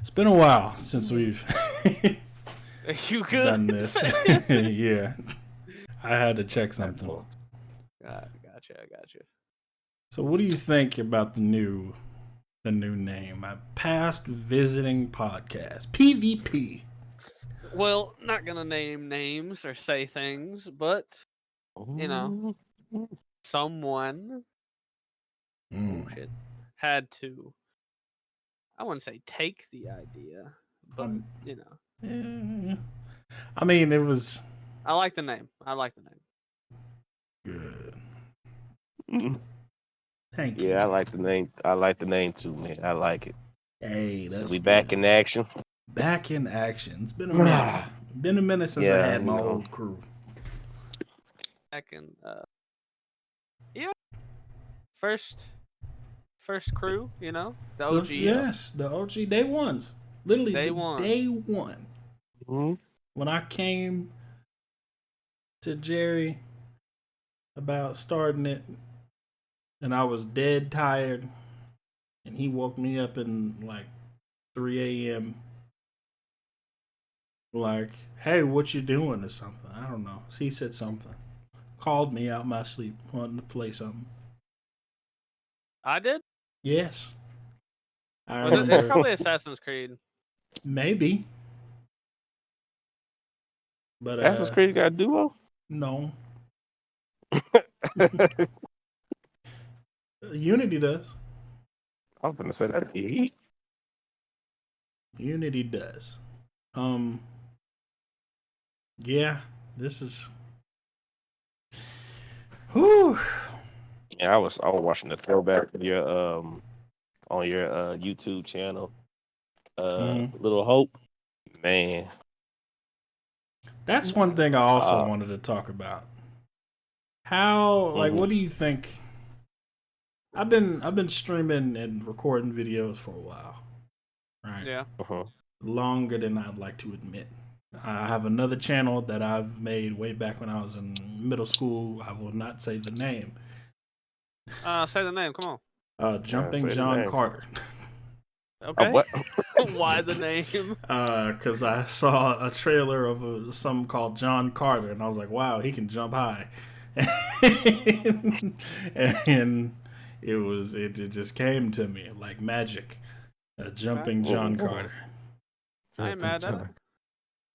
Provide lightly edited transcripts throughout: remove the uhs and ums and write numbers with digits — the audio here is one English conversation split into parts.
It's been a while since we've You good? done this. Yeah, I had to check That's something. cool. I got you. So, what do you think about the new name? Past Visiting Podcast (PVP). Well, not gonna name names or say things, but you know, Ooh. someone oh Mm. shit had to. I wouldn't say take the idea, but Um, you know, eh, I mean, it was I like the name. I like the name. good. Mm. Thank Yeah, you. I like the name. I like the name too, man. I like it. Hey, So that's we back good. in action. Back in action. It's been a minute. Been a minute since I Yeah, had my old crew. I can, yeah, first crew. You know, the OGs. Yes, the OG day ones. Literally Day the one. day one. Mhm. When I came to Jerry about starting it, and I was dead tired, and he woke me up in like 3 a.m. Like, hey, what you doing or something? I don't know. He said something. Called me out my sleep, wanting to play something. I did. Yes, I Was it? It's remember. probably Assassin's Creed. Maybe, but Assassin's Creed got a duo. no. Unity does. I was gonna say that. He. Unity does. Um, yeah, this is. Whew. Yeah, I was watching the throwback of your on your YouTube channel. Mhm. Little Hope, man. That's one thing I also Uh, wanted to talk about. How, like, mhm. what do you think? I've been streaming and recording videos for a while, right? Yeah. Uh-huh. Longer than I'd like to admit. I have another channel that I've made way back when I was in middle school. I will not say the name. Say the name. Come on. Yeah, Jumping say the John name. Carter. Okay. What? Why the name? Because I saw a trailer of something called John Carter, and I was like, wow, he can jump high. And it just came to me like magic. Okay. Jumping John Oh, Carter. I ain't mad at it.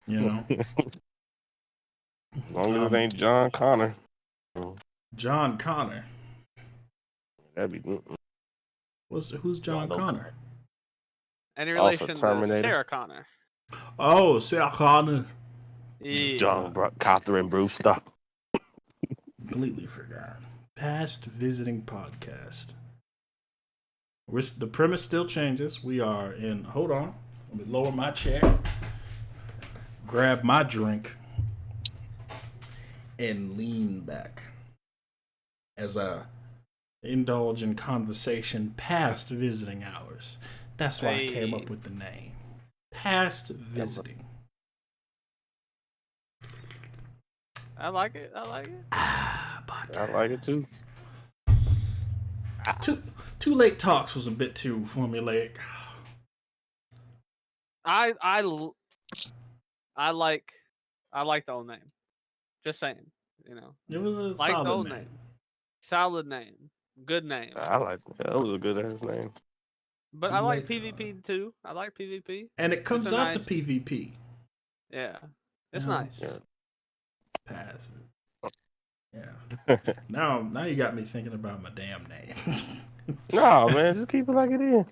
You know, As long as it um, ain't John Connor, mm, John Connor. that'd be Who's John no Connor? Connor. Any Also relation to Terminator. Sarah Connor? Oh, Sarah Connor. Yeah. John Catherine Brewster. Completely forgot. Past visiting podcast. The premise still changes. We are in. Hold on. Let me lower my chair, grab my drink, and lean back as I indulge in conversation past visiting hours. That's why I came up Hey. with the name. Past visiting. I like it. I like it. I like it Podcast. too. Too late talks was a bit too formulaic. I I l- I like the old name. Just saying. You know. It was a Like the solid old name. name. Solid name. Good name. I like that was a good ass name. But Too I like late PvP too. I like PvP. and it It's comes a out to nice. PvP. Yeah. You It's know, nice. Yeah. pass. Yeah. Now you got me thinking about my damn name. No, man, just keep it like it is.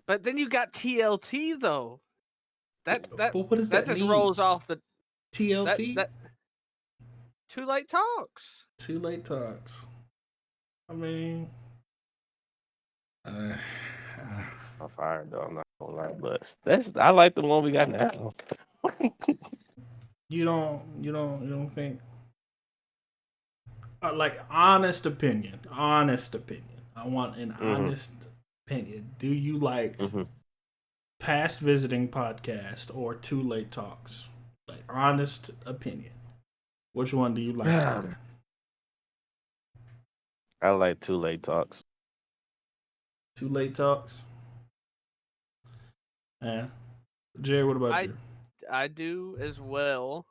But then you got TLT though. That that But what does that that just mean? rolls off the TLT? that too late talks. Too late talks. I mean, uh, I'm fired though. I'm not gonna lie, but I like the one we got now. you don't think like honest opinion. I want an Mhm. honest opinion. Do you like Mhm. past visiting podcast or too late talks? Like honest opinion. Which one do you like better? I like too late talks. Too late talks. Yeah. Jay, what about I you? I do as well.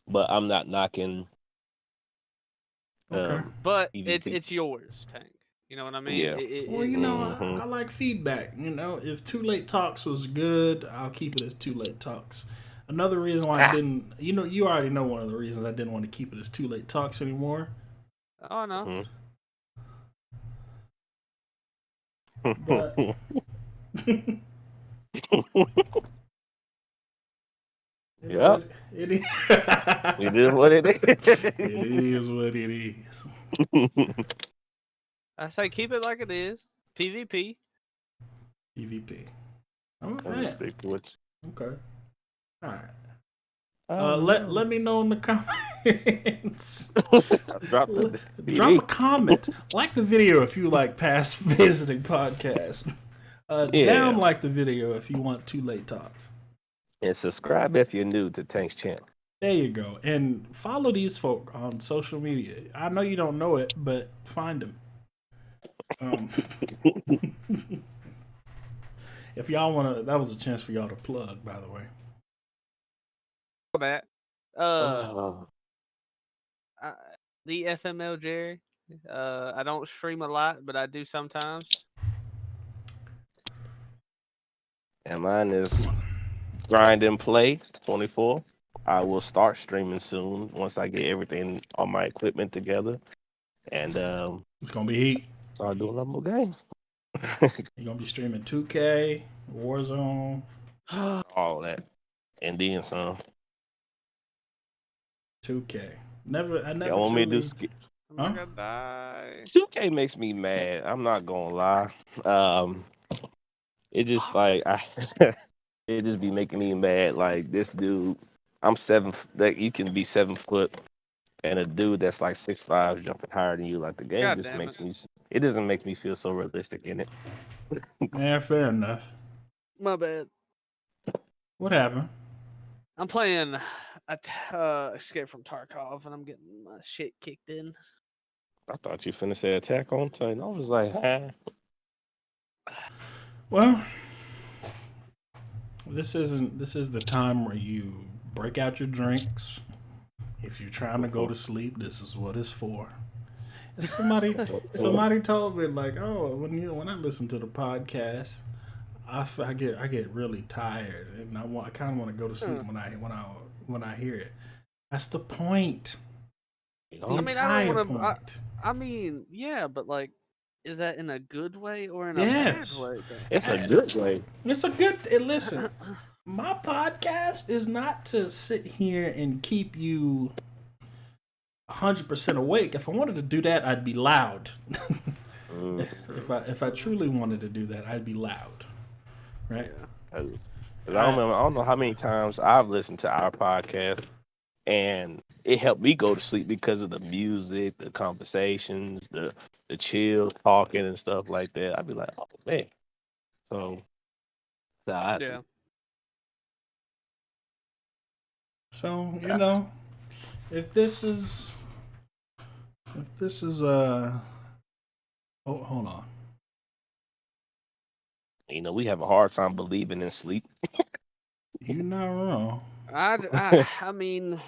But I'm not knocking Okay. But PvP. it's yours, Tank. You know what I mean? Yeah. Well, you know, It's Hmm. I like feedback. You know, if Too Late Talks was good, I'll keep it as Too Late Talks. Another reason why I Ah. didn't, you know, you already know one of the reasons I didn't want to keep it as Too Late Talks anymore. oh no. But it Yep. is, it is, It is what it it is what it is. is. I say keep it like it is. PvP. PvP. I'm a I'm gonna fan. stick to it. Okay. All right. Oh Let no. me know in the comments. Drop the Drop a CD. comment. Like the video if you like past visiting podcast. Down Yeah. like the video if you want Too Late Talks. And subscribe if you're new to Tank's channel. There you go. And follow these folk on social media. I know you don't know it, but find them. Um, if y'all want to, that was a chance for y'all to plug, by the way. That. Oh, I, the FML Jerry. I don't stream a lot, but I do sometimes. and mine is Grind and Play 24. I will start streaming soon once I get everything, all my equipment together, and It's gonna be heat. start doing a lot more games. You're gonna be streaming 2K, Warzone, All that, and then some. 2K. Never, I Y'all never want me to do? truly. I'm Huh? not gonna die. 2K makes me mad. I'm not gonna lie. Um, it just like it just be making me mad. Like this dude, I'm 7. Like you can be 7 foot, and a dude that's like 6'5" jumping higher than you. Like the game God just damn it. makes me. It doesn't make me feel so realistic in it. Yeah, fair enough. My bad. What happened? I'm playing Escape from Tarkov, and I'm getting my shit kicked in. I thought you finna say Attack on Titan. I was like, huh? Well, this isn't. This is the time where you break out your drinks. If you're trying to go to sleep, this is what it's for. And somebody told me like, oh, when I listen to the podcast, I get really tired, and I kind of want to go to sleep when I hear it. That's the point. It's the I mean, I don't entire want to. point. I mean, yeah, but like, is that in a good way or in a bad Yes, way? Though? It's a good way. it's a good. Listen, my podcast is not to sit here and keep you 100% awake. If I wanted to do that, I'd be loud. Mm, If I truly wanted to do that, I'd be loud, right? Yeah. 'cause I don't remember. I don't know how many times I've listened to our podcast, and it helped me go to sleep because of the music, the conversations, the chill talking and stuff like that. I'd be like, oh man. So, Yeah. So you know, if this is oh, hold on. we have a hard time believing in sleep. You're not wrong. I mean,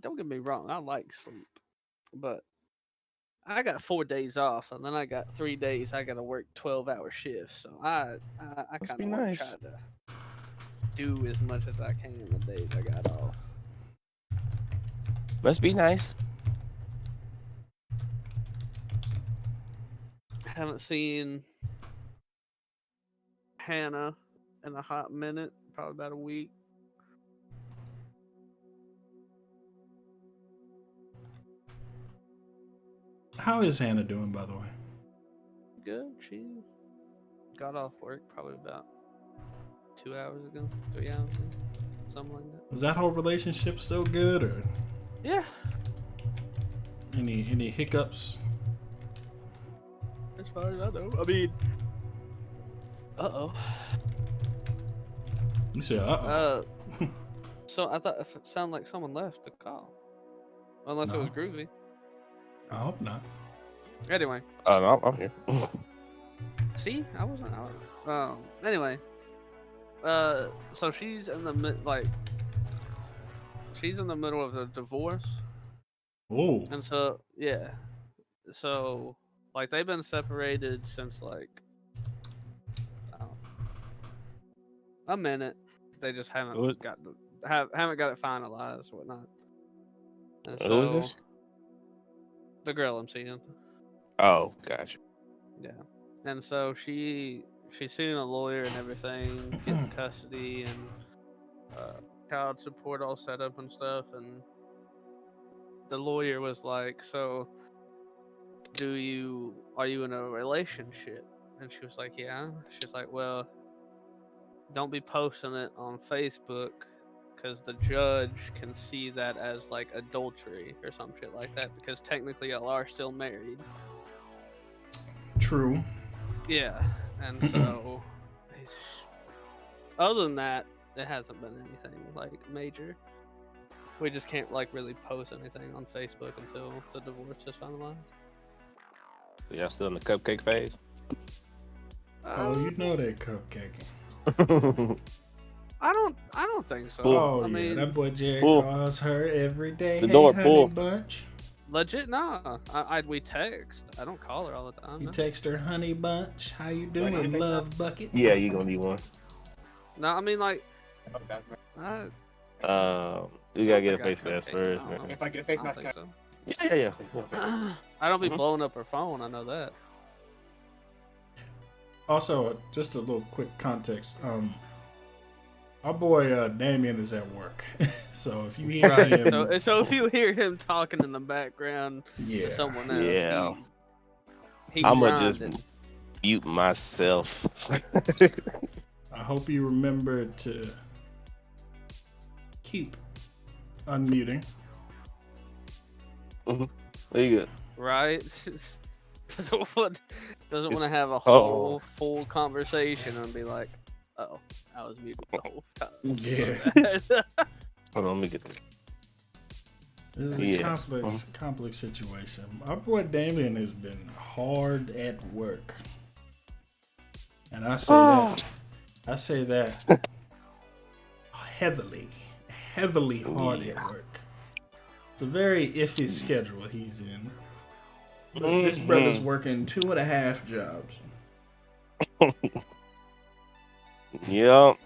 don't get me wrong. I like sleep, but I got 4 days off, and then I got 3 days I got to work 12-hour shifts. So I Must kind be of want to try nice. to do as much as I can the days I got off. Must be nice. Haven't seen Hannah in a hot minute, probably about a week. How is Hannah doing, by the way? Good. She got off work probably about 2 hours ago, 3 hours ago, something like that. Is that whole relationship still good, or Yeah, any hiccups? as far as I know. I mean, uh You said, uh oh. oh. So I thought it sounded like someone left the call, unless it No. was Groovy. I hope not. Anyway, Oh no, I'm here. See, I wasn't. Anyway, so she's in the she's in the middle of the divorce, Oh, and so yeah, so like they've been separated since like I don't a minute. They just haven't Who, haven't got it finalized, whatnot. And who is so this? the girl I'm seeing, Oh, gotcha. yeah, and so she's seeing a lawyer and everything, getting custody and child support all set up and stuff, and the lawyer was like, "So, are you in a relationship?" And she was like, "Yeah." She's like, "Well, don't be posting it on Facebook because the judge can see that as like adultery or some shit like that because technically y'all are still married." true. Yeah, and so other than that, it hasn't been anything like major. We just can't like really post anything on Facebook until the divorce is finalized. So y'all still in the cupcake phase? Oh, you know they cupcaking. I don't think so. Oh I yeah, mean, that boy Jerry Pull. calls her every day. The Hey, door, honey pull. bunch. legit, nah. We text. I don't call her all the time. You No. text her, honey bunch. How you doing, love bucket? Yeah, you gonna need one. No, I mean like, I You gotta don't get a think I face mask cupcake. first, I man. don't know. If I get a I face don't mask, think so. Yeah. I don't be Mhm. blowing up her phone. I know that. Also, just a little quick context. Our boy Damien is at work, so if you hear him, So if you hear him talking in the background yeah, to someone else, Yeah. he's I'ma grinding. just mute myself. I hope you remember to keep unmuting. Very good. Right? doesn't want to have a Oh. whole full conversation and be like, "Oh, I was muted the whole time." Yeah. Hold on, let me get this. This is a Yeah. complex situation. Our boy Damien has been hard at work, and I say that heavily hard at work. It's a very iffy schedule he's in. This brother's working 2.5 jobs. Yep.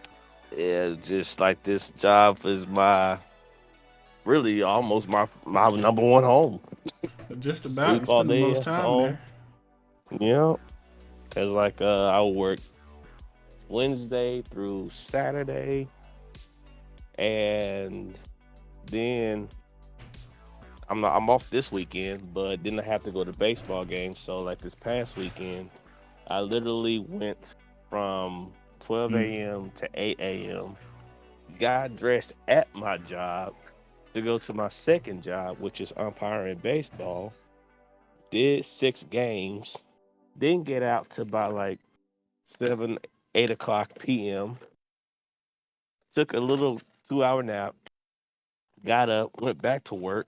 Yeah, just like this job is really almost my number one home. Just about. Sleep You all spend the day most at time home. there. Yep. Cause like I work Wednesday through Saturday, and then I'm off this weekend, but then I have to go to baseball games. So like this past weekend, I literally went from 12 a.m. to 8 a.m. Got dressed at my job to go to my second job, which is umpiring baseball. Did 6 games. Didn't get out till about like 7, 8 o'clock p.m. Took a little 2-hour nap. Got up, went back to work.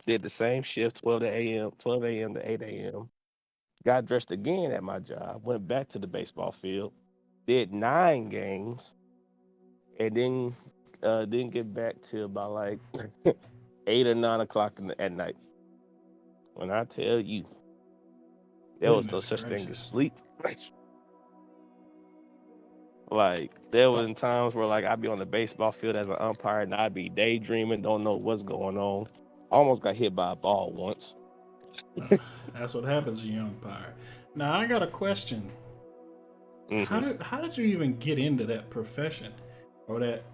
Did the same shift, 12 a.m. to 8 a.m. Got dressed again at my job. Went back to the baseball field. Did 9 games, and then didn't get back till about like 8 or 9 o'clock at night. When I tell you, there was no Goodness such thing as gracious. sleep. Like there was times where like I'd be on the baseball field as an umpire and I'd be daydreaming, don't know what's going on. Almost got hit by a ball once. That's what happens when you umpire. Now I got a question. Mhm. How did you even get into that profession, or that?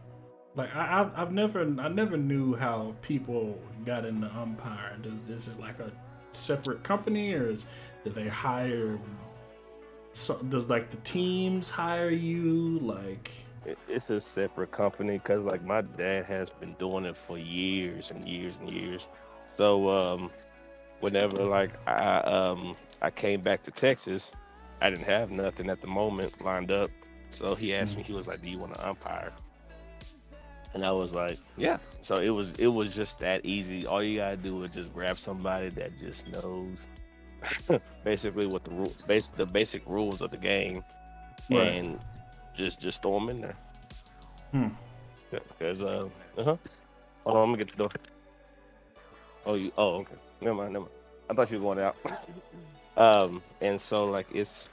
Like I never knew how people got into umpiring. Is it like a separate company, or do they hire? Does like the teams hire you? Like It's a separate company because like my dad has been doing it for years and years and years. So whenever like I came back to Texas, I didn't have nothing at the moment lined up. So he asked me, he was like, "Do you want to umpire?" And I was like, "Yeah." So it was just that easy. All you gotta do is just grab somebody that just knows basically what the basic rules of the game, Right. and just throw them in there. Hmm. Because hold on, let me get the door. Okay. Never mind. I thought you were going out. And so like it's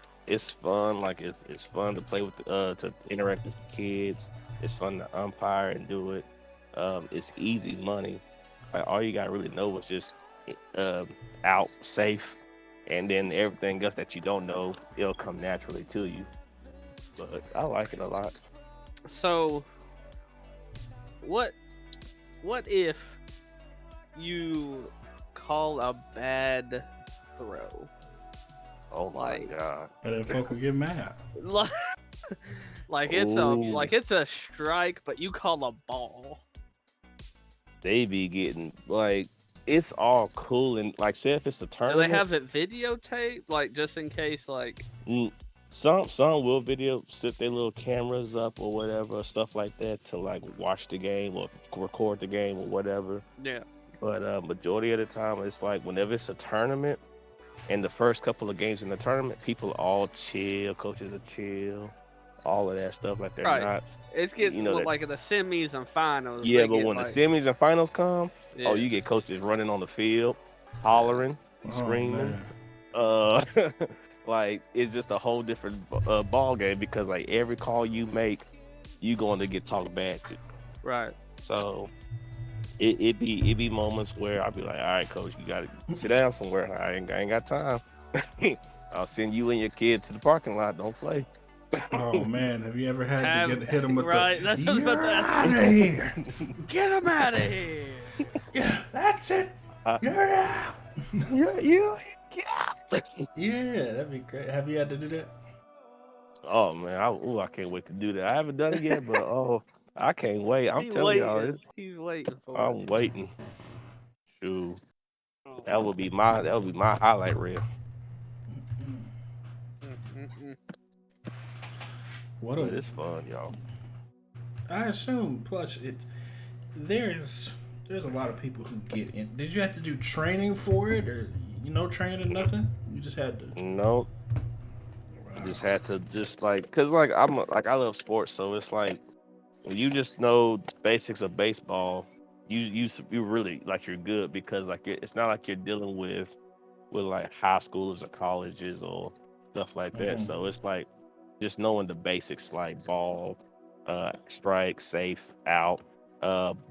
fun. Like it's fun to play with to interact with the kids. It's fun to umpire and do it. It's easy money. Like all you gotta really know is just um out safe, and then everything else that you don't know, it'll come naturally to you. But I like it a lot. So, what if you call a bad throw? Oh my Like, god. And then folk will get mad. like Ooh. it's a strike, but you call a ball. They be getting like it's all cool and like say if it's a Do they tournament. have it videotaped, like just in case, like? mm, some will video set their little cameras up or whatever stuff like that to like watch the game or record the game or whatever. Yeah. But majority of the time it's like whenever it's a tournament and the first couple of games in the tournament, people all chill, coaches are chill, all of that stuff like they're Right. not. It's You getting know that. like in the semis and finals. Yeah, They but get when the like, semis and finals come, yeah, oh, you get coaches running on the field, hollering, Oh screaming. man. Uh, like it's just a whole different ball game because like every call you make, you going to get talked bad to. right. So it be moments where I'll be like, all right, coach, you gotta sit down somewhere. I ain't got time. I'll send you and your kid to the parking lot. Don't play. Oh man, have you ever had to hit him with right. the That's what I was about "You're to ask. out of here"? Get him out of here. Yeah, that's it. Uh, You're out. you get out. Yeah, that'd be great. Have you had to do that? Oh man, I can't wait to do that. I haven't done it yet, but oh, I can't wait. I'm He's telling y'all, waiting. He's waiting for it. I'm waiting. Shoot, Oh. that would be my highlight reel. Mm-mm-mm. What But a it's fun, y'all. I assume. Plus, there's a lot of people who get in. Did you have to do training for it, or training nothing? You just had to. No, just had to just like, cause like I love sports, so it's like when you just know the basics of baseball, you really like you're good because like it's not like you're dealing with like high schools or colleges or stuff like that. Mhm. So it's like just knowing the basics like ball, strike, safe, out,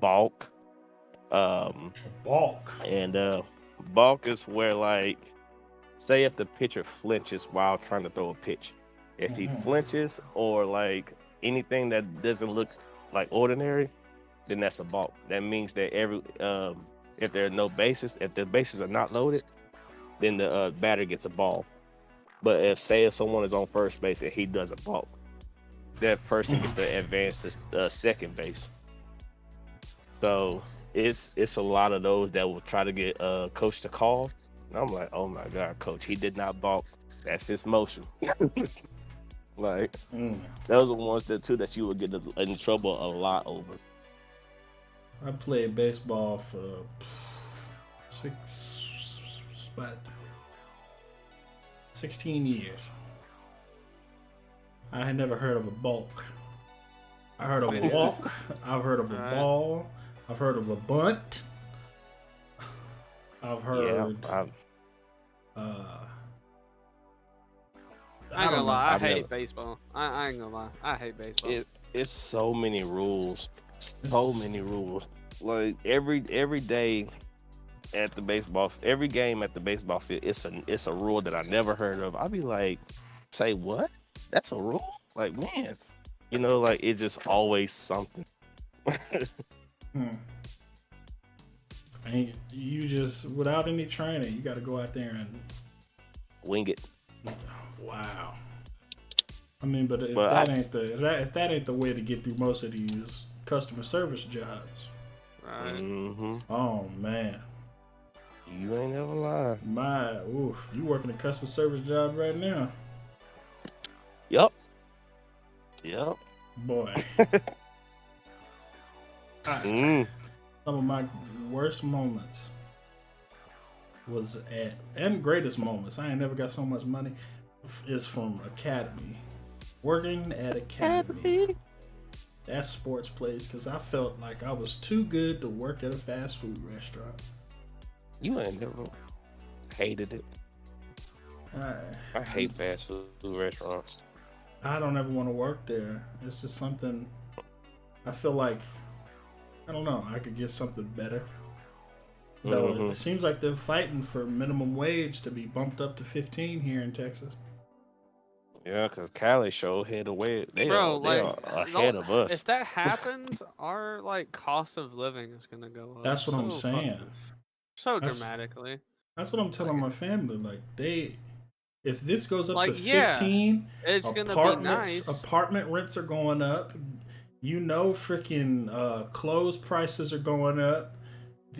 balk, um, Balk. and balk is where like say if the pitcher flinches while trying to throw a pitch. If he Mhm. flinches or like anything that doesn't look like ordinary, then that's a balk. That means that if there are no bases, if the bases are not loaded, then the batter gets a ball. But if someone is on first base and he does a balk, that person gets to advance to second base. So it's a lot of those that will try to get coach to call. And I'm like, oh my god, coach, he did not balk. That's his motion. Like Mm. those are ones that you would get in trouble a lot over. I played baseball for about 16 years. I had never heard of a balk. I heard of a Yeah. walk. I've heard of a Alright. ball. I've heard of a bunt. I've heard. Yeah, Uh, I ain't gonna lie. I I've hate never- baseball. I ain't gonna lie. I hate baseball. it's so many rules, so many rules. Like every day at the baseball, every game at the baseball field, it's a rule that I never heard of. I'd be like, say what? That's a rule? Like man, like it's just always something. Hmm. And you just, without any training, you got to go out there and. Wing it. Wow. I mean, but if But if that ain't the way to get through most of these customer service jobs, Right. Mm-hmm. oh man, You ain't never lie. you working a customer service job right now, Yup. boy. Mm. Some of my worst moments was at, and greatest moments, I ain't never got so much money, is from Academy. Working at Academy. That sports place, because I felt like I was too good to work at a fast food restaurant. You ain't never hated it. I hate fast food restaurants. I don't ever want to work there. It's just something, I feel like, I don't know, I could get something better. Though it seems like they're fighting for minimum wage to be bumped up to 15 here in Texas. Yeah, because Cali show head away. They Bro, are ahead of us. If that happens, our like cost of living is gonna go up. That's what I'm saying. So dramatically. That's what I'm telling my family. Like if this goes up like, to 15, it's gonna be nice. Apartment rents are going up. You know, freaking clothes prices are going up.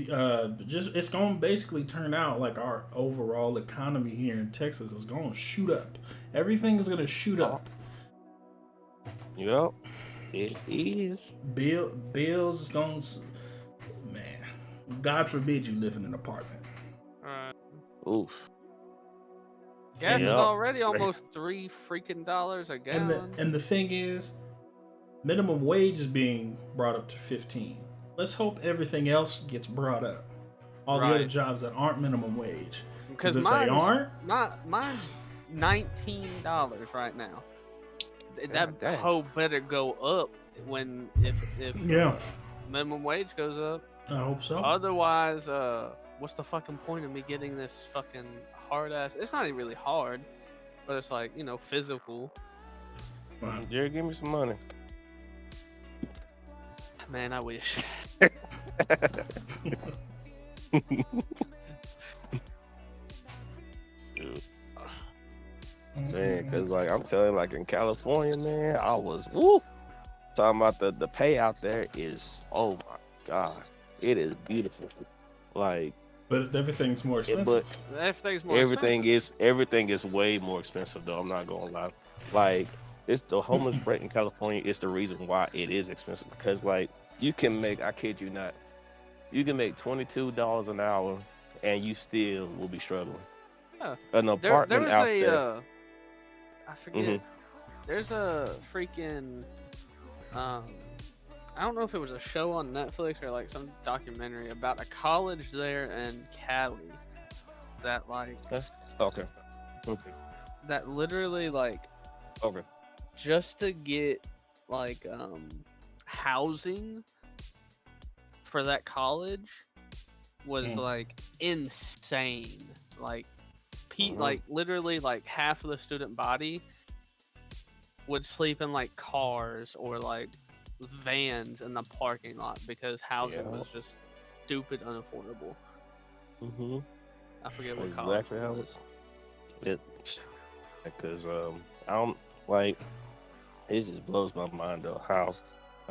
It's going to basically turn out like our overall economy here in Texas is going to shoot up. Everything is going to shoot up. Yep, it is. Bills is going to, man, God forbid you live in an apartment. Alright. Oof. Gas is already almost $3 a gallon. And the thing is, minimum wage is being brought up to 15. Let's hope everything else gets brought up. All the other jobs that aren't minimum wage. Because if they aren't, mine's $19 right now. That hoe better go up if minimum wage goes up. I hope so. Otherwise, what's the fucking point of me getting this fucking hard ass? It's not even really hard, but it's like, you know, physical. Jerry, give me some money. Man, I wish. Dude. Man, because like I'm telling you, like in California, man, I was talking about the pay out there is, oh my god, it is beautiful. Like, but everything's more expensive. Everything is way more expensive though. I'm not gonna lie. Like, it's the homeless rate in California is the reason why it is expensive, because like you can make, I kid you not, you can make $22 an hour and you still will be struggling. Yeah. An apartment there was out there. I forget. There's a freaking I don't know if it was a show on Netflix or like some documentary about a college there in Cali that like that literally like just to get like housing for that college was like insane. Like like literally like half of the student body would sleep in like cars or like vans in the parking lot because housing was just stupid unaffordable. I forget what college it was. Because I don't like, it just blows my mind though how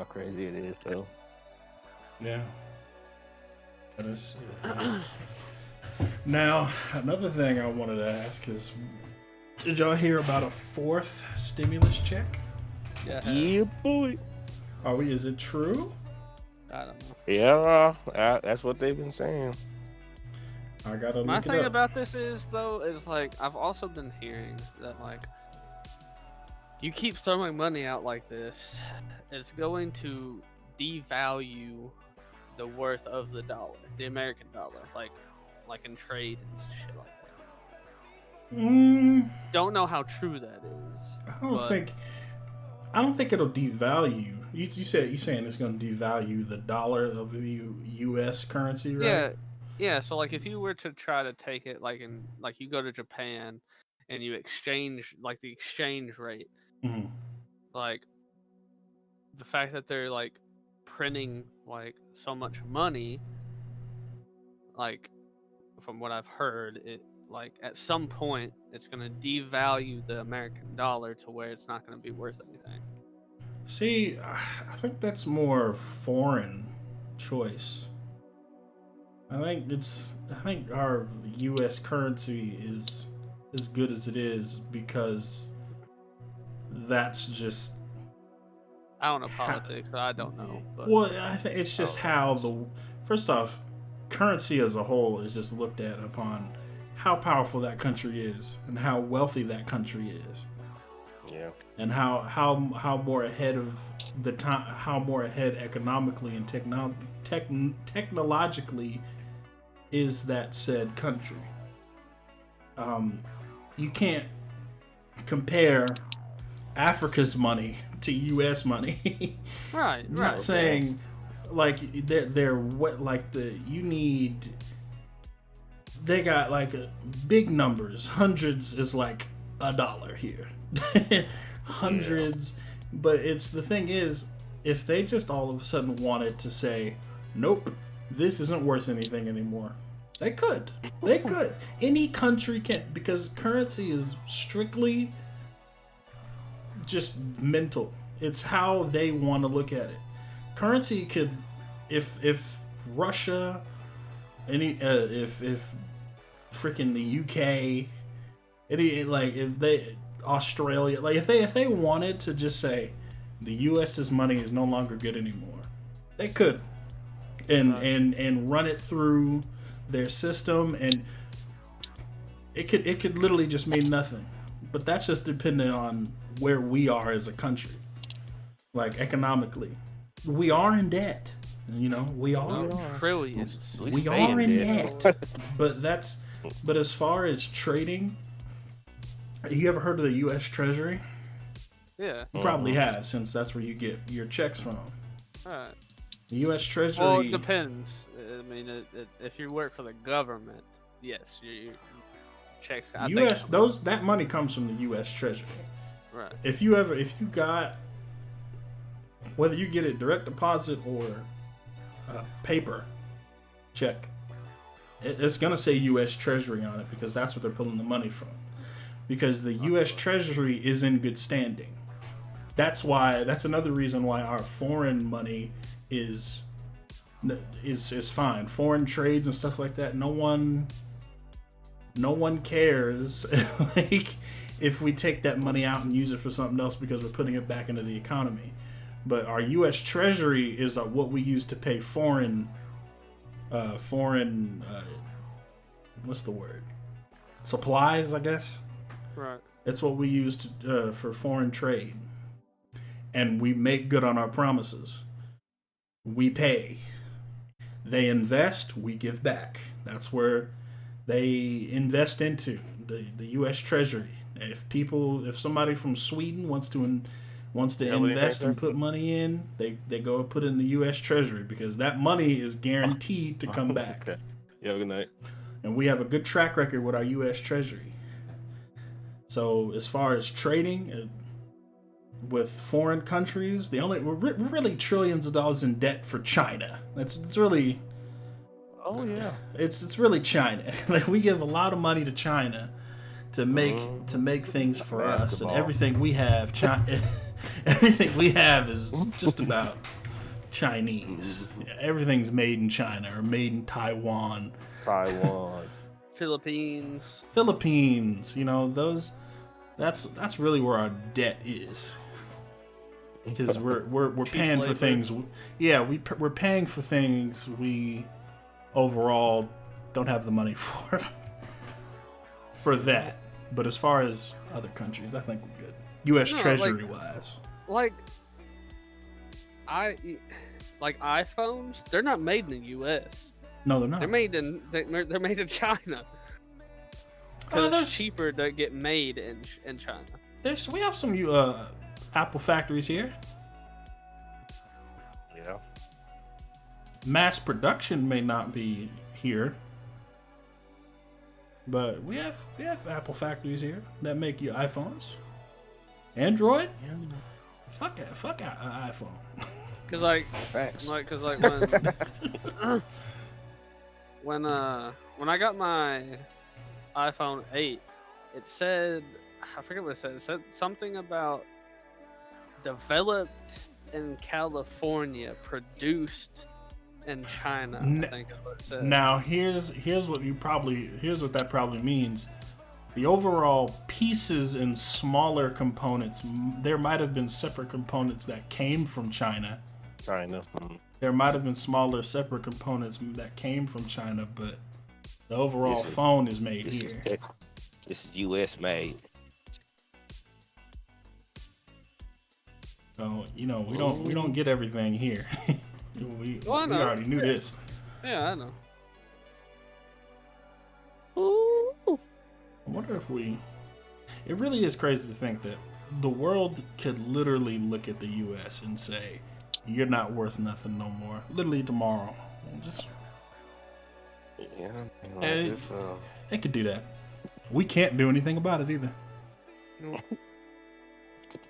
crazy it is though. Yeah. That is, Now, another thing I wanted to ask is, did y'all hear about a fourth stimulus check? Yeah, boy. Is it true? I don't know. Yeah, that's what they've been saying. I gotta look My it thing up. about this is like I've also been hearing that like you keep throwing money out like this, it's going to devalue the worth of the dollar, the American dollar, like in trade and shit like that. Don't know how true that is. I don't think it'll devalue. You saying it's going to devalue the dollar of the U.S. currency, right? Yeah. So like if you were to try to take it like you go to Japan and you exchange like the exchange rate, like the fact that they're like printing like so much money, like from what I've heard, it like at some point it's gonna devalue the American dollar to where it's not gonna be worth anything. See, I think that's more foreign choice. I think our U.S. currency is as good as it is because that's just. I don't know politics, so I don't know. But well, I think it's just how first off, currency as a whole is just looked at upon how powerful that country is and how wealthy that country is. Yeah. And how more ahead of the time, how more ahead economically and technologically is that said country. You can't compare Africa's money to U.S. money. Right. Not Right. saying like they're what like you need. They got like big numbers. Hundreds is like $1 here. Hundreds, but it's the thing is, if they just all of a sudden wanted to say, nope, this isn't worth anything anymore, they could. They could. Any country can, because currency is strictly just mental. It's how they want to look at it. Currency could, if Russia, if freaking the UK, if they Australia, like if they wanted to just say the US's money is no longer good anymore, they could, and run it through their system, and it could literally just mean nothing. But that's just dependent on where we are as a country, like economically. We are in debt, we are. Trillions. We We stay are in debt. debt. But as far as trading, you ever heard of the U.S. Treasury? Yeah. You probably have, since that's where you get your checks from. Right. The U.S. Treasury. Well, it depends. I mean, if you work for the government, yes, your checks. I think U.S. that money comes from the U.S. Treasury. Right. If you got, whether you get it direct deposit or paper check, it's gonna say U.S. Treasury on it because that's what they're pulling the money from. Because the U.S. Treasury is in good standing. That's another reason why our foreign money is fine. Foreign trades and stuff like that. No one cares like if we take that money out and use it for something else because we're putting it back into the economy. But our U.S. Treasury is what we use to pay foreign what's the word? Supplies, I guess. Right. That's what we use for foreign trade. And we make good on our promises. We pay. They invest, we give back. That's where they invest into the U.S. Treasury. If somebody from Sweden wants to invest and put money in, they go put it in the U.S. Treasury because that money is guaranteed to come back. Okay. Yeah, good night. And we have a good track record with our U.S. Treasury. So as far as trading with foreign countries, we're really trillions of dollars in debt for China. It's really. Oh yeah. It's really China. Like we give a lot of money to China to make things for us, and everything we have, everything we have is just about Chinese. Everything's made in China or made in Taiwan. Philippines. That's really where our debt is. Because we're paying labor. for things. Yeah, we're paying for things we overall don't have the money for that. But as far as other countries, I think we're good. U.S. Treasury wise. Like iPhones, they're not made in the U.S. No, they're not. They're made in China. Because it's cheaper to get made in China. We have some Apple factories here. Yeah. Mass production may not be here, but we have Apple factories here that make you iPhones. Android? Fuck iPhone. Cause like when when I got my iPhone 8, it said, I forget what it said. It said something about developed in California, produced in China. I think is what it said. Now here's what that probably means. The overall pieces and smaller components, there might have been separate components that came from China China. There might have been smaller separate components that came from China, but the overall phone is made here. This is U.S. made. So we don't get everything here. we already knew this. Yeah, I know. Ooh. I wonder if it really is crazy to think that the world could literally look at the U.S. and say, "You're not worth nothing no more." Literally tomorrow, Yeah, they could do that. We can't do anything about it either.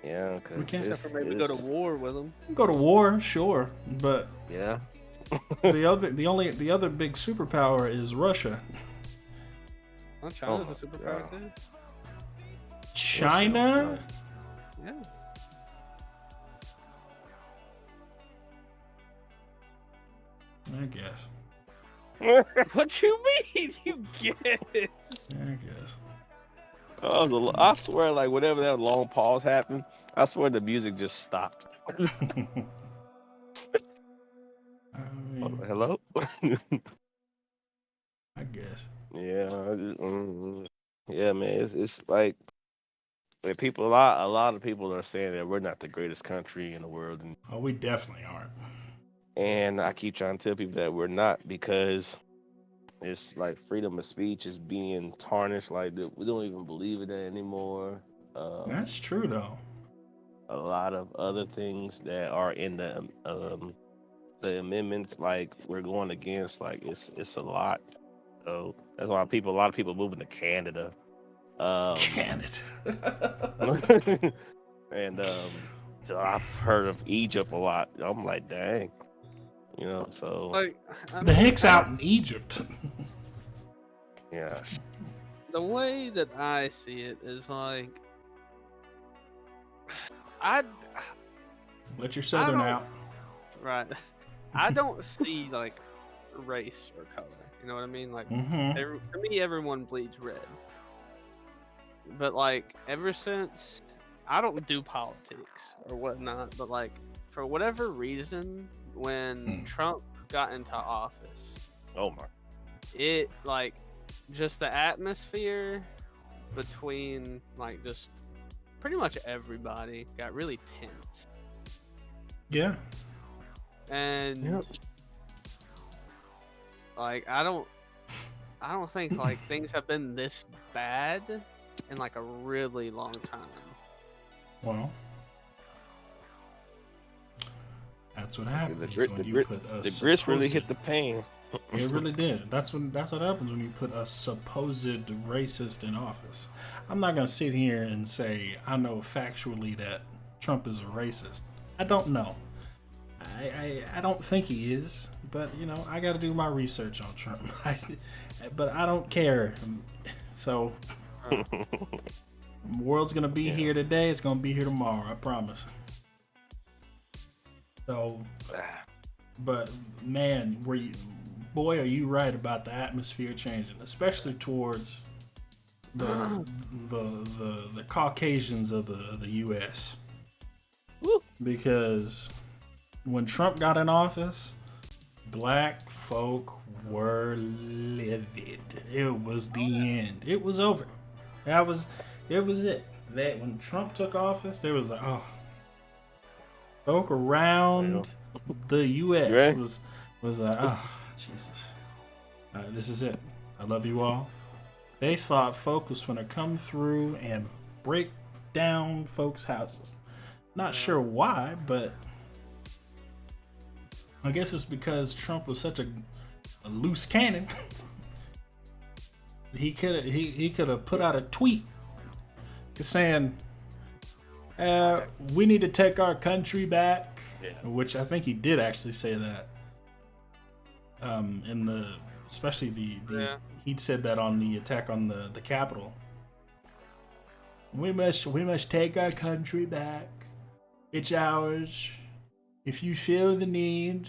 Yeah, we can't. Except for maybe go to war with them. Go to war, sure, but yeah. the other big superpower is Russia. Well, China's a superpower too. China? Yeah. I guess. What you mean? You guess? I guess. I swear, like whenever that long pause happened, I swear the music just stopped. Hello? I guess. Yeah, yeah, man. It's like people. A lot of people are saying that we're not the greatest country in the world, Oh, we definitely aren't. and I keep trying to tell people that we're not because it's like freedom of speech is being tarnished. Like we don't even believe in that anymore. That's true though. A lot of other things that are in the amendments, like we're going against, like it's a lot. So that's why a lot of people moving to Canada. Canada. And so I've heard of Egypt a lot. I'm like, dang, so Like, the heck's out in Egypt. yeah. The way that I see it is like, Let your southern out. Right. I don't see like race or color. You know what I mean? Like, to me, everyone bleeds red. But like, ever since I don't do politics or whatnot, but like, for whatever reason, when Trump got into office, Oh my. it like just the atmosphere between like just pretty much everybody got really tense. Yeah. And like I don't think like things have been this bad in like a really long time. Well, that's what happens. The grits really hit the pan. It really did. That's what happens when you put a supposed racist in office. I'm not gonna sit here and say I know factually that Trump is a racist. I don't know. I don't think he is, but I got to do my research on Trump. But I don't care. So, the world's gonna be here today. It's gonna be here tomorrow. I promise. So, but man, are you right about the atmosphere changing, especially towards the Caucasians of the U.S. Because when Trump got in office, black folk were livid. It was the end. It was over. It was it. That when Trump took office, there was like, folk around the U.S. was like, oh, Jesus. This is it. I love you all. They thought folk was gonna come through and break down folks' houses. Not sure why, but I guess it's because Trump was such a loose cannon. He could have put out a tweet saying, "We need to take our country back," which I think he did actually say that. Especially he'd said that on the attack on the Capitol. We must take our country back. It's ours. If you feel the need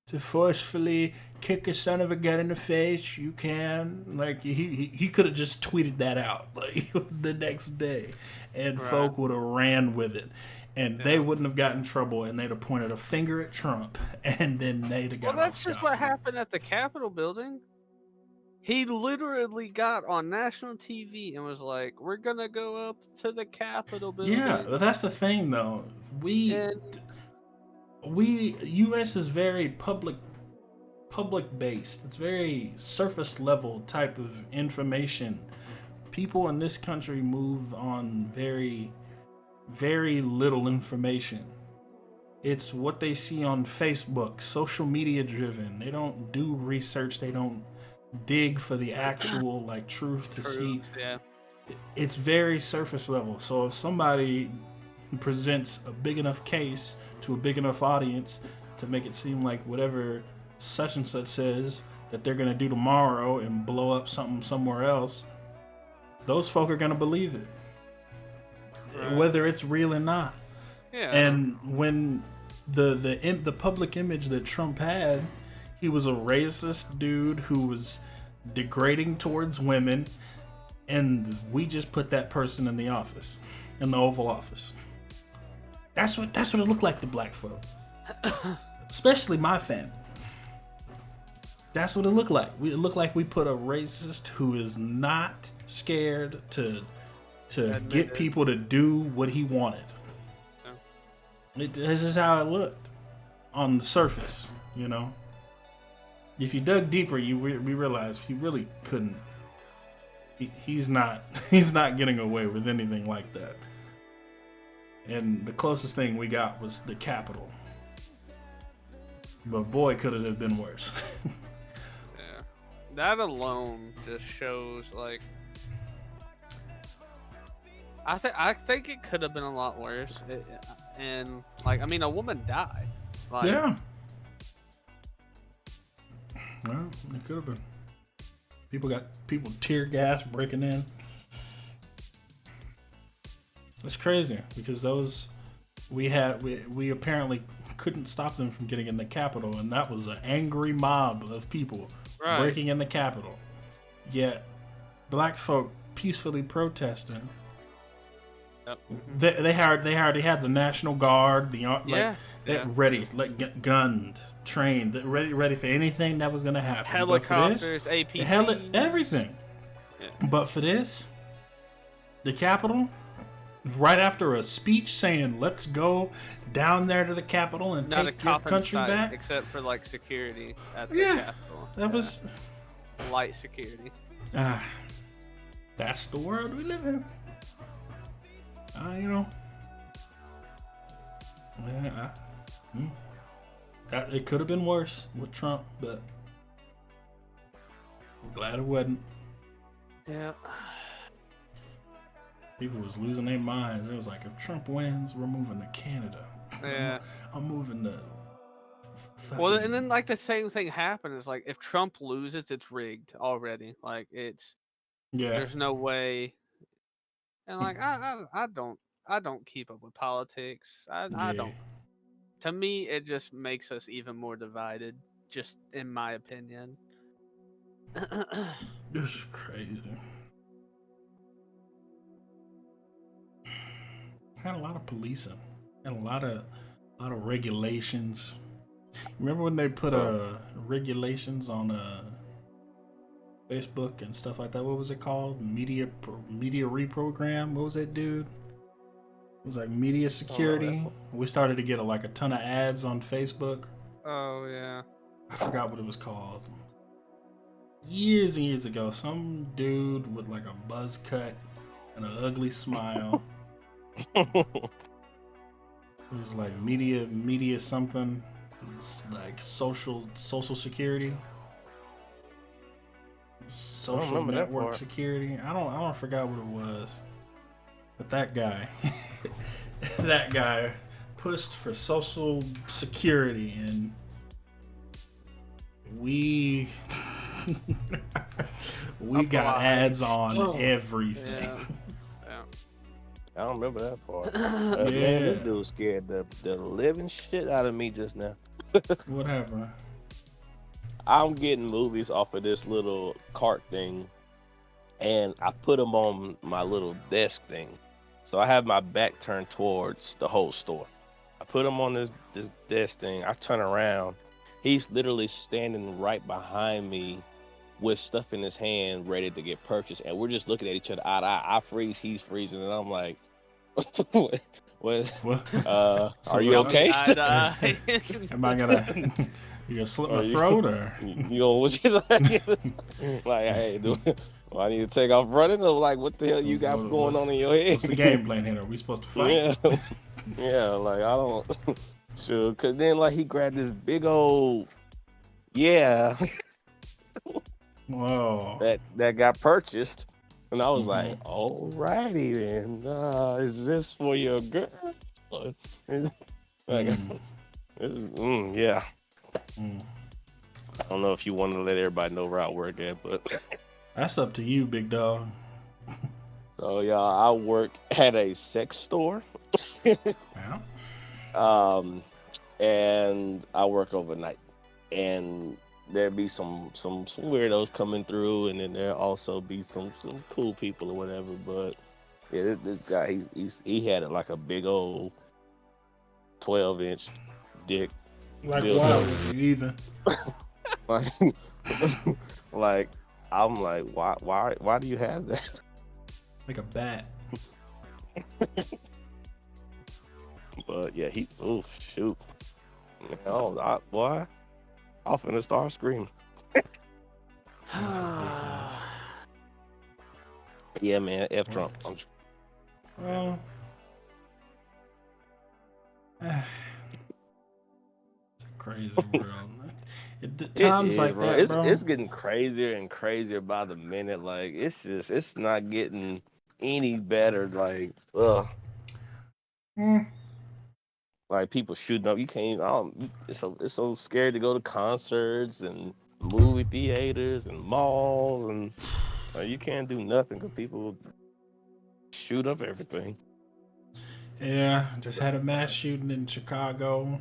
to forcefully kick a son of a gun in the face, you can. Like he could have just tweeted that out like the next day, and folk would have ran with it. and they wouldn't have gotten in trouble, and they'd have pointed a finger at Trump, and then they'd have got Well, that's just what scot-free. happened at the Capitol building. He literally got on national TV and was like, "We're gonna go up to the Capitol building." Yeah, but that's the thing, though. And U.S. is very public based. It's very surface level type of information. People in this country move on very, very little information. It's what they see on Facebook, social media driven. They don't do research. They don't dig for the actual like truth to see. yeah. It's very surface level. So if somebody presents a big enough case to a big enough audience to make it seem like whatever such and such says that they're going to do tomorrow and blow up something somewhere else, those folk are going to believe it, Right. whether it's real or not. Yeah. And when the public image that Trump had, he was a racist dude who was degrading towards women, and we just put that person in the office, in the Oval Office. That's what it looked like to black folk, especially my family. That's what it looked like. It looked like we put a racist who is not scared to get people to do what he wanted. This is how it looked on the surface, you know. If you dug deeper, we realized he really couldn't. He's not getting away with anything like that. And the closest thing we got was the Capitol. But boy, could it have been worse. Yeah. That alone just shows like I think it could have been a lot worse. And like I mean a woman died. Like, Yeah. Well, it could have been. People tear gas breaking in. It's crazy because we apparently couldn't stop them from getting in the Capitol, and that was an angry mob of people Right. breaking in the Capitol. Yet black folk peacefully protesting. Yep. They already had the National Guard, Yeah. ready, gunned, trained, ready for anything that was gonna happen. But for this, Helicopters, APCs, everything. Yeah. But for this, the Capitol, right after a speech saying, "Let's go down there to the Capitol and Not a take your cop in country sight, back," except for like security at the Yeah. Capitol. that was light security. that's the world we live in. You know, it could have been worse with Trump, but I'm glad it wasn't. Yeah. People was losing their minds. It was like, if Trump wins, we're moving to Canada. Yeah. I'm moving to. Well, and then like the same thing happened. Is like if Trump loses, it's rigged already. Like it's yeah, there's no way. And like I don't keep up with politics. I yeah. don't. To me, it just makes us even more divided. Just in my opinion. This is crazy. Had a lot of policing and a lot of regulations. Remember when they put regulations on Facebook and stuff like that? What was it called? Media reprogram. What was that, dude? It was like media security. We started to get a ton of ads on Facebook. Oh yeah. I forgot what it was called. Years and years ago, some dude with like a buzz cut and an ugly smile. It was like media something. It's like social security. Social remember that network part. security. I don't forgot what it was. But that guy that guy pushed for social security, and we got ads on everything. Yeah. I don't remember that part. Yeah. Man, this dude scared the living shit out of me just now. What happened? I'm getting movies off of this little cart thing, and I put them on my little desk thing. So I have my back turned towards the whole store. I put him on this desk thing. I turn around. He's literally standing right behind me with stuff in his hand ready to get purchased. And we're just looking at each other eye to eye. I freeze, he's freezing, and I'm like, what? Are you okay? Am I gonna you gonna slip my throat or you know what you like, hey, do I need to take off running, or like what the hell you got going on in your head? What's the game plan here? Are we supposed to fight? Yeah, like I don't sure, cause then like he grabbed this big old Whoa. that got purchased, and I was like, alrighty then, is this for your girl? Like, yeah. I don't know if you want to let everybody know where I work at, but That's up to you, big dog. so y'all, I work at a sex store. Yeah. And I work overnight, and there'd be some weirdos coming through, and then there'll also be some cool people or whatever. But yeah, this guy, he had like a big old 12-inch dick. Like dildo. why was you even? Like I'm like, why do you have that? Like a bat. But yeah, shoot. Oh, boy, I'm finna start screaming. Yeah, man, F Trump. Well, it's a crazy world. Times like bro. that, bro. It's getting crazier and crazier by the minute. Like it's not getting any better. Like like people shooting up. You can't. It's so scary to go to concerts and movie theaters and malls, and you can't do nothing because people shoot up everything. Yeah, just had a mass shooting in Chicago.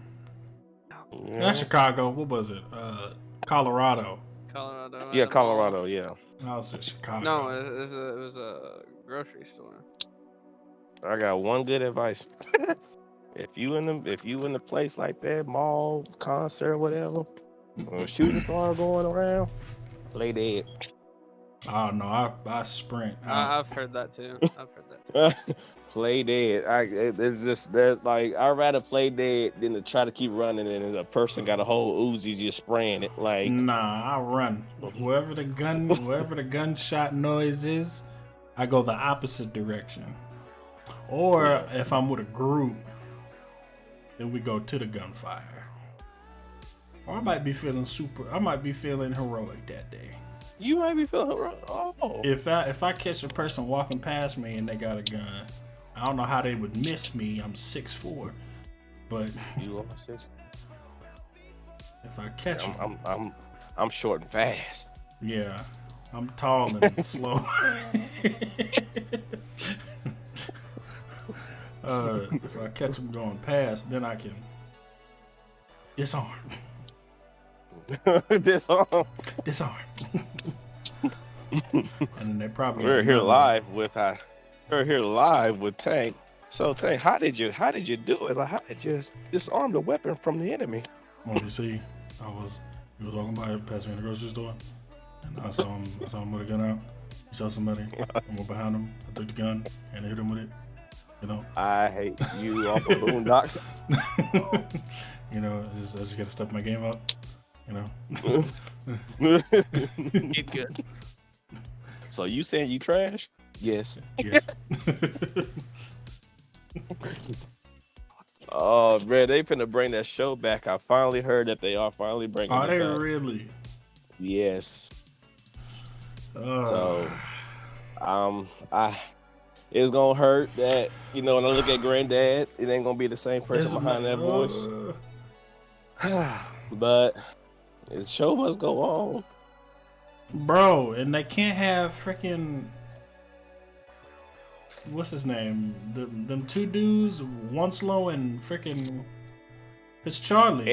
Yeah. Not Chicago. What was it? Colorado. Colorado. Yeah, Colorado. Yeah. I was in Chicago. No, it was a grocery store. I got one good advice. If you in the place like that, mall, concert, whatever, when a shooting star going around, play dead. Oh no, I sprint. I've heard that too. Play dead. I'd rather play dead than to try to keep running and a person got a whole Uzi just spraying it. Like Nah, I run. Wherever the gunshot noise is, I go the opposite direction. Or if I'm with a group, then we go to the gunfire. Or I might be feeling heroic that day. You might be feeling oh. If I catch a person walking past me and they got a gun, I don't know how they would miss me. I'm 6'4", but You are 6. if I catch them, I'm short and fast. yeah, I'm tall and slow. If I catch them going past, then I can disarm. Disarm. And then they probably We're here live with Tank. So Tank, how did you do it? Like, how did you disarm the weapon from the enemy? Well, you see, he was walking by past me in the grocery store, and I saw him with a gun out. He saw somebody. I went behind him. I took the gun and hit him with it. You know. I hate you off of Boondocks. You know, I just gotta step my game up. You know. Get good. So you saying you trash? Yes. Yes. Oh man, they finna bring that show back. I finally heard that they are finally bringing it Are they back. really? Yes. So, it's gonna hurt that, when I look at Granddad, it ain't gonna be the same person behind that voice. But the show must go on. Bro, and they can't have freaking what's his name? Them two dudes, Winslow and freaking it's Charlie.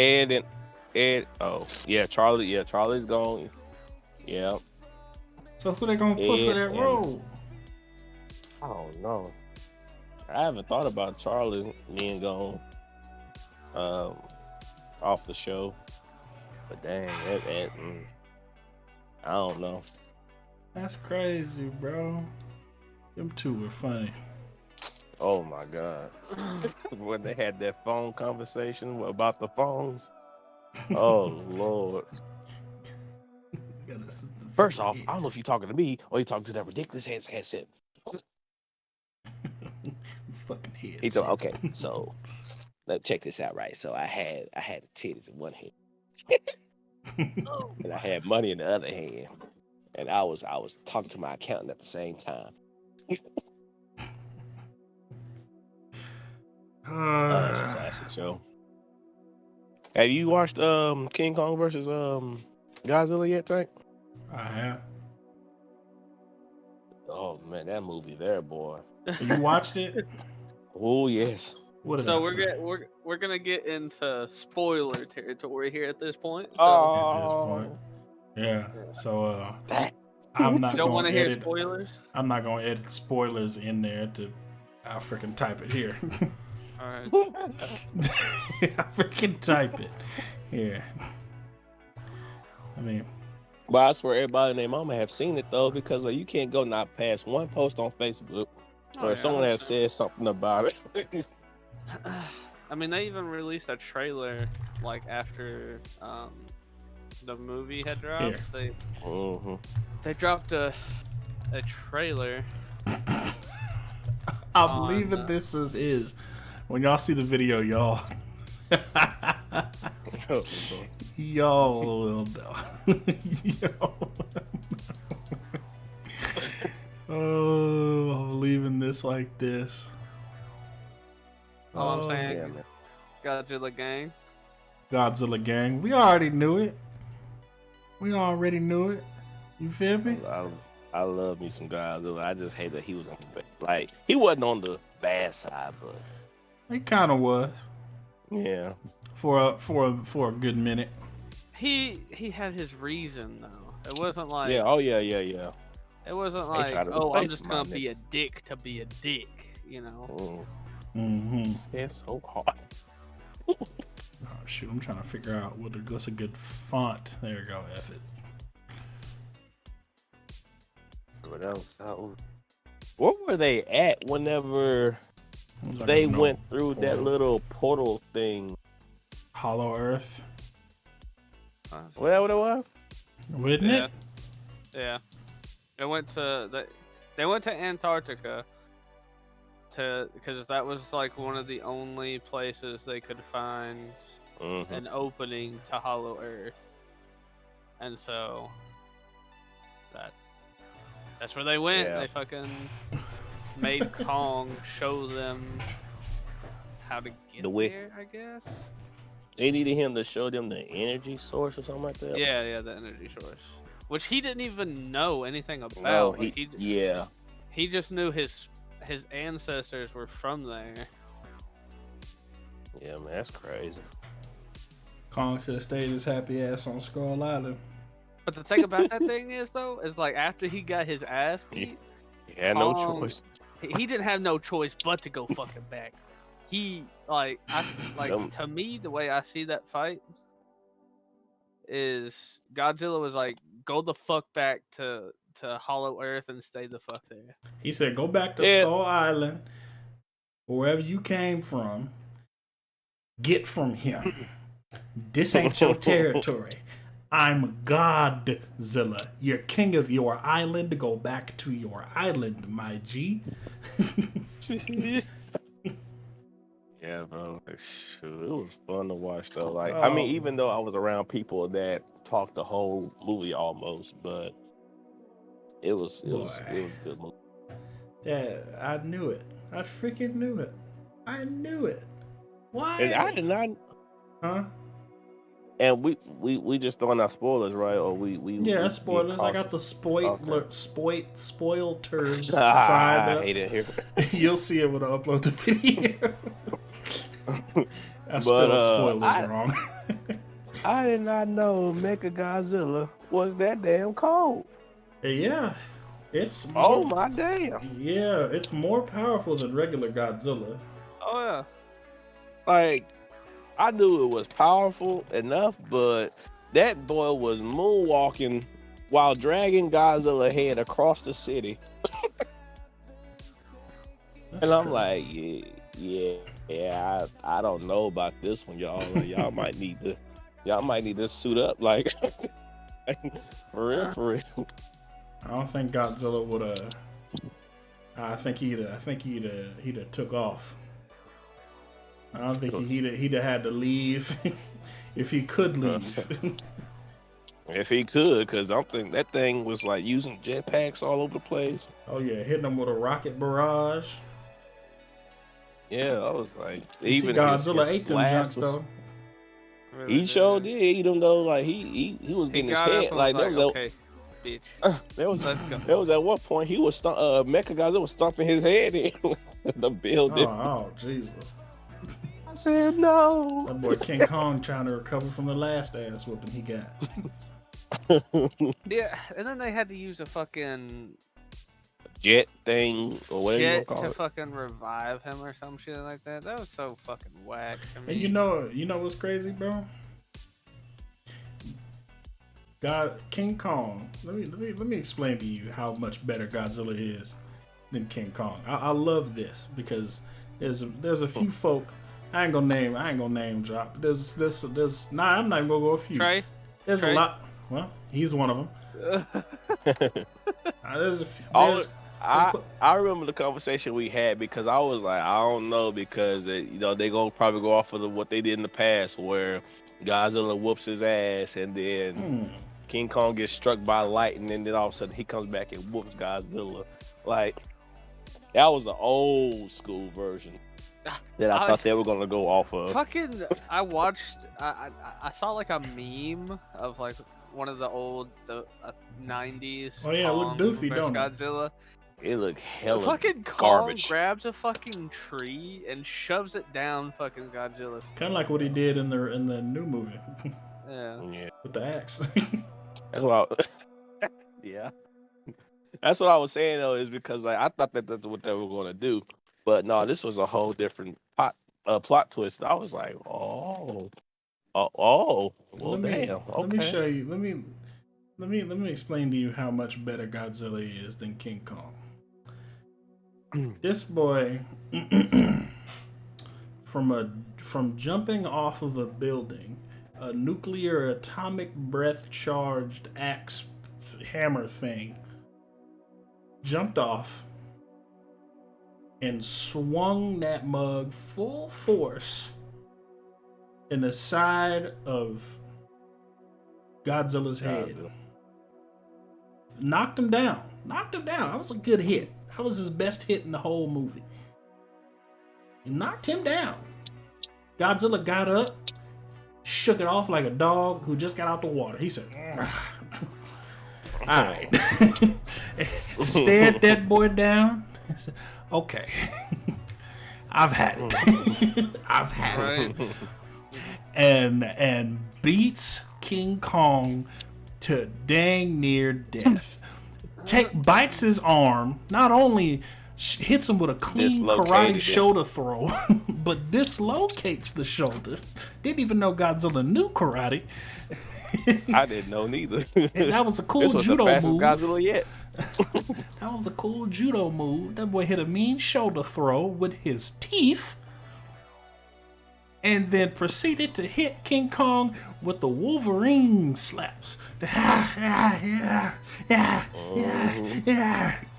Charlie. Yeah, Charlie's gone. Yeah. So who they gonna put for that role? I don't know. I haven't thought about Charlie being gone off the show, but dang, I don't know. That's crazy, bro. Them two were funny. Oh my god, when they had that phone conversation about the phones. Oh Lord. First off, I don't know if you're talking to me or you're talking to that ridiculous headset. Fucking head. He thought, okay, so let's check this out, right? So I had the titties in one hand, and I had money in the other hand, and I was talking to my accountant at the same time. That's a classic show. Have you watched King Kong versus Godzilla yet, Tank? I have. Oh man, that movie there, boy. You watched it? Oh yes. What did So I say? we're gonna get into spoiler territory here at this point. So At this point. Yeah. So That. I'm not don't want gonna to hear edit. spoilers. I'm not gonna edit spoilers in there to. I'll freaking type it here. All right. I'll freaking type it here. I mean, But I swear everybody and their mama have seen it though, because you can't go not past one post on Facebook where someone has said something about it. I mean, they even released a trailer like after the movie had dropped. Here. They dropped a trailer. I believe that this is when y'all see the video, y'all. Y'all will know. Oh, I'm leaving this like this. All I'm saying, Yeah, man. Godzilla gang. Godzilla gang. We already knew it. We already knew it. You feel me? I love me some Godzilla. I just hate that he was on like he wasn't on the bad side, but It kind of was yeah. for a good minute. He had his reason though. It wasn't like Yeah. Oh yeah. Yeah. Yeah. it wasn't They like tried to oh I'm replace just my gonna nigga. be a dick to be a dick, you know. Mm-hmm. It's so hard. Oh shoot! I'm trying to figure out what's a good font. There you go. F it. What else? Where were they at whenever It was like they a no went through that portal. little portal thing? Hollow Earth, Was that what it was? wouldn't Yeah. it? Yeah. They went to Antarctica because that was like one of the only places they could find Mm-hmm. an opening to Hollow Earth. And so that's where they went. Yeah. They fucking made Kong show them how to get The way- there, I guess. They needed him to show them the energy source or something like that. Yeah, the energy source. Which he didn't even know anything about. No, Like, yeah. he just knew his ancestors were from there. Yeah, man, that's crazy. Kong should have stayed his happy ass on Skull Island. But the thing about that thing is though, is like after he got his ass beat, He had no Kong- choice. he didn't have no choice but to go fucking back. He to me the way I see that fight is Godzilla was like, go the fuck back to Hollow Earth and stay the fuck there. He said, "Go back to Yeah. Skull Island, wherever you came from. Get from here. This ain't your territory. I'm Godzilla. You're king of your island. Go back to your island, my G." Yeah, bro. Shoot, it was fun to watch though. Like, I mean, even though I was around people that talked the whole movie almost, but it was a good movie. Yeah, I knew it. I freaking knew it. I knew it. Why? And I did not. Huh? And we just throwing out spoilers, right? Or we Yeah, we spoilers. I got the Okay. spoilers signed I up. hate it here. You'll see it when I upload the video. I But, spelled spoilers I- wrong. I did not know Mecha Godzilla was that damn cold. Yeah, It's Oh more, my damn! yeah, it's more powerful than regular Godzilla. Oh yeah. Like I knew it was powerful enough, but that boy was moonwalking while dragging Godzilla head across the city, That's and I'm crazy. like, yeah, I don't know about this one, y'all. Like, y'all might need to suit up, like, for real, for real. I don't think Godzilla would have. I think he'd have took off. I don't think he'd have had to leave if he could leave. If he could, because I'm thinking that thing was like using jetpacks all over the place. Oh yeah, hitting him with a rocket barrage. Yeah, I was like, You see, even Godzilla his ate them blast joints was. though. Really He did. sure did, even though like he was He getting his got up head and like was there like, was okay, bitch, There let's go. was at one point he was Mecha Godzilla was stomping his head in the building. Oh Jesus! I said no. That boy King Kong trying to recover from the last ass whooping he got. Yeah, and then they had to use a fucking Jet thing or whatever you jet want to to call it. fucking revive him or some shit like that. That was so fucking whack to me. And you know what's crazy, bro? King Kong. Let me explain to you how much better Godzilla is than King Kong. I love this because there's a few folk. I ain't gonna name drop. There's nah. I'm not even gonna go a few. Trey, There's Trey? a lot. Well, he's one of them. There's a few. All- I remember the conversation we had because I was like, I don't know because they gonna probably go off of what they did in the past where Godzilla whoops his ass and then King Kong gets struck by lightning and then all of a sudden he comes back and whoops Godzilla. Like that was an old school version that I thought they were gonna go off of. fucking, I watched. I saw like a meme of like one of the old 90s. Oh, yeah, it looked Kong doofy, versus don't it? Godzilla. It looked hella Fucking Kong garbage. grabs a fucking tree and shoves it down fucking Godzilla's. Kind of like what he did in the new movie Yeah. Yeah, with the axe. that's what yeah. That's what I was saying though, is because like I thought that's what they were gonna do, but no, this was a whole different plot twist. I was like, well, let me, damn. Okay. Let me show you. Let me explain to you how much better Godzilla is than King Kong. This boy, from jumping off of a building, a nuclear atomic breath charged axe hammer thing, jumped off and swung that mug full force in the side of Godzilla's head. Godzilla. Knocked him down. That was a good hit. That was his best hit in the whole movie. He knocked him down. Godzilla got up, shook it off like a dog who just got out the water. He said, all right. Stared that boy down. He said, okay. I've had it. I've had it. Right. And beats King Kong to dang near death. Bites his arm, not only hits him with a clean karate shoulder throw, but dislocates the shoulder. Didn't even know Godzilla knew karate. I didn't know neither. And that was a cool This was judo the fastest move. Godzilla yet. That was a cool judo move. That boy hit a mean shoulder throw with his teeth. And then proceeded to hit King Kong with the Wolverine slaps. Yeah.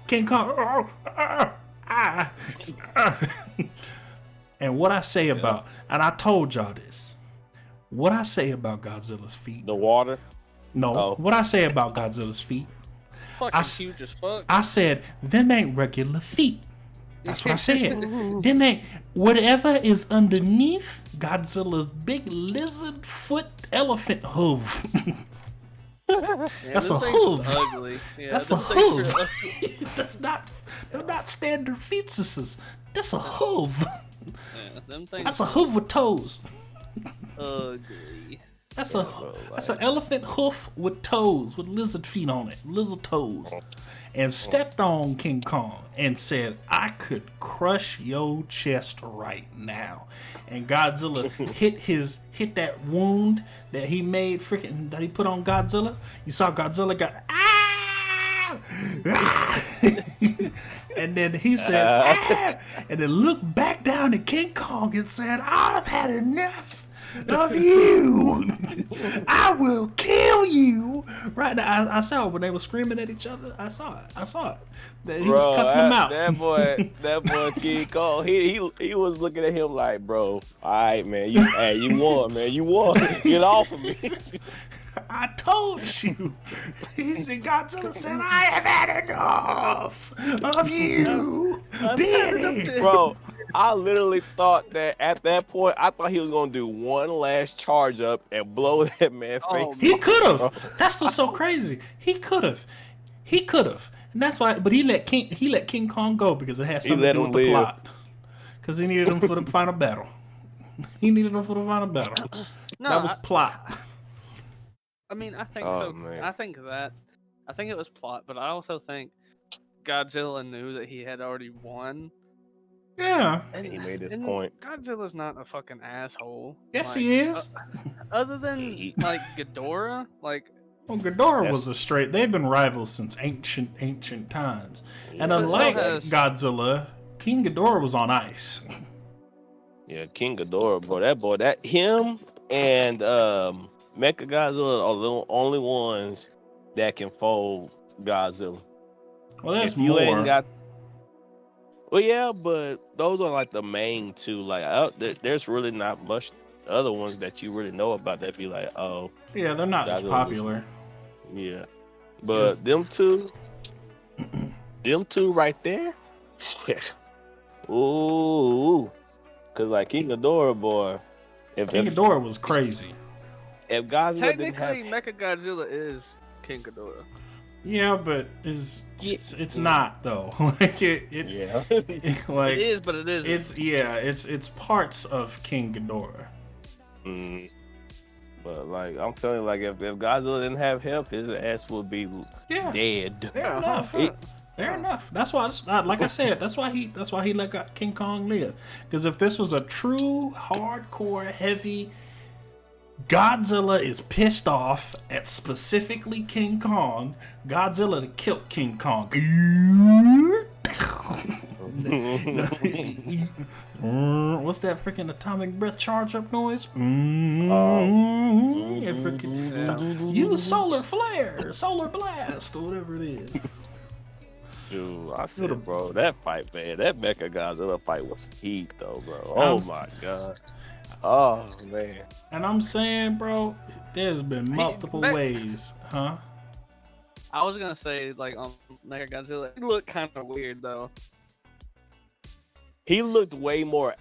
King Kong. And what I say about, and I told y'all this, what I say about Godzilla's feet. The water. No, Oh. what I say about Godzilla's feet. Fucking huge as fuck. I said, them ain't regular feet. That's what I said. Them ain't, whatever is underneath Godzilla's big lizard foot elephant hoof. Yeah, That's them a things was hoof. Ugly. Yeah, That's a them things were hoof. ugly. They're not standard fetuses. That's a hoof. Yeah, them things That's a hoof with toes. ugly. That's Yeah, a bro, that's like- an elephant hoof with toes, with lizard feet on it, lizard toes, and stepped on King Kong and said, "I could crush your chest right now." And Godzilla hit that wound that he made that he put on Godzilla. You saw Godzilla got and then he said, "Ah!" And then looked back down at King Kong and said, "I've had enough of you. I will kill you." Right now, I saw when they were screaming at each other. I saw it. That he was cussing them out. That boy King Kong, he was looking at him like, bro, all right, man, you won, man, you won. Get off of me. I told you. He said, Godzilla said, "I have had enough of you." Bro, I literally thought that at that point, I thought he was gonna do one last charge up and blow that man's face. He off, could bro. have. That's what's so crazy. He could have. And that's why. But he let King Kong go because it had something to let do him with the live. plot. Because he needed him for the final battle. He needed him for the final battle. No, That was plot. I mean, I think Oh, so. man. I think it was plot, but I also think Godzilla knew that he had already won. Yeah. And He made his and point. Godzilla's not a fucking asshole. Yes, Like, he is. Other than He- like Ghidorah, like Well, Ghidorah Yes. was a straight. They've been rivals since ancient times. And Yeah. unlike So has- Godzilla, King Ghidorah was on ice. Yeah, King Ghidorah, that him and Mechagodzilla are the only ones that can fold Godzilla. Well, there's If you more. ain't got, well, yeah, but those are like the main two. Like, there's really not much other ones that you really know about that be like, oh, Yeah, they're not as Godzilla popular. yeah. But them two right there, shit. Ooh, cause like King Ghidorah, boy, if King Ghidorah was crazy. if Godzilla didn't technically have, Mechagodzilla is King Ghidorah. Yeah, but it's not though. Like yeah, like It is, but it isn't. it's parts of King Ghidorah. Mm. But like I'm telling you, like if Godzilla didn't have help, his ass would be Yeah, dead. fair enough. It- Fair enough. That's why, like I said, that's why he let King Kong live. Because if this was a true hardcore heavy, Godzilla is pissed off at specifically King Kong. Godzilla to kill King Kong. What's that freaking atomic breath charge up noise? Use solar flare, solar blast, or whatever it is. Dude, I said, bro, that fight, man, that Mecha Godzilla fight was heat, though, bro. Oh my god. Oh man. And I'm saying, bro, there's been multiple Mech- ways, huh? I was gonna say like on Mechagodzilla, it looked kind of weird though. He looked way more.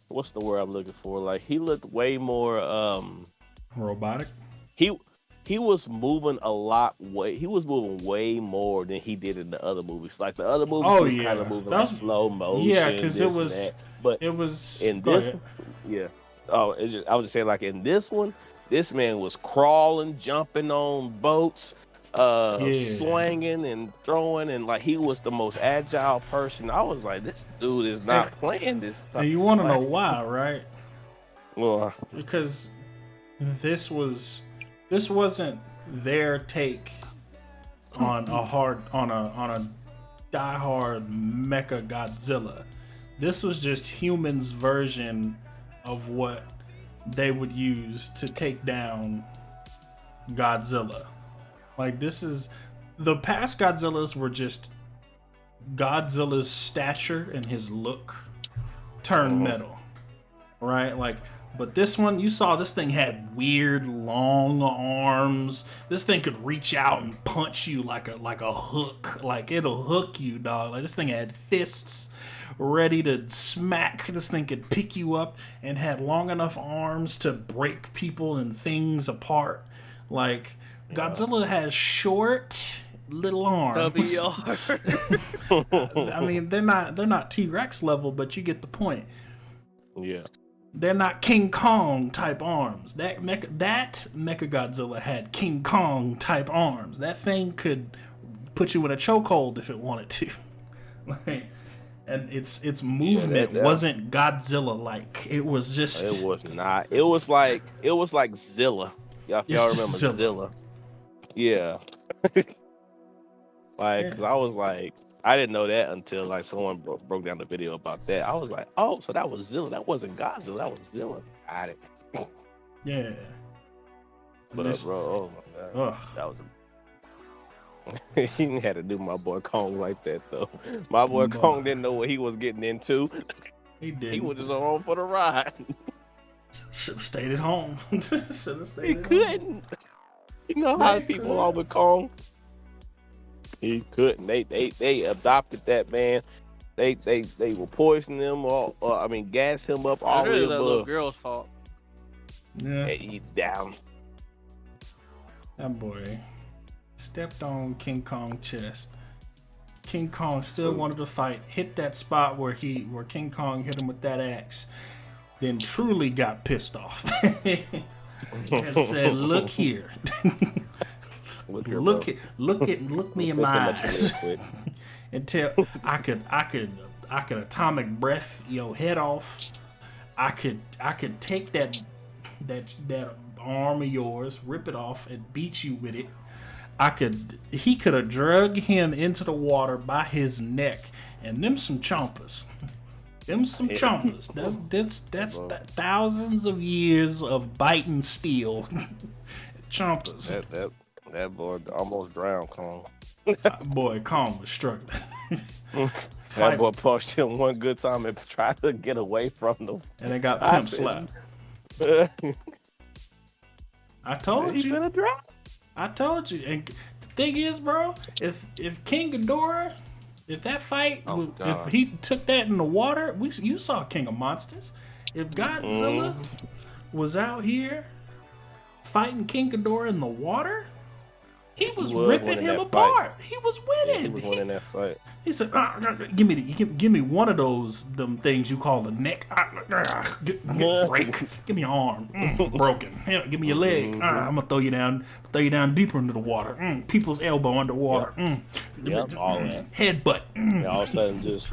What's the word I'm looking for? Like he looked way more. Robotic. He was moving a lot way. He was moving way more than he did in the other movies. Like the other movies, Oh, he was yeah. kind of moving That like was- slow motion. Yeah, 'cause it this and was- that. But It was in go this, ahead. yeah. Oh, I was just saying, like in this one, this man was crawling, jumping on boats, Yeah. swinging and throwing, and like he was the most agile person. I was like, this dude is not playing this stuff. And you want to know why, right? Well, Because this wasn't their take on a diehard mecha Godzilla. This was just humans' version of what they would use to take down Godzilla. Like this is the past Godzillas were just Godzilla's stature and his look turned metal. Right? Like but this one, you saw this thing had weird long arms. This thing could reach out and punch you like a hook. Like it'll hook you, dog. Like this thing had fists ready to smack. This thing could pick you up and had long enough arms to break people and things apart. Like Godzilla has short little arms. WR. I mean, they're not T-Rex level, but you get the point. yeah. They're not King Kong type arms. That Mechagodzilla had King Kong type arms. That thing could put you in a chokehold if it wanted to. Like, and its movement wasn't Godzilla like. It was just. It was not. It was like Zilla. Y'all remember Zilla? Yeah. Like, 'cause I was like, I didn't know that until like someone broke down the video about that. I was like, oh, so that was Zilla. That wasn't Godzilla. That was Zilla. Got it. Yeah. But bro, oh my god, that was. He had to do my boy Kong like that though. My boy Kong didn't know what he was getting into. He did. He was just on for the ride. Should have stayed at home. Should have stayed. He couldn't. You know how people are with Kong. He couldn't. They adopted that man. They will poison him or I mean gas him up all the way above. That little girl's fault. Yeah. And he's down. That boy stepped on King Kong's chest. King Kong still wanted to fight. Hit that spot where King Kong hit him with that axe. Then truly got pissed off and said, "Look here." Look me in my eyes and tell I could atomic breath your head off. I could take that arm of yours, rip it off, and beat you with it. He could have drug him into the water by his neck, and them some chompers. That's thousands of years of biting steel. Chompers. That boy almost drowned Kong. Boy, Kong was struggling. That boy pushed him one good time and tried to get away from them. And they got pimp slapped. I told you. I told you. And the thing is, bro, if King Ghidorah, if that fight, if he took that in the water, you saw King of Monsters. If Godzilla was out here fighting King Ghidorah in the water, he was ripping him apart. He was winning. He was winning that fight. He said, "Give me one of them things you call a neck. Break. Give me your arm. Broken. Give me your leg. I'm gonna throw you down deeper into the water. People's elbow underwater. Yep, all that. Headbutt. All of a sudden, just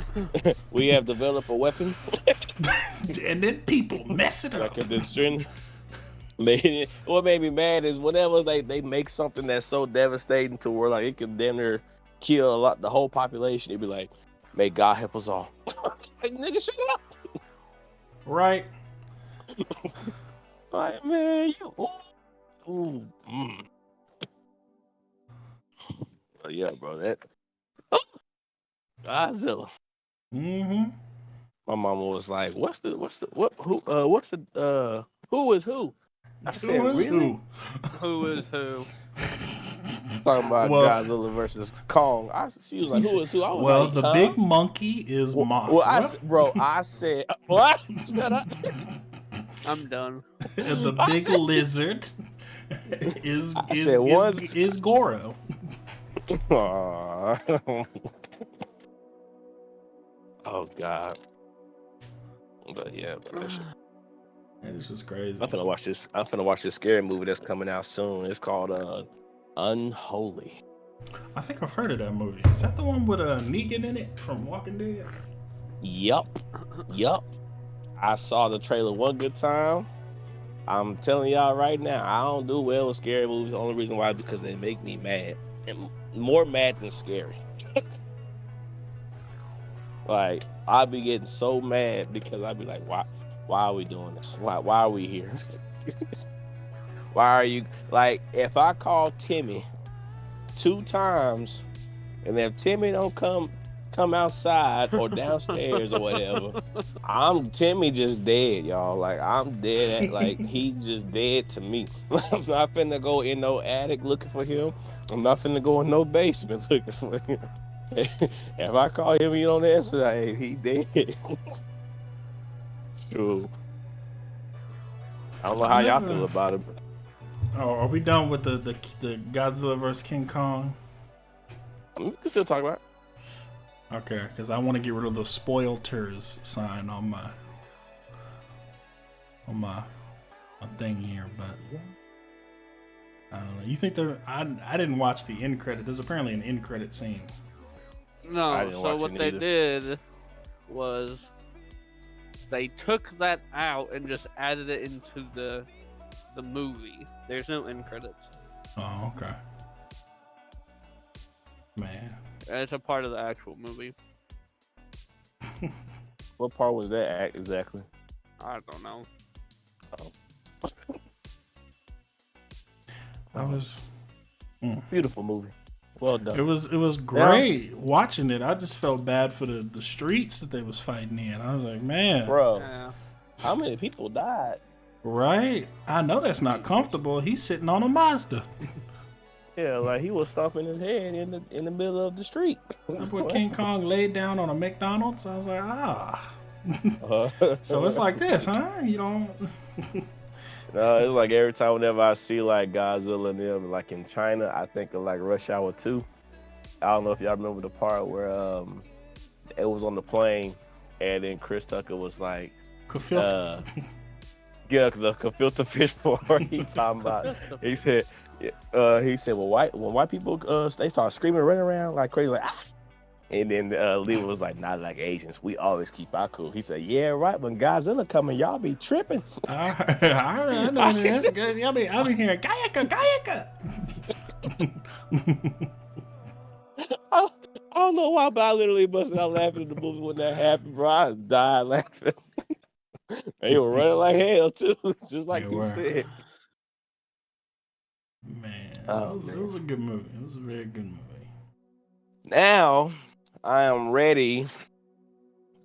we have developed a weapon, and then people mess it up. What made me mad is whenever they make something that's so devastating to where like it can damn near kill the whole population, it'd be like, may God help us all. Like, nigga, shut up. Right. Like, man, But yeah, bro, that Godzilla. Mm-hmm. My mama was like, who is who? I said, really? Who is who? Talking about Godzilla versus Kong. She was like, who is who? I was like, the big monkey is Mothra. I said, what? Shut up. I'm done. And the big lizard is Goro. Oh God. But yeah, This is crazy. I'm finna watch this scary movie that's coming out soon. It's called Unholy. I think I've heard of that movie. Is that the one with Negan in it from Walking Dead? Yup. I saw the trailer one good time. I'm telling y'all right now, I don't do well with scary movies. The only reason why is because they make me mad. And more mad than scary. Like, I'll be getting so mad because I'll be like, why are we doing this? Why are we here? Why are you, like, if I call Timmy 2 times and if Timmy don't come outside or downstairs or whatever, Timmy just dead, y'all. Like, I'm dead like he just dead to me. I'm not finna go in no attic looking for him. I'm not finna go in no basement looking for him. If I call him, you don't answer, hey, he dead. True. I don't know how y'all feel about it. Oh, are we done with the Godzilla vs. King Kong? We can still talk about it. Okay, because I want to get rid of the spoilers sign on my on my thing here, but I don't know. You think there? I didn't watch the end credit. There's apparently an end credit scene. I No, didn't so watch what it they either. did was they took that out and just added it into the movie. There's no end credits. Oh, okay. Man, It's a part of the actual movie. What part was that act exactly? I don't know. I was. Beautiful movie. Well done. It was great watching it. I just felt bad for the streets that they was fighting in. I was like, man, Bro, Yeah. how many people died? right? I know that's not comfortable. He's sitting on a Mazda. Yeah, like he was stomping his head in the middle of the street. That's what King Kong laid down on a McDonald's. I was like, ah. Uh, So it's like this, huh? You don't. No, it's like every time whenever I see like Godzilla and them, like in China, I think of like Rush Hour 2. I don't know if y'all remember the part where it was on the plane and then Chris Tucker was like, Kafil. yeah, the gefilte fish part he talking about. He said, well, when white people they start screaming, running around like crazy, like ah. And then Lee was like, not like Asians. We always keep our cool. He said, yeah, right. When Godzilla coming, y'all be tripping. I know that's good. I'll be hearing Gayaka, Gayaka. I don't know why, but I literally busted out laughing in the movie when that happened, bro. I died laughing. They were running like hell too, just like They you were. said. Man, Oh, it was a good movie. It was a very good movie. Now I am ready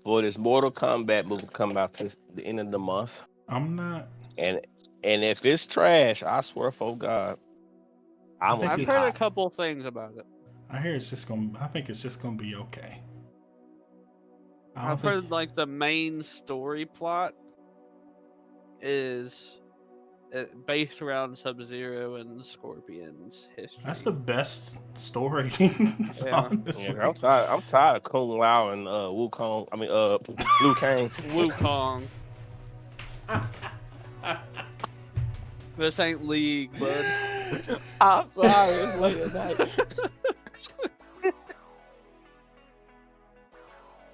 for this Mortal Kombat movie to come out this the end of the month, I'm not. and if it's trash, I swear for God, I'm think I've gonna be it's- heard a hot. couple things about it. I hear it's just gonna. I think it's just gonna be okay. I don't I've think- heard like the main story plot is based around Sub-Zero and Scorpion's history. that's the best story. Yeah. Honestly. Yeah, I'm tired of Kung Lao and Wukong. I mean, Liu Kang. Wukong. This ain't League, bud. I'm sorry, it's late at night.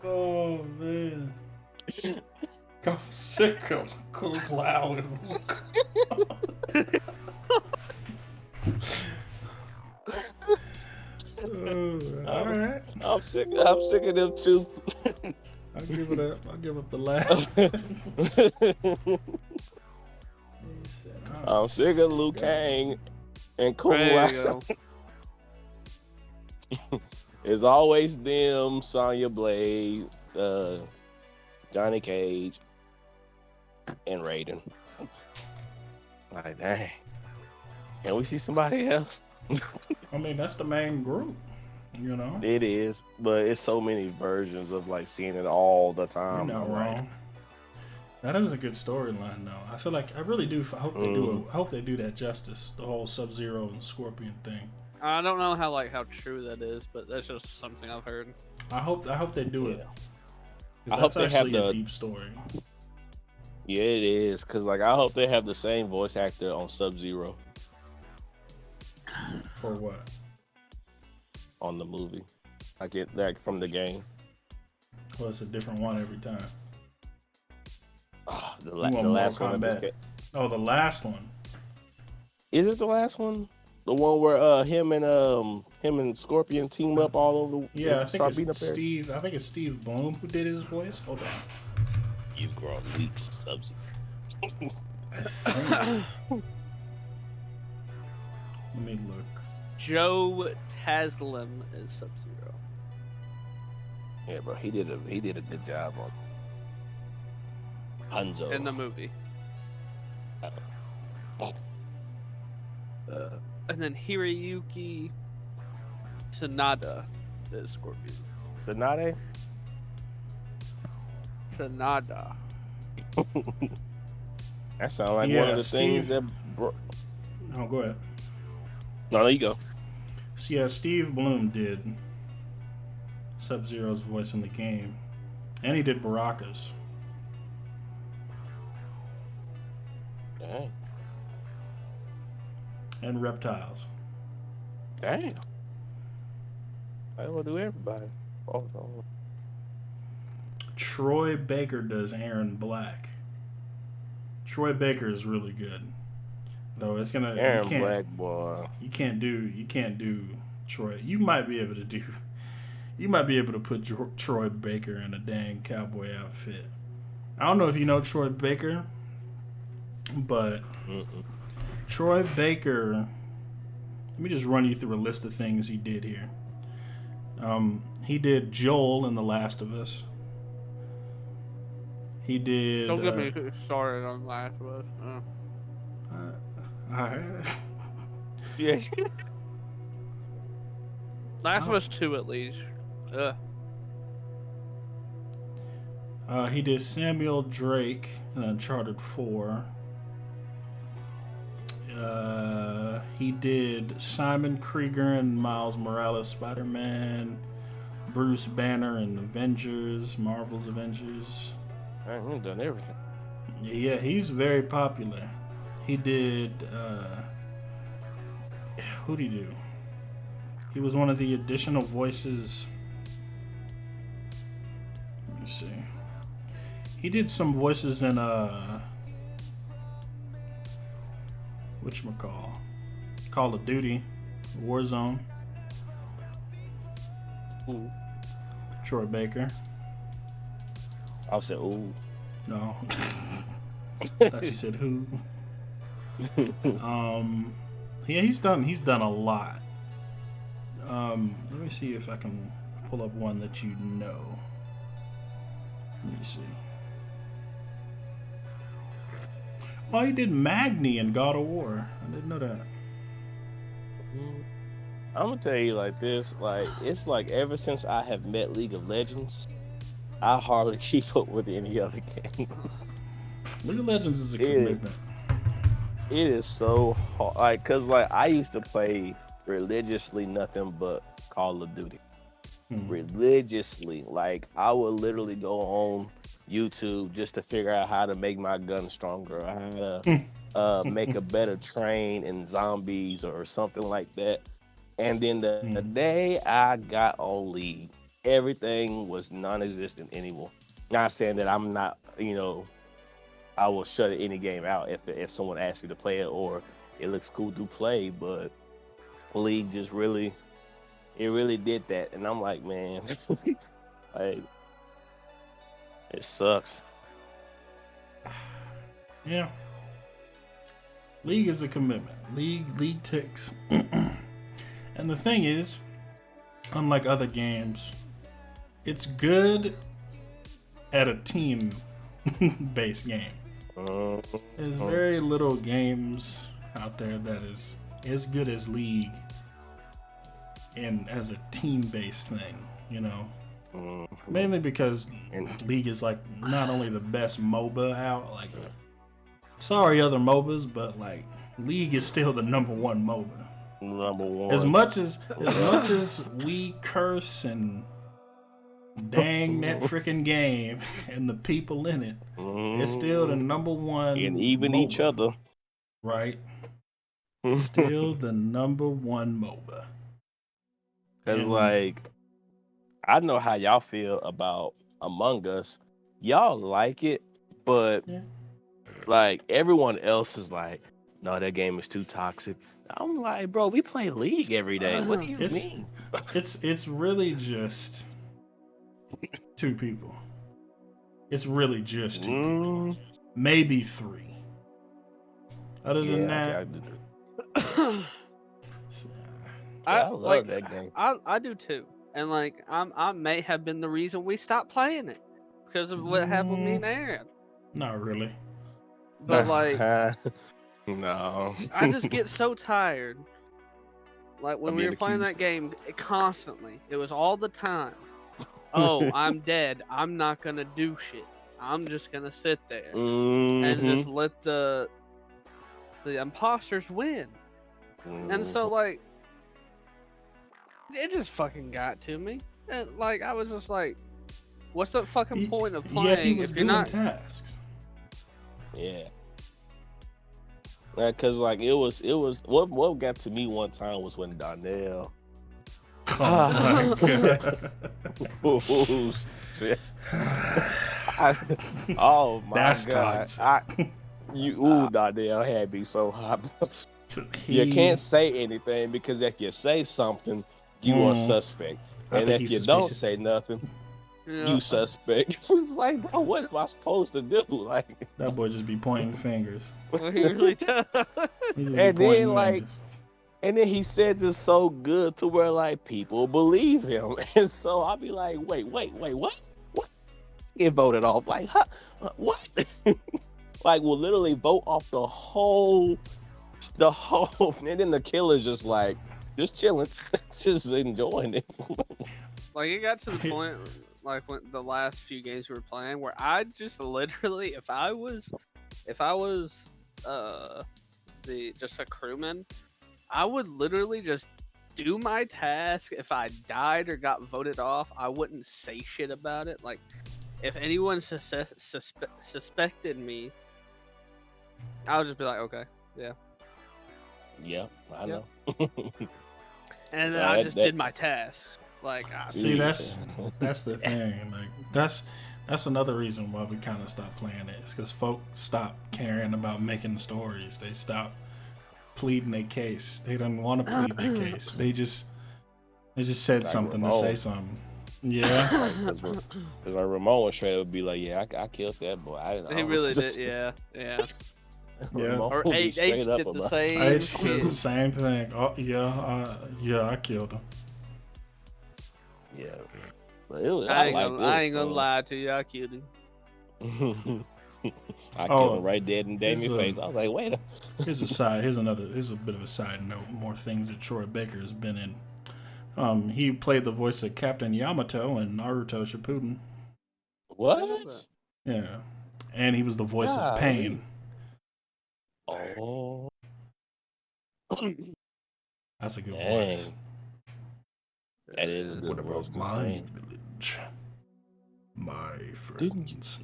Oh man. I'm sick of Kung Lao and all right. I'm sick of them too. I'll give it up. I'll give up the laugh. I'm sick of Liu Kang and Kung There you Lao. go. It's always them, Sonya Blade, Johnny Cage, and Raiden. Like, dang. Can we see somebody else? I mean, that's the main group, you know. It is, but it's so many versions of like seeing it all the You're time. not right? wrong. That is a good storyline, though. I feel like I really do. I hope they do. I hope they do that justice. The whole Sub-Zero and Scorpion thing. I don't know how true that is, but that's just something I've heard. I hope they do it. 'Cause I hope that's they have actually a the- deep story. Yeah, it is. Cause like I hope they have the same voice actor on Sub-Zero For what? on the movie. I get that from the game. Well, it's a different one every time. The You want last Mortal one. I just Kombat? get- Oh, the last one. Is it the last one? The one where him and Scorpion team up all over. Yeah, I start think beating it's up everybody? Steve. I think it's Steve Bloom who did his voice. Hold on. You've grown weeks, Sub-Zero. I think. Let me look. Joe Taslim is Sub-Zero. Yeah, bro, he did a good job on Hanzo. In the movie. And then Hiroyuki Sanada is Scorpion. Tsunade? Sanada. That sounds like Yeah, one of the things Steve- that. Oh, go ahead. No, there you go. So, yeah, Steve Bloom did Sub-Zero's voice in the game, and he did Baraka's. Dang. And reptiles. Damn. I will do everybody. Oh, no. Troy Baker does Aaron Black. Troy Baker is really good, though. It's gonna Aaron Black, boy. you can't do Troy. You might be able to do. You might be able to put Troy Baker in a dang cowboy outfit. I don't know if you know Troy Baker, but Troy Baker. Let me just run you through a list of things he did here. He did Joel in The Last of Us. He did. Don't get me started on Last of Us. Yeah. Last of Us 2 at least. Ugh. He did Samuel Drake in Uncharted 4. He did Simon Krieger and Miles Morales Spider-Man, Bruce Banner and Avengers, Marvel's Avengers. Man, he's done everything. Yeah, he's very popular. He did, who'd he do? He was one of the additional voices. Let me see. He did some voices in, whatchamacall? Call of Duty, Warzone. Ooh. Troy Baker. I said, ooh. No. I thought you said who. Yeah, he's done a lot. Let me see if I can pull up one that you know. Let me see. Oh, he did Magni in God of War. I didn't know that. I'm gonna tell you like this, like it's like ever since I have met League of Legends, I hardly keep up with any other games. League of Legends is a commitment. It is so hard, like, cause like I used to play religiously nothing but Call of Duty. Religiously, like I would literally go on YouTube just to figure out how to make my gun stronger, how to make a better train in zombies or something like that. And then the day I got on League, everything was non-existent anymore. Not saying that I'm not, I will shut any game out if someone asks me to play it or it looks cool to play, but League just really did that. And I'm like, man, like, it sucks. Yeah. League is a commitment. League takes. And the thing is, unlike other games, it's good at a team-based game. There's very little games out there that is as good as League and as a team-based thing, Mainly because League is like not only the best MOBA out, like sorry other MOBAs, but like League is still the number one MOBA. Number one. As much as we curse and dang that freaking game and the people in it, it's still the number one. And even MOBA, each other. right? Still the number one MOBA. Cause like, I know how y'all feel about Among Us. Y'all like it, but like everyone else is like, no, that game is too toxic. I'm like, bro, we play League every day. What do you mean? It's really just two people. It's really just two people. Maybe three. Other than that, I love that game. I do too, and like I may have been the reason we stopped playing it because of what happened with me and Aaron. Not really. But like, no. I just get so tired. Like when we were playing that game constantly, it was all the time. Oh, I'm dead. I'm not gonna do shit. I'm just gonna sit there and just let the imposters win. And so like, it just fucking got to me. And like I was just like, what's the fucking point of playing he was if you're doing not tasks? Yeah. Cause like it was what got to me one time was when Donnell. Oh my god. Oh, shit. Oh my That's god! toxic. Donnell had me so hot. You He- can't say anything because if you say something, you are suspect, I and think if he's you don't suspicious. say nothing, Yeah. you suspect. It was like, bro, what am I supposed to do? Like, That boy just be pointing fingers. Well, he really does. He just And be pointing then, like, fingers. and then he said this so good to where like people believe him, and so I'll be like, wait, what? Get voted off? Like, huh? What? Like, we'll literally vote off the whole, and then the killer's just like, just chilling, just enjoying it. Like it got to the point, like when the last few games we were playing, where I just literally, if I was, just a crewman, I would literally just do my task. If I died or got voted off, I wouldn't say shit about it. Like, if anyone suspected me, I would just be like, okay, yeah. Yeah, I Yep. know. And then Nah, I that- just that- did my task. Like, See, Yeah. that's the thing. Like that's another reason why we kind of stopped playing it. It's because folk stopped caring about making stories. They stopped pleading their case. They didn't want to plead their case. They just said Like something to Ramon. say something. Yeah. Because like Ramon straight would be like, yeah, I killed that boy. he really did, yeah. Yeah. Ramon Or would be H straight up did the about- same I did shit. the same thing. Oh yeah, I killed him. Yeah, but it was. I ain't liked gonna, it. I ain't gonna It was lie to you, I killed him. fun. I Oh, killed him right dead in it's, Damien's face. I was like, wait a. Here's a bit of a side note. More things that Troy Baker has been in. He played the voice of Captain Yamato in Naruto Shippuden. What? Yeah, and he was the voice of Golly. Pain. Oh, That's a good dang. voice. That is a good What voice. about my village? My friends.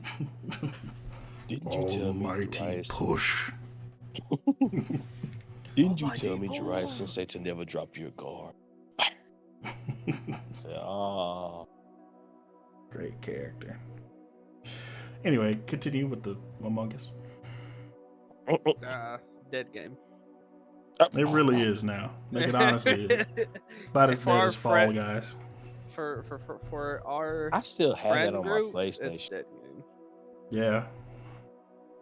Didn't you tell me, Almighty Jiraiya? push. Didn't you Almighty tell me, Jiraiya push. Sensei, to never drop your guard? Say, oh. Great character. Anyway, continue with the Among Us. Dead game. It really is now. Like it honestly is. About as For bad our as Fall friend- Guys. For our I still have friend that on my group, it's PlayStation. dead game. Yeah.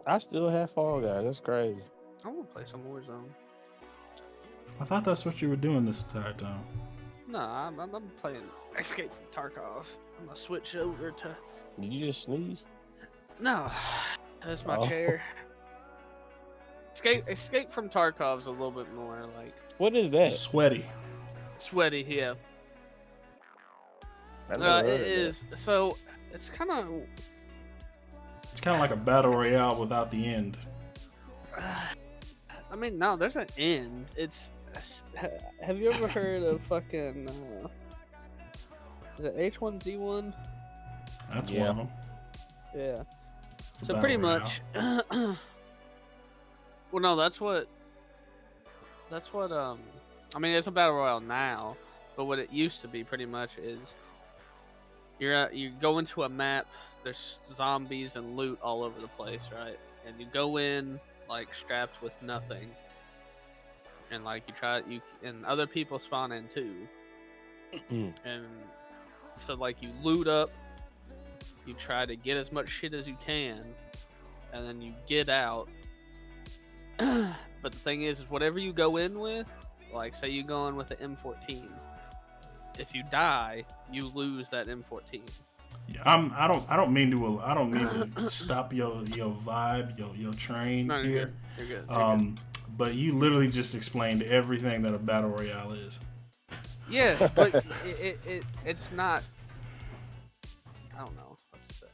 I still have Fall Guys. That's crazy. I want to play some Warzone. I thought that's what you were doing this entire time. No, I'm playing Escape from Tarkov. I'm gonna switch over to. Did you just sneeze? No, that's my Oh. chair. Escape from Tarkov's a little bit more like What is that? Sweaty. sweaty. Yeah, I never heard it of that. is. So it's kind of. It's kind of like a battle royale without the end. I mean, no, there's an end. Have you ever heard of fucking? Is it H1Z1? That's Yeah. one of them. Yeah. It's a So battle pretty royale. much. Well, no, that's what. I mean, it's a battle royale now, but what it used to be pretty much is. You go into a map. There's zombies and loot all over the place, right? And you go in like strapped with nothing, and like and other people spawn in too, and so like you loot up. You try to get as much shit as you can, and then you get out. But the thing is whatever you go in with, like say you go in with an M14, if you die, you lose that M14. Yeah, I don't mean to stop your vibe, your train No, you're here. good. You're good. You're good. But you literally just explained everything that a battle royale is. Yes, but it's not. I don't know what to say.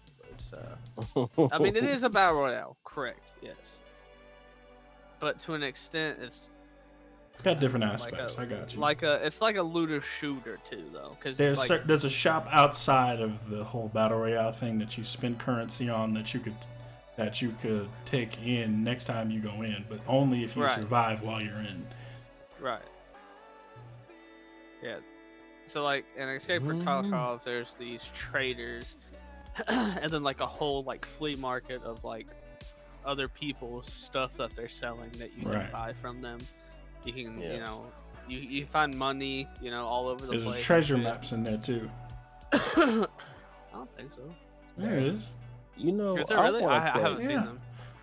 But it's I mean, it is a battle royale, correct? Yes. But to an extent, it's It's got different like aspects. I got you. it's like a looter shooter too, though, because There's a shop outside of the whole battle royale thing that you spend currency on that you could take in next time you go in, but only if you Right. survive while you're in. Right. Yeah. So like in Escape from Tarkov, there's these traders, and then like a whole like flea market of like other people's stuff that they're selling that you can Right. buy from them. You can, Yeah. you know, you find money, you know, all over the There's place. treasure and maps in there too. shit. I don't think so. There it is. You know, Is there really? wanna I play- haven't Yeah. seen them.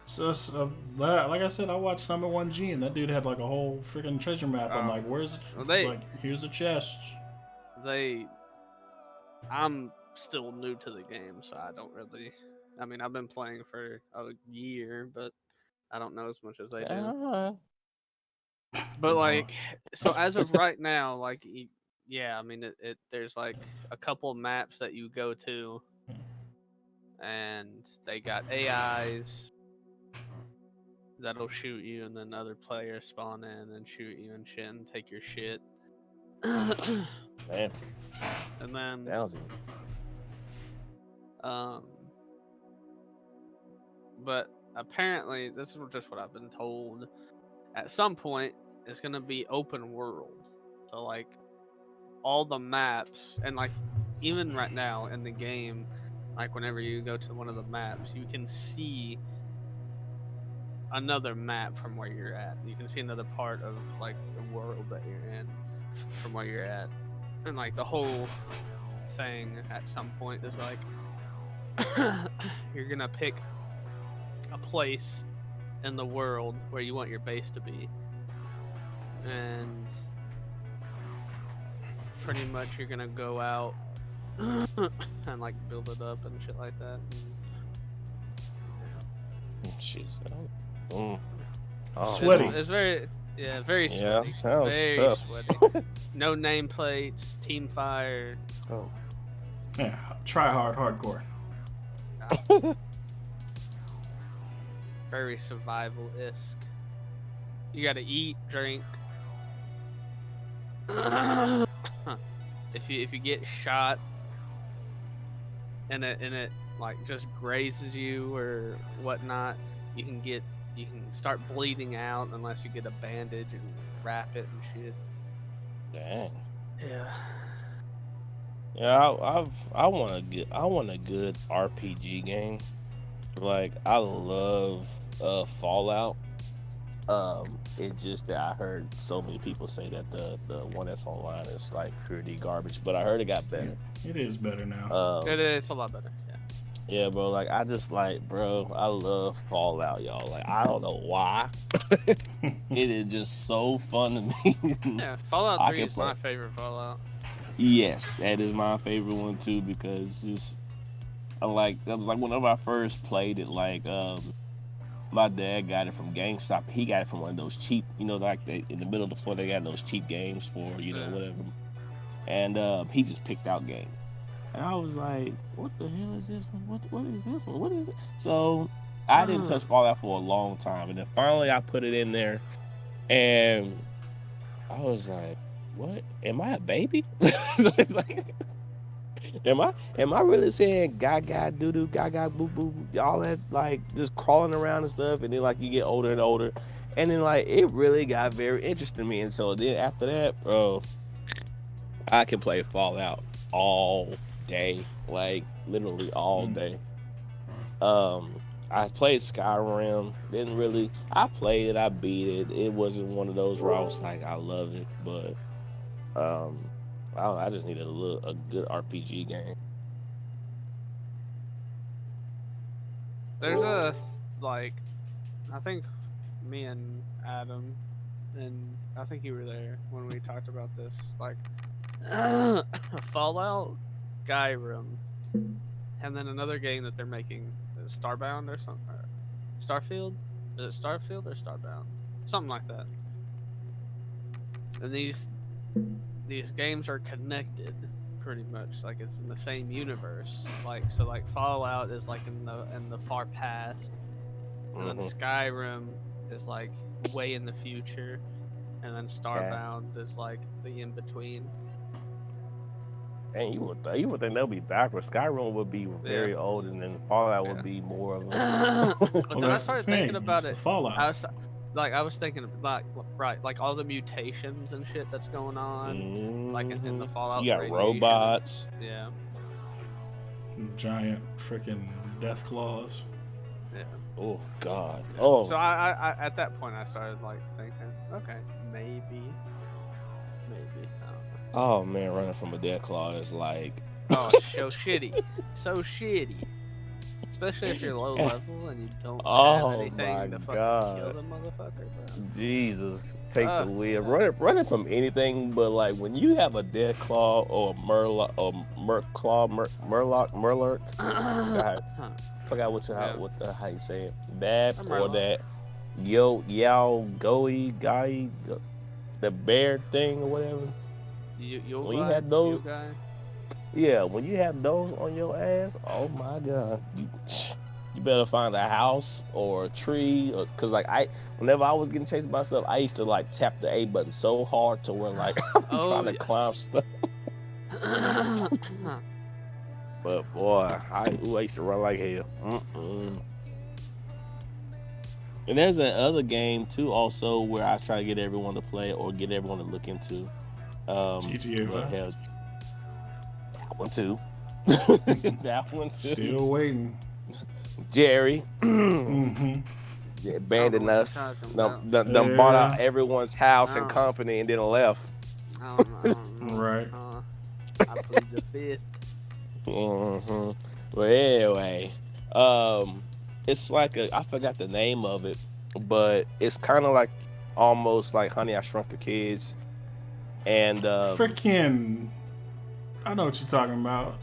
So, like I said, I watched Summer 1G, and that dude had like a whole freaking treasure map. I'm Oh. like, where's Well, like, here's a chest. I'm still new to the game, so I don't really. I mean, I've been playing for a year, but I don't know as much as they do. But like, so as of right now, like, yeah, I mean, there's like a couple maps that you go to, and they got AIs that'll shoot you, and then other players spawn in and shoot you and shit and take your shit. And Man, then sounds good. But apparently, this is just what I've been told. At some point, it's gonna be open world. So like, all the maps and like, even right now in the game, like whenever you go to one of the maps, you can see another map from where you're at. You can see another part of like the world that you're in from where you're at, and like the whole thing at some point is like you're gonna pick a place in the world where you want your base to be, and pretty much you're gonna go out and like build it up and shit like that. Jeez. Oh, Sweaty. It's very, yeah, very Yeah, sweaty. sounds Very tough. sweaty. No nameplates, team fire. Oh. Yeah, try hard, hardcore. Very survival-esque. You gotta eat, drink. If you get shot and it like just grazes you or whatnot, you can start bleeding out unless you get a bandage and wrap it and shit. Dang. Yeah. Yeah, I want a good RPG game. Like I love Fallout. It's just that I heard so many people say that the one that's online is like pretty garbage, but I heard it got better. It is better now. It's a lot better. Yeah. Yeah, bro. Like I just like, bro. I love Fallout, y'all. Like I don't know why. It is just so fun to me. Yeah, Fallout I 3 can is play. my favorite Fallout. Yes, that is my favorite one too because it's I like that was like whenever I first played it. Like my dad got it from GameStop. He got it from one of those cheap, you know, like they, in the middle of the floor they got those cheap games for, you know, Yeah. whatever. And he just picked out games. And I was like, what the hell is this one? What is this one? What is it? So I didn't touch Fallout for a long time. And then finally I put it in there and I was like, what? Am I a baby? So it's like, am I really saying gaga doo doo gaga boo boo all that, like just crawling around and stuff, and then like you get older and older, and then like it really got very interesting to me, and so then after that, bro, I can play Fallout all day, like literally all day. I played Skyrim, didn't really. I played it, I beat it. It wasn't one of those where I was like I love it, but I just needed a good RPG game. There's a like, I think me and Adam, and I think you were there when we talked about this. Like, Fallout, Skyrim, and then another game that they're making, Starbound or something. Or Starfield? Is it Starfield or Starbound? Something like that. And these games are connected pretty much, like it's in the same universe. Like so, like Fallout is like in the far past, and then Skyrim is like way in the future, and then Starbound is like the in between. And you would think they'll be backwards. Skyrim would be very old, and then Fallout would be more of a. But then I started thinking about it's it. the Fallout. I was thinking of like all the mutations and shit that's going on, like in the Fallout. You got radiation. robots. Yeah. Giant freaking death claws. Yeah. Oh God. Yeah. Oh. So I at that point I started like thinking, okay, maybe. I don't know. Oh man, running from a death claw is like. Oh, so shitty. So shitty. Especially if you're low level and you don't have anything to fucking kill the motherfucker, bro. Jesus, take the wheel. Running from anything, but like when you have a death claw or a murloc, I forgot how you say it. That or that yao goey guy, the bear thing or whatever. When you had those. Yeah, when you have those on your ass, oh my God, you better find a house or a tree, cause like whenever I was getting chased by stuff, I used to like tap the A button so hard to where like I'm trying to climb stuff. But boy, I used to run like hell. And there's another game too, also where I try to get everyone to play or get everyone to look into. GTA 5. One too. That one too. Still waiting. Jerry. Mm-hmm. Abandoned us. Done bought out everyone's house and company and then left. I don't know. Right. I plead the fifth. Mm-hmm. But anyway, it's like I forgot the name of it, but it's kind of like almost like Honey, I Shrunk the Kids. And freaking. I know what you're talking about.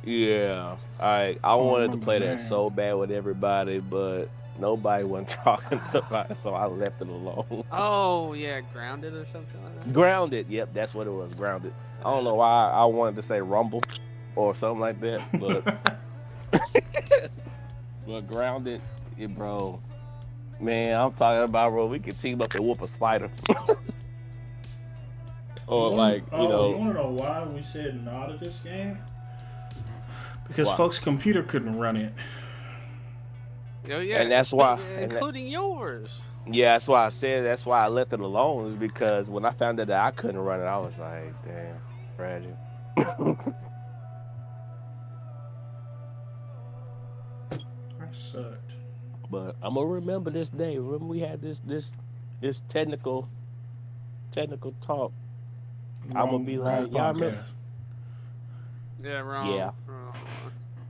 Yeah, I wanted to play that so bad with everybody, but nobody wasn't talking about it, so I left it alone. Oh yeah, Grounded or something like that. Grounded, yep, that's what it was. Grounded. I don't know why I wanted to say Rumble or something like that, but but Grounded, yeah, bro. Man, I'm talking about, bro. We could team up and whoop a spider. Or you know. You want to know why we said no to this game? Because folks' computer couldn't run it. Oh yeah, and that's why, including yours. Yeah, that's why I said. That's why I left it alone. Is because when I found out that I couldn't run it, I was like, damn, tragic. I sucked. But I'm gonna remember this day. Remember we had this technical talk. I'm gonna be like, y'all remember? Yeah, wrong. Yeah.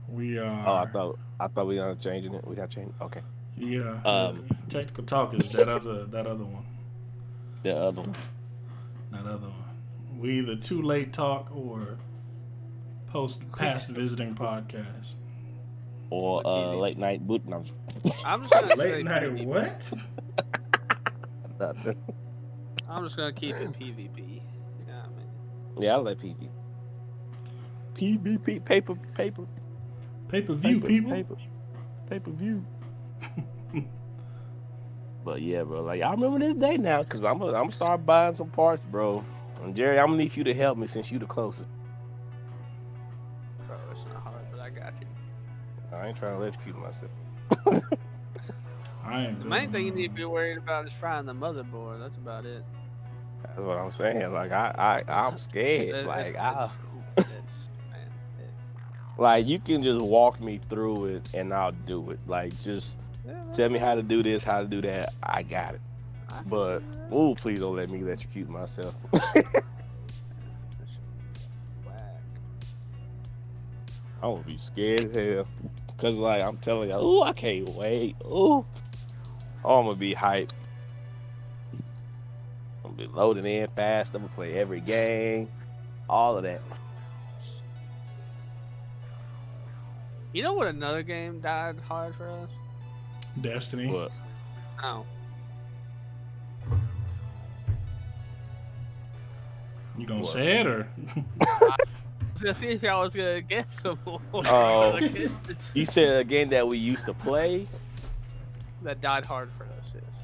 We are. Oh, I thought we were changing it. We got changed. Okay. Yeah. Technical talk is that other one. The other one. That other one. We either too late talk or past visiting podcast. Or late night boot. No, I'm just gonna late say night PvP. what? I'm just gonna keep it PvP. Yeah, I mean. Yeah, I like PvP. PvP Pay-per-view, people. Pay-per-view. But yeah, bro, like I remember this day now, cause I'm gonna start buying some parts, bro. And Jerry, I'm gonna need you to help me since you the closest. Bro, it's not hard, but I got you. I ain't trying to electrocute myself. The main thing you need to be worried about is frying the motherboard. That's about it. That's what I'm saying. Like I'm scared. Like you can just walk me through it and I'll do it. Like just tell me how to do this, how to do that. I got it. But please don't let me electrocute myself. I would be scared as hell. Cause like I'm telling you, I can't wait. I'm gonna be hyped. I'm gonna be loading in fast. I'm gonna play every game, all of that. You know what? Another game died hard for us. Destiny. What? Oh. You gonna say it or? I was gonna see if y'all was gonna guess some more. Oh, you said a game that we used to play that died hard for us. Yes.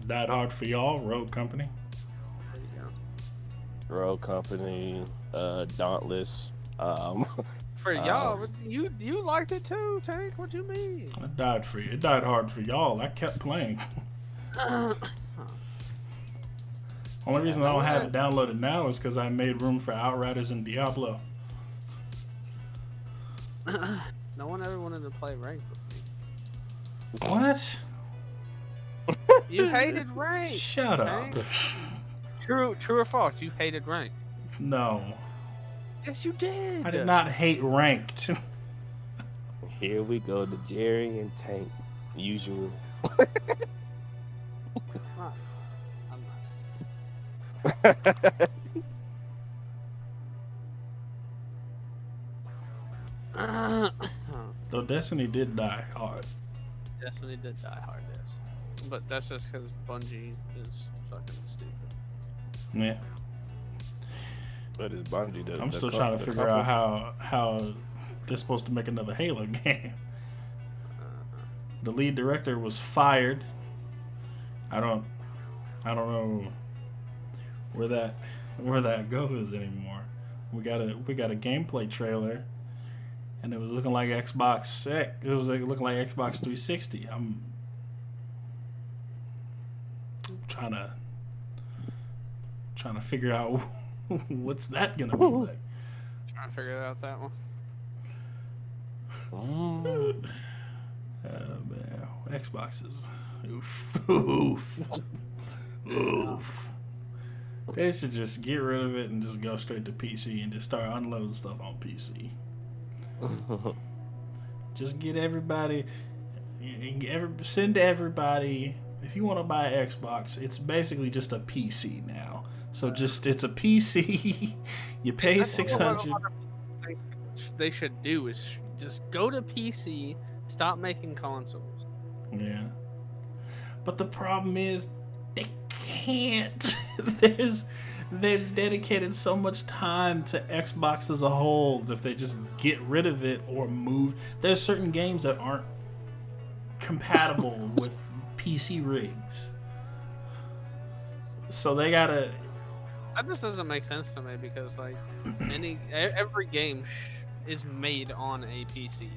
Died hard for y'all, Rogue Company. There you go. Rogue Company. Dauntless. For y'all, but you liked it too, Tank. What you mean? I died for you. It died hard for y'all. I kept playing. Only reason I don't have it downloaded now is because I made room for Outriders and Diablo. No one ever wanted to play ranked with me. What? You hated ranked. Shut up. Tank. True or false? You hated ranked. No. Yes, you did. I did not hate ranked. Here we go, the Jerry and Tank usual. I'm not. Though Destiny did die hard. Destiny did die hard, yes. But that's just because Bungie is fucking stupid. Yeah. But it's Bungie. I'm still trying to figure out how they're supposed to make another Halo game. The lead director was fired. I don't know where that goes anymore. We got a gameplay trailer, and it was looking like Xbox. It was looking like Xbox 360. I'm trying to figure out what's that gonna be like. Trying to figure out that one. Oh. Man, Xbox is oof. They should just get rid of it and just go straight to PC and just start unloading stuff on PC. Just get everybody, send everybody. If you want to buy an Xbox, it's basically just a PC now. So it's a PC. You pay $600. They should do is just go to PC. Stop making consoles. Yeah. But the problem is they can't. They've dedicated so much time to Xbox as a whole. If they just get rid of it or move, there's certain games that aren't compatible with PC rigs. So they gotta. That just doesn't make sense to me because like every game is made on a PC.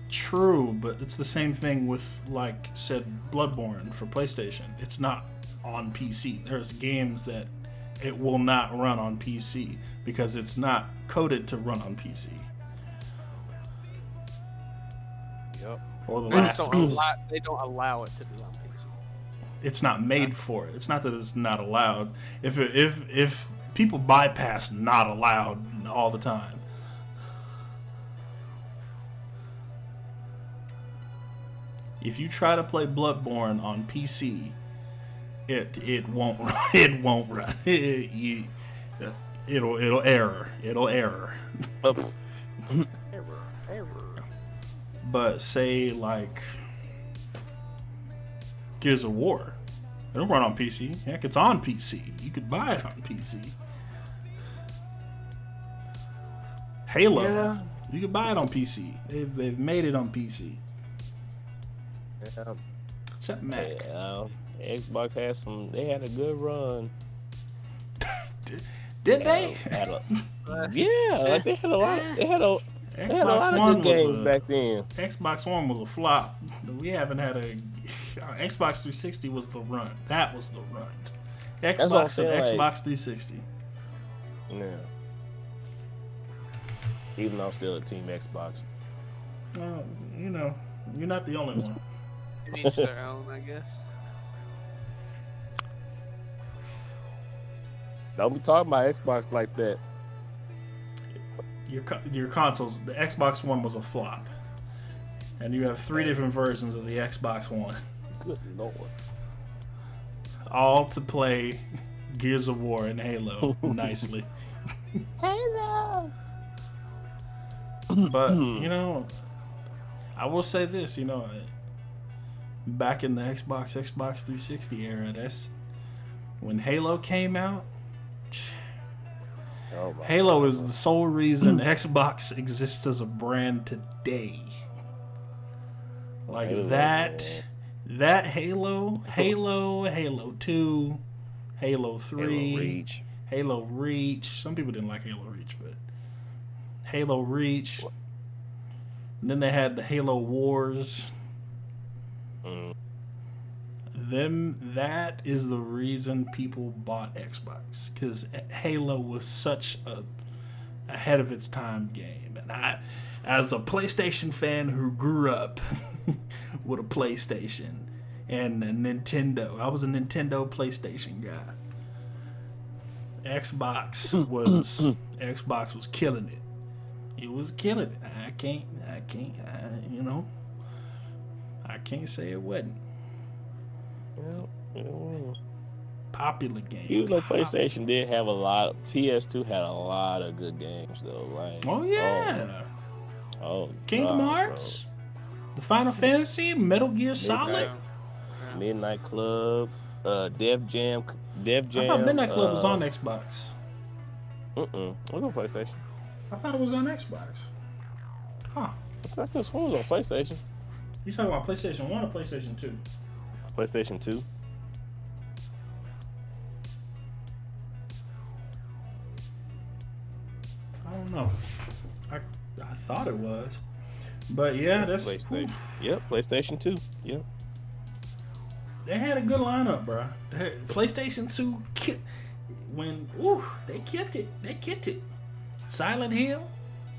True, but it's the same thing with, like, said, Bloodborne for PlayStation. It's not on PC. There's games that it will not run on PC because it's not coded to run on PC. Yep. Or the They last they don't allow it to be on PC. It's not made for it. It's not that it's not allowed. If people bypass not allowed all the time. If you try to play Bloodborne on PC, it won't run. It'll error. It'll error. Error. But say like Gears of War, it'll run on PC. Heck, it's on PC. You could buy it on PC. Halo, Yeah. you could buy it on PC. They've made it on PC. Yeah. Except Mac. Yeah. Xbox they had a good run. Did they? Yeah, like they had a lot. They had a Xbox lot One of good games was back then. Xbox One was a flop. We haven't had Xbox 360 was the run. That was the run. what I'm Xbox and saying, like- Xbox 360. Yeah. Even though I'm still a Team Xbox. You know, you're not the only one. Each their own, I guess. Don't be talking about Xbox like that. Your consoles, the Xbox One was a flop, and you have 3 different versions of the Xbox One, Good lord. all to play Gears of War and Halo nicely. Halo. But you know, I will say this, you know, back in the Xbox 360 era, that's when Halo came out. Oh my Halo God. is the sole reason Xbox exists as a brand today. Like Halo, that Halo 2, Halo 3, Halo Reach. Halo Reach. Some people didn't like Halo Reach, but Halo Reach. And then they had the Halo Wars. Mm. That is the reason people bought Xbox, because Halo was such a ahead of its time game. And I, as a PlayStation fan who grew up with a PlayStation and a Nintendo, I was a Nintendo PlayStation guy. Xbox was killing it. It was killing it. I can't say it wasn't. Yeah. Popular game. Even though PlayStation did have a lot, PS2 had a lot of good games though. Like, Oh yeah. oh Kingdom God, Hearts, the Final Fantasy, Metal Gear Solid. Yeah. Midnight Club, Def Jam. I thought Midnight Club was on Xbox. Look on PlayStation. I thought it was on Xbox. Huh. I think this one was on PlayStation. You talking about PlayStation 1 or PlayStation 2? PlayStation 2. I don't know. I thought it was. But yeah, that's PlayStation. Yep, PlayStation 2. Yep. They had a good lineup, bro. PlayStation 2 they killed it. They killed it. Silent Hill.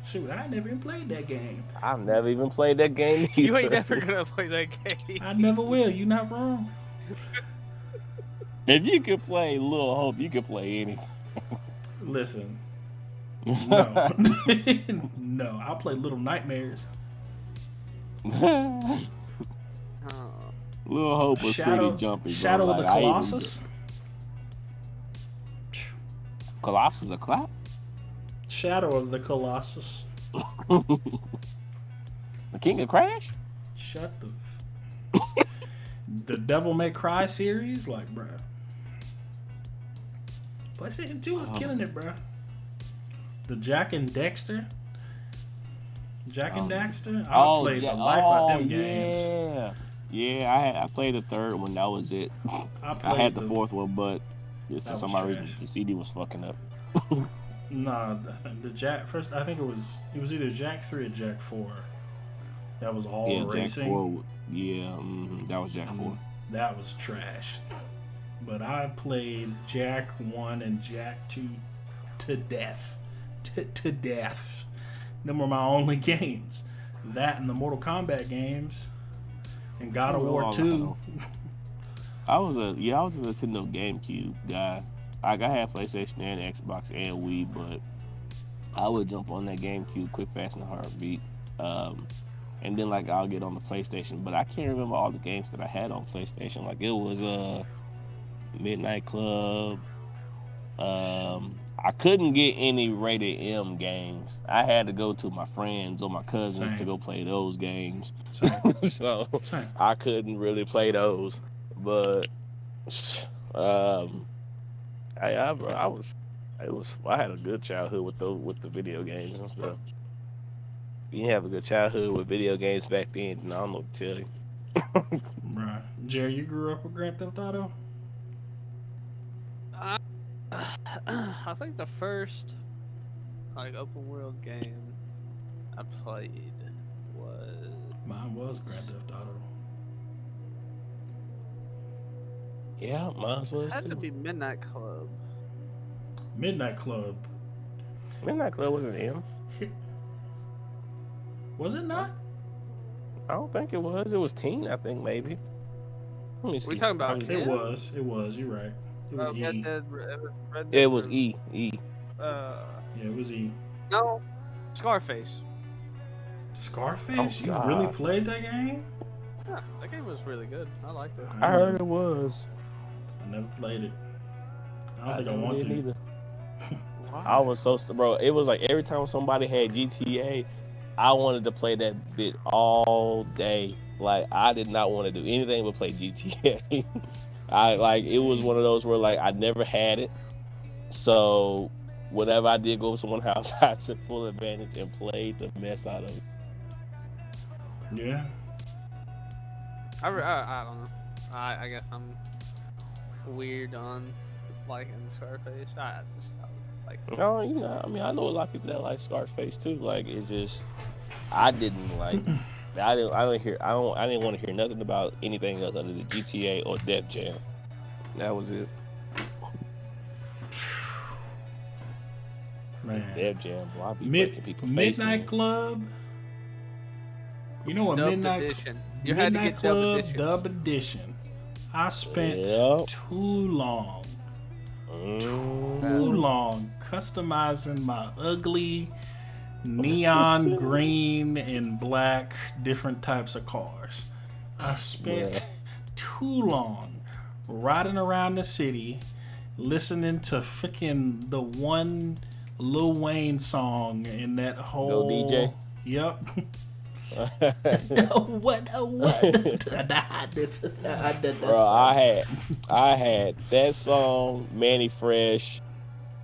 Shoot, I never even played that game. I've never even played that game either. You ain't never gonna play that game. I never will. You not wrong. If you could play Little Hope, you could play anything. Listen. No. No, I'll play Little Nightmares. Oh. Little Hope was pretty jumpy, bro. Shadow of the Like, Colossus. Colossus a clap? Shadow of the Colossus. The King of Crash? Shut the. The Devil May Cry series, like, bruh. PlayStation 2 was killing it, bruh. The Jak and Daxter. Jak and Daxter. I played the life out them games. Yeah, I played the third one. That was it. I had the fourth one, but for some reason the CD was fucking up. Nah, the Jak first. I think it was either Jak 3 or Jak 4. That was all racing. Jak 4. That was Jak 4. That was trash. But I played Jak 1 and Jak 2 to death. To death. Them were my only games. That and the Mortal Kombat games. And God of War 2. I was a Nintendo GameCube guy. Like, I had PlayStation and Xbox and Wii, but I would jump on that GameCube quick, fast, and heartbeat. And then like I'll get on the PlayStation, but I can't remember all the games that I had on PlayStation. Like, it was Midnight Club. I couldn't get any rated M games. I had to go to my friends or my cousins to go play those games. So I couldn't really play those. But I had a good childhood with the video games and stuff. You didn't have a good childhood with video games back then, and I don't know what to tell you. Right. Jerry, you grew up with Grand Theft Auto? I think the first like open world game I played was Mine was Grand Theft Auto. Yeah, mine was had too. to be Midnight Club. Midnight Club. Midnight Club wasn't M. Was it not? I don't think it was. It was teen, I think, maybe. Let me see. We talking about It was. You're right. It was E. Red Dead It was E. Yeah, it was E. No, Scarface. Scarface? Oh, you God. really played that game? Yeah, that game was really good. I liked it. I heard it was. I never played it. I don't think I want to. Either. Wow. I was so bro. It was like every time somebody had GTA, I wanted to play that bit all day. Like, I did not want to do anything but play GTA. It was one of those where like I never had it. So whenever I did go to someone's house, I took full advantage and played the mess out of it. Yeah. I don't know. I guess I'm weird on liking Scarface. I just like. No, you know, I mean, I know a lot of people that like Scarface too. Like, it's just, I didn't like. I didn't want to hear nothing about anything else other than GTA or Def Jam. That was it. Man. Def Jam, boy, I be breaking people's faces. Midnight Club. You know what? Dub Midnight edition. You had to Midnight get Club dub edition. Dub Edition. I spent Yep. too long customizing my ugly neon green and black different types of cars. I spent too long riding around the city listening to freaking the one Lil Wayne song in that whole Go DJ. Yep. what? Bro, I had that song, Manny Fresh,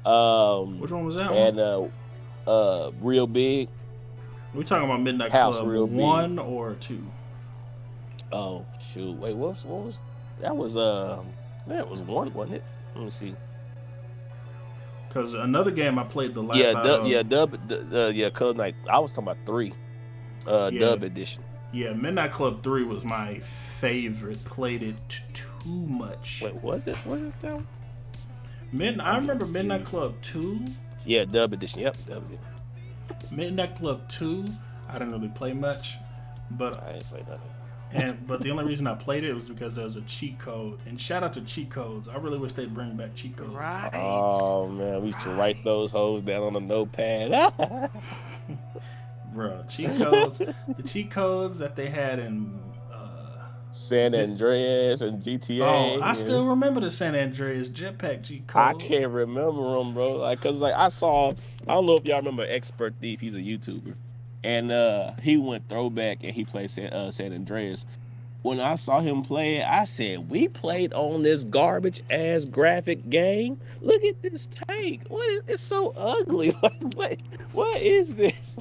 Which one was that one? and Real Big. We talking about Midnight House Club Real Big. 1 or 2? Oh shoot! Wait, what was that? Was that was 1, wasn't it? Let me see. Because another game I played the life Yeah, out of. Club Night. I was talking about 3, Dub Edition. Yeah, Midnight Club 3 was my favorite. Played it too much. Wait, was it that one? I remember Midnight Club 2. Yeah, Dub Edition. Yep, Dub Edition. Midnight Club 2, I didn't really play much, but I ain't played nothing. but the only reason I played it was because there was a cheat code. And shout out to cheat codes. I really wish they'd bring back cheat codes. Right. Oh man, we used to write those hoes down on a notepad. Bro, cheat codes. The cheat codes that they had in San Andreas and GTA. Oh, I still remember the San Andreas jetpack cheat code. I can't remember them, bro. Like, cause like I don't know if y'all remember Expert Thief. He's a YouTuber, and he went throwback and he played San Andreas. When I saw him play it, I said, "We played on this garbage ass graphic game. Look at this tank. It's so ugly. Like, what is this?"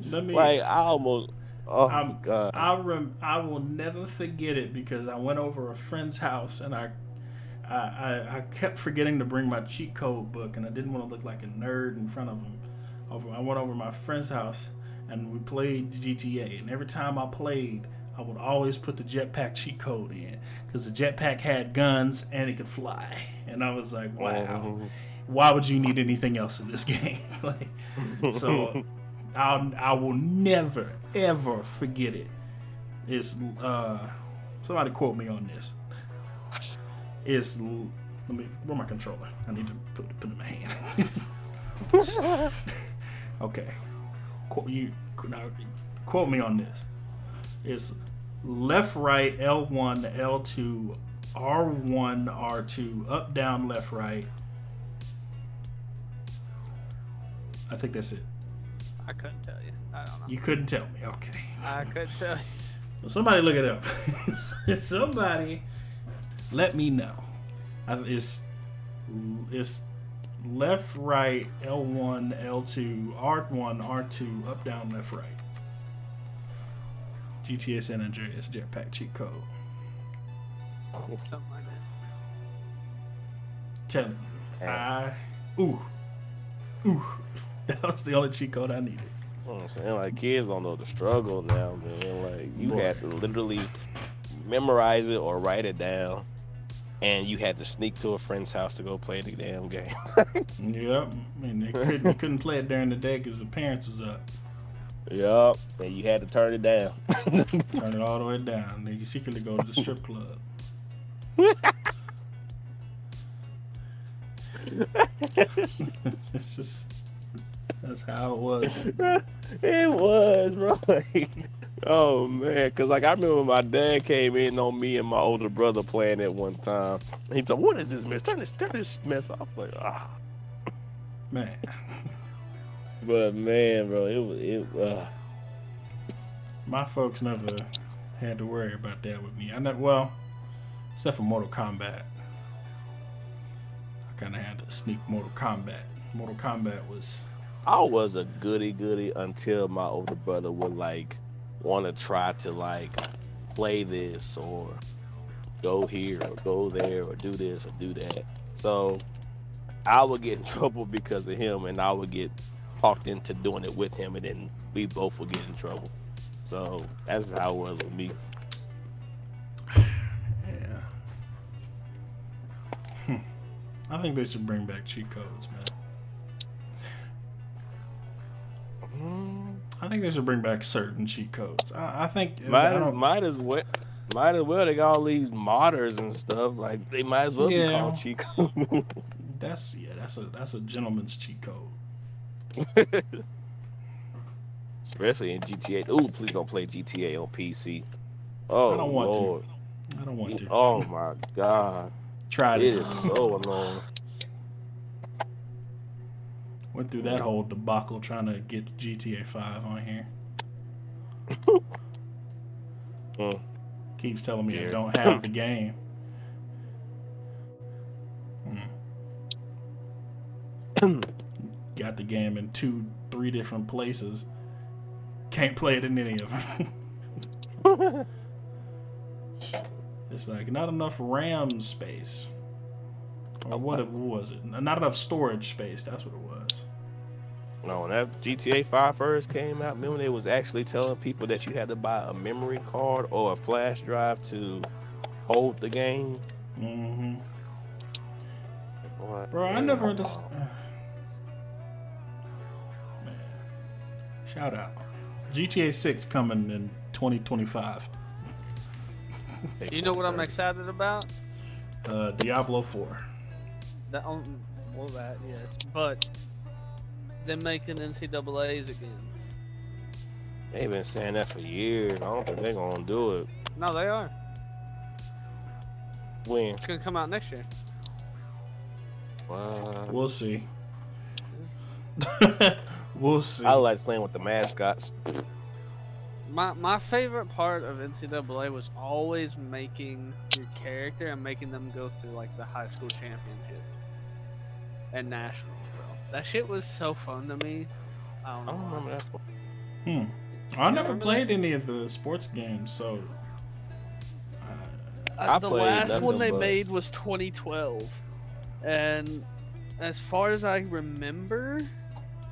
Like, I almost. Oh my God! I will never forget it because I went over a friend's house and I kept forgetting to bring my cheat code book and I didn't want to look like a nerd in front of him. I went over my friend's house and we played GTA, and every time I played, I would always put the jetpack cheat code in because the jetpack had guns and it could fly, and I was like, wow, why would you need anything else in this game? Like, so. I will never ever forget it. It's somebody quote me on this. It's where my controller? I need to put it in my hand. Okay, quote me on this. It's left, right, L1, L2, R1, R2, up, down, left, right. I think that's it. I couldn't tell you. I don't know. You couldn't tell me. Okay. I couldn't tell you. Well, somebody look it up. Somebody let me know. It's left, right, L1, L2, R1, R2, up, down, left, right. GTA San Andreas jetpack cheat code. Something like that. Tell me. Ooh. That was the only cheat code I needed. You know what I'm saying? Like, kids don't know the struggle now, man. Like, you had to literally memorize it or write it down, and you had to sneak to a friend's house to go play the damn game. Yep. I mean, they couldn't play it during the day because the parents was up. Yep. And you had to turn it down. Turn it all the way down. Then you secretly go to the strip club. It's just... That's how it was. It was, bro. Like, oh man, cause like I remember my dad came in on me and my older brother playing it one time. He said, "What is this mess? Turn this mess off." I was like, ah, man. But man, bro, it was. My folks never had to worry about that with me. Well, except for Mortal Kombat. I kind of had to sneak Mortal Kombat. Mortal Kombat was. I was a goody until my older brother would like want to try to like play this or go here or go there or do this or do that. So I would get in trouble because of him, and I would get talked into doing it with him, and then we both would get in trouble. So that's how it was with me. Yeah. I think they should bring back cheat codes, man. I think they should bring back certain cheat codes. I think Might as well. They got all these modders and stuff. Like they might as well be called cheat codes. that's a gentleman's cheat code. Especially in GTA. Ooh, please don't play GTA on PC. Oh, I don't want Lord. to. I don't want to. Oh my God. Tried It it. is so annoying. Went through that whole debacle trying to get GTA 5 on here. Keeps telling me I don't have the game. Got the game in 2-3 different places. Can't play it in any of them. It's like not enough RAM space. Or what was it? Not enough storage space. That's what it was. No, when that GTA 5 first came out, remember they was actually telling people that you had to buy a memory card or a flash drive to hold the game. Mm-hmm. What? Bro, I never understood. Man. Shout out. GTA 6 coming in 2025. You know what I'm excited about? Diablo 4. That yes, but them making NCAA's again. They've been saying that for years. I don't think they're gonna do it. No, they are. When? It's gonna come out next year. We'll see. We'll see. I like playing with the mascots. My favorite part of NCAA was always making your character and making them go through like the high school championship and nationals, bro. That shit was so fun to me. I don't remember that one. I never played any of the sports games, so. The last one they made was 2012, and as far as I remember,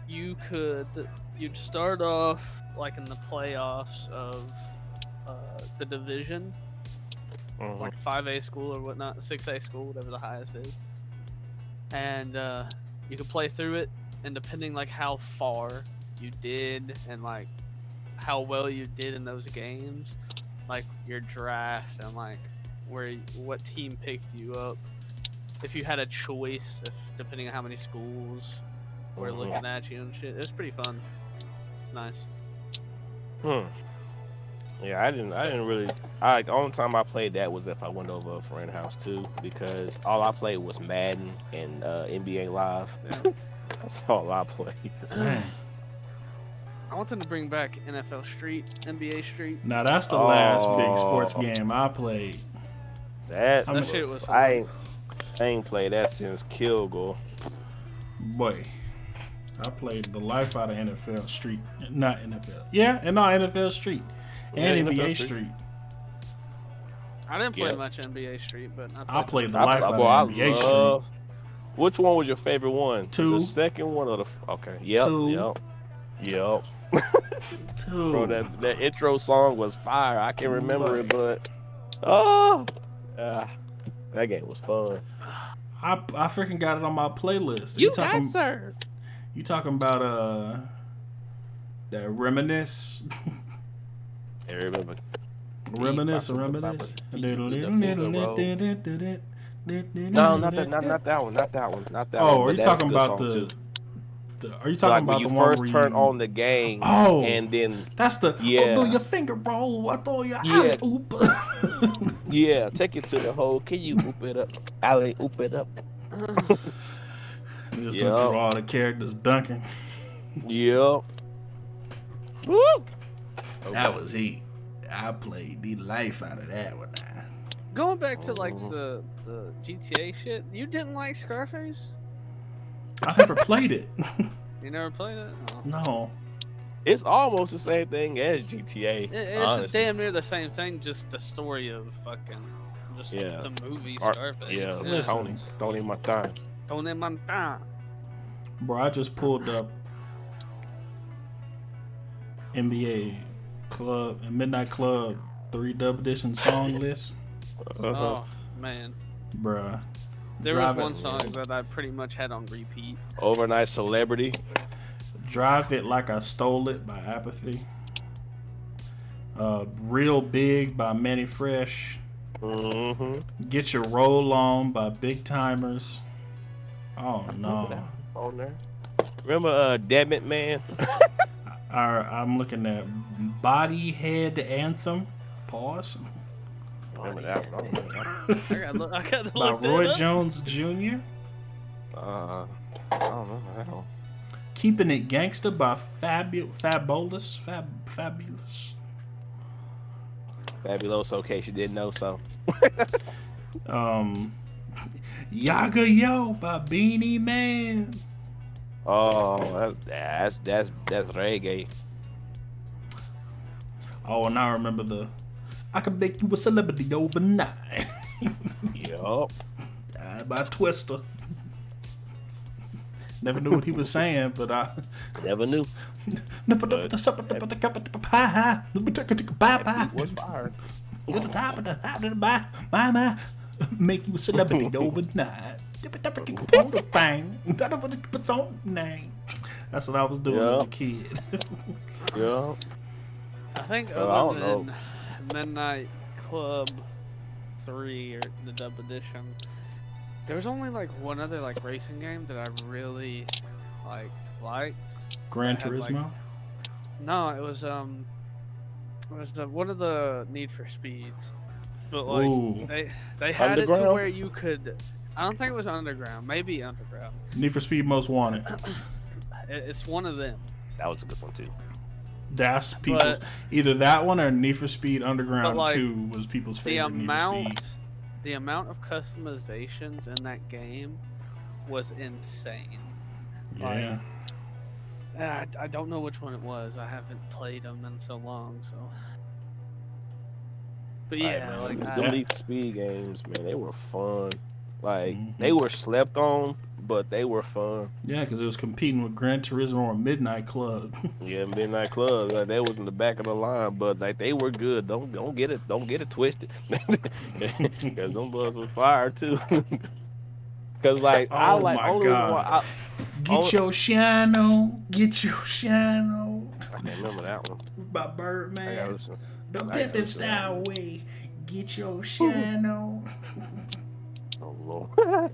you'd start off like in the playoffs of the division, like 5A school or whatnot, 6A school, whatever the highest is, and you could play through it, and depending like how far you did and like how well you did in those games, like your draft and like what team picked you up, if you had a choice, depending on how many schools were looking at you and shit. It was pretty fun. Nice. Yeah, I didn't really. The only time I played that was if I went over a friend's house too, because all I played was Madden and NBA Live. That's all I played. I want them to bring back NFL Street, NBA Street. Now that's the last big sports game I played. That shit was fun. I ain't played that since Kilgore. Boy, I played the life out of NFL Street. Not NFL. Yeah, and not NFL Street. And NBA Street. I didn't play much NBA Street, but I played the life out of NBA Street. Which one was your favorite one? 2. The second one or the... Okay. Yep. 2. Yep. 2. Bro, that intro song was fire. I can remember it, but... that game was fun. I freaking got it on my playlist. You served. You talking about that Reminisce? I remember. Reminisce. No, not that one. Not that one. Oh, are you talking about are you talking about the one where you first turn on the game? Oh, and then that's the yeah. do your finger roll. I throw your alley oop. Yeah, take it to the hole. Can you oop it up? Alley oop it up. Just look through all the characters dunking. Yep. Woo! Okay. That was heat. I played the life out of that one. Going back to like the GTA shit, you didn't like Scarface? I never played it. You never played it? Oh. No. It's almost the same thing as GTA. It's damn near the same thing, just the story of fucking Just Yeah. the movie Art- Scarface. yeah, Listen. Tony Montana. Tony Montana. Bro, I just pulled up NBA Club and Midnight Club 3 Dub Edition song list. Uh-huh. Oh man, Bruh. there Drive was one it, song that I pretty much had on repeat. Overnight Celebrity. Drive It Like I Stole It by Apathy. Real Big by Manny Fresh. Mm-hmm. Get Your Roll On by Big Timers. Oh no. On there. Remember Damn It Man? I'm looking at Body Head Anthem. Pause. Remember that one? I gotta By look that Roy up. Jones Jr. I don't remember that one. Keeping It Gangsta by Fabulous. Fabulous, okay, she didn't know so. Yaga Yo by Beanie Man. Oh, that's reggae. Oh, and I remember I Can Make You a Celebrity Overnight. Yup. By Twister. Never knew what he was saying, but I Never knew. Was fired. Make you a celebrity overnight. That's what I was doing as a kid. Yeah. I think Well, I other don't than Midnight Club 3 or the dub edition, there was only like one other like racing game that I really liked. Gran I had, like- Turismo. No, it was one of the Need for Speeds. But like Ooh. they had it to Underground? where you could. I don't think it was Underground. Maybe Underground. Need for Speed Most Wanted. It's one of them. That was a good one too. That's people's either that one or Need for Speed Underground But, like, 2 was people's The favorite Need for Speed. amount of customizations in that game was insane. Yeah. I don't know which one it was. I haven't played them in so long, so. But yeah, Like, like them Need for Speed games, man, they were fun. Like Mhm. they were slept on, but they were fun. Yeah, because it was competing with Gran Turismo or Midnight Club. Yeah, Midnight Club, like they was in the back of the line, but like they were good. Don't get it twisted, because them bugs were fire too. Cause like I Oh like my only God. one I Get your shine on, get your shine on. can't remember that one. By I gotta Birdman. listen. The I gotta pimpin' listen to that style way. Get your shine on. Oh Lord.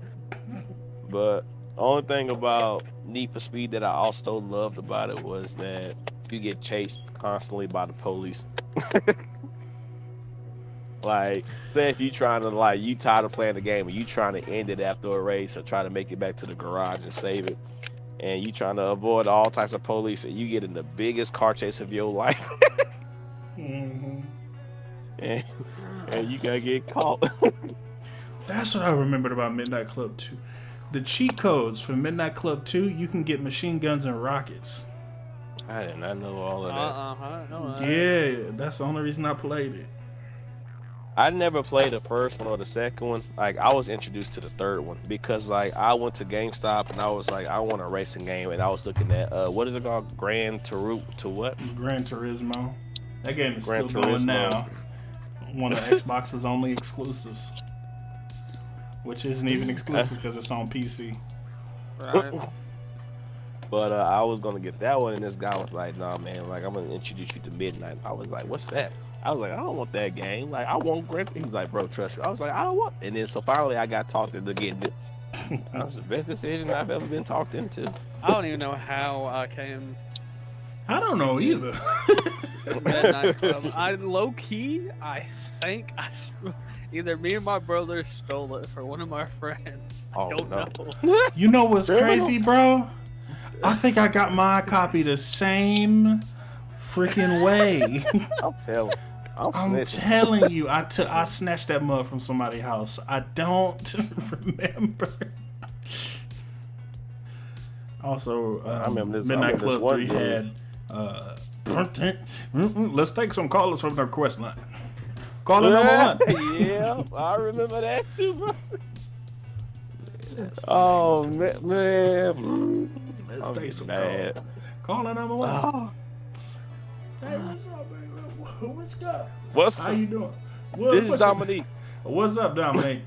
But only thing about Need for Speed that I also loved about it was that you get chased constantly by the police. Like, say if you trying to you tired of playing the game and you trying to end it after a race or try to make it back to the garage and save it, and you trying to avoid all types of police, and you get in the biggest car chase of your life, Mm-hmm. and you gotta get caught. That's what I remembered about Midnight Club 2. The cheat codes for Midnight Club 2, you can get machine guns and rockets. I did not know all of that. Yeah, that's the only reason I played it. I never played the first one or the second one. Like, I was introduced to the third one because, like, I went to GameStop and I was like, I want a racing game, and I was looking at what is it called? Gran Turismo. That game is Gran still going Turismo. now. One of Xbox's only exclusives, which isn't even exclusive because it's on PC. Right. But I was gonna get that one, and this guy was like, "Nah, man, like I'm gonna introduce you to Midnight." I was like, "What's that?" I was like, "I don't want that game. Like, I want Gran." He was like, "Bro, trust me." I was like, "I don't want." And then so finally, I got talked into getting it. That was the best decision I've ever been talked into. I don't even know how I came I don't know either. to Midnight Club. I low key, I think either me or my brother stole it for one of my friends. I Oh, don't no. know. You know what's Criminals. crazy, bro? I think I got my copy the same freaking way. I'm telling. I'm I'm snitching. telling you, I snatched that mug from somebody's house. I don't remember. Also, I remember this- Midnight I remember this Club one 3 had. Let's take some callers from the request line. Caller number 1. Yeah, I remember that too, bro. Oh man. Let's I'm take some mad. calls. Caller number 1. Oh, Hey, what's up, baby? What's up? what's How up? you doing? This is Dominique. What's up, Dominique?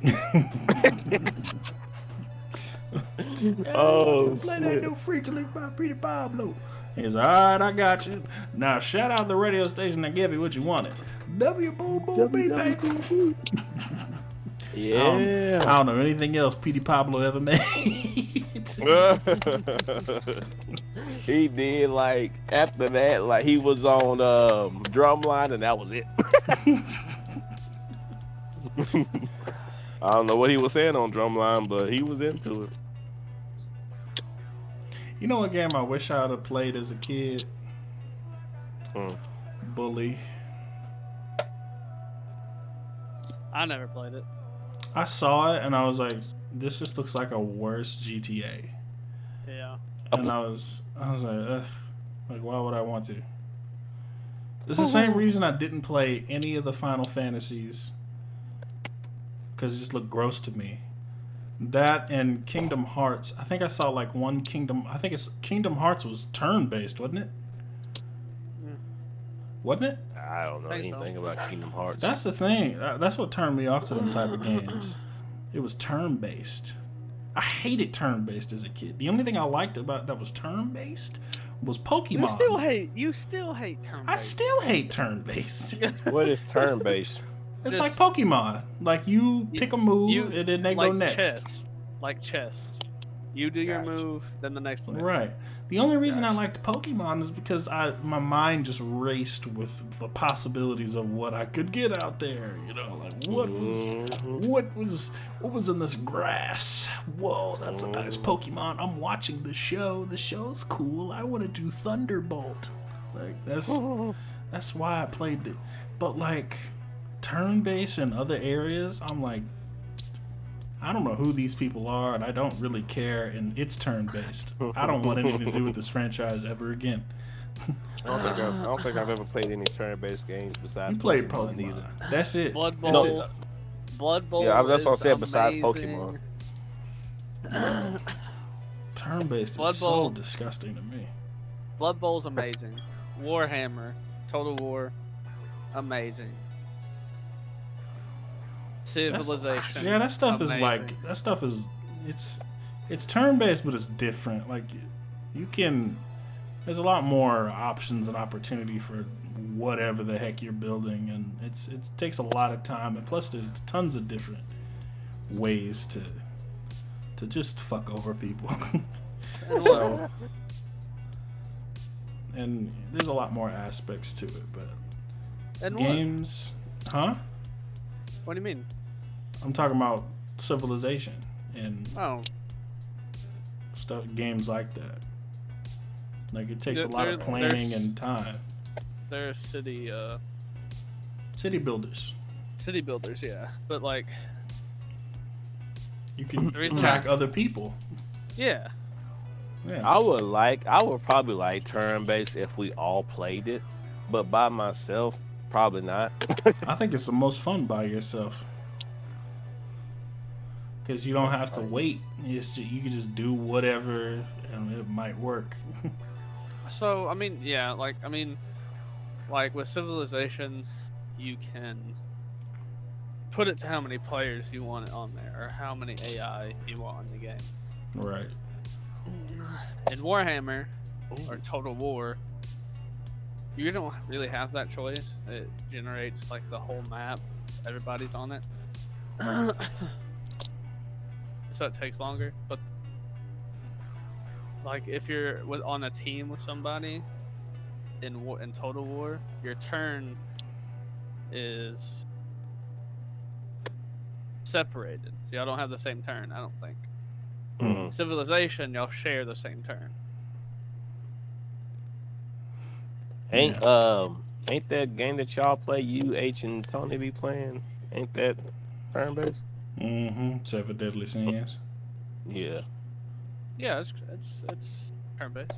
Oh, play shit. that new Freak League by Petey Pablo. He's all right. I got you. Now shout out the radio station that gave you what you wanted. W boom boom beat, baby. Yeah. I don't know anything else Petey Pablo ever made. He did, like, after that, like, he was on Drumline, and that was it. I don't know what he was saying on Drumline, but he was into it. You know what game I wish I would have played as a kid? Bully. I never played it. I saw it and I was like, this just looks like a worse GTA. Yeah. And I was like, ugh. Like, why would I want to? It's the same reason I didn't play any of the Final Fantasies. Because it just looked gross to me. That and Kingdom Hearts. I think I saw like one Kingdom. I think it's Kingdom Hearts was turn-based, wasn't it? Wasn't it? I don't know Think so. anything about Kingdom Hearts. That's the thing. That's what turned me off to them type of games. It was turn-based. I hated turn-based as a kid. The only thing I liked about that was turn-based was Pokemon. You still hate turn. I still hate turn-based. What is turn-based? It's Just- like Pokemon. Like you pick a move and then they like go next. chess. Like chess. You do your Gotcha. move, then the next player. Right. The only reason I Gotcha. liked Pokemon is because my mind just raced with the possibilities of what I could get out there. You know, like what was in this grass? Whoa, that's a nice Pokemon. I'm watching the show. The show's cool. I want to do Thunderbolt. Like that's why I played it. But like turn-based in other areas, I'm like, I don't know who these people are, and I don't really care, and it's turn-based. I don't want anything to do with this franchise ever again. I don't think I've ever played any turn-based games besides You played Pokemon Pokemon. either. That's it. Blood That's Bowl. it. Blood Bowl. Yeah, that's what I is said, besides amazing. Pokemon. Turn-based Blood is Bowl. so disgusting to me. Blood Bowl's amazing. Warhammer, Total War, amazing. Civilization. Yeah, that stuff is amazing. like it's turn-based, but it's different. Like you can, there's a lot more options and opportunity for whatever the heck you're building, and it takes a lot of time, and plus there's tons of different ways to just fuck over people. So, and there's a lot more aspects to it, but And games, huh? what do you mean? I'm talking about Civilization and Oh, stuff, games like that. Like it takes a There- lot of there- planning there's- and time. they're city City builders. yeah. But like, You can The reason attack other people. yeah. Yeah. I would probably like turn-based if we all played it, but by myself, probably not. I think it's the most fun by yourself. Because you don't have to wait. You can just do whatever and it might work. So I mean, yeah, like with Civilization, you can put it to how many players you want it on there, or how many AI you want in the game. Right. In Warhammer or Total War, you don't really have that choice. It generates like the whole map. Everybody's on it. So it takes longer. But like if you're on a team with somebody in Total War, your turn is separated. So y'all don't have the same turn, I don't think. Mhm. Civilization, y'all share the same turn. Ain't that game that y'all play, you, H, and Tony be playing? Ain't that turn-based? Mm-hmm. 7 Deadly Sins. Yeah. Yeah, it's turn based.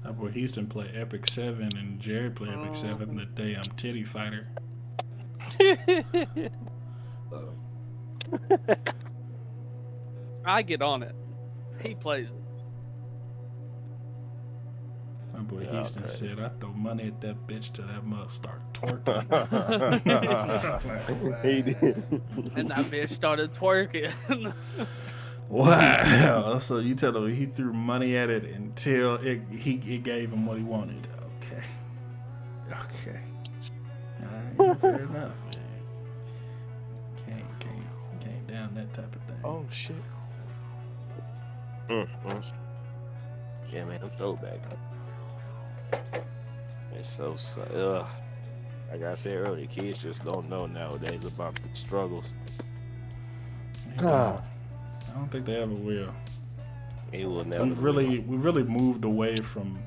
That boy Houston play Epic 7 and Jared play Epic 7 the damn titty fighter. I get on it. He plays it. My boy Yeah, Houston okay. said, I throw money at that bitch till that mother start twerking. He did. And that bitch started twerking. Wow. So you tell him he threw money at it until it gave him what he wanted. Okay. Okay. All right, fair enough. Can't down that type of thing. Oh shit. Yeah, man, I'm throwback. It's so like I said earlier, kids just don't know nowadays about the struggles. I don't think they ever will. It will never. We really moved away from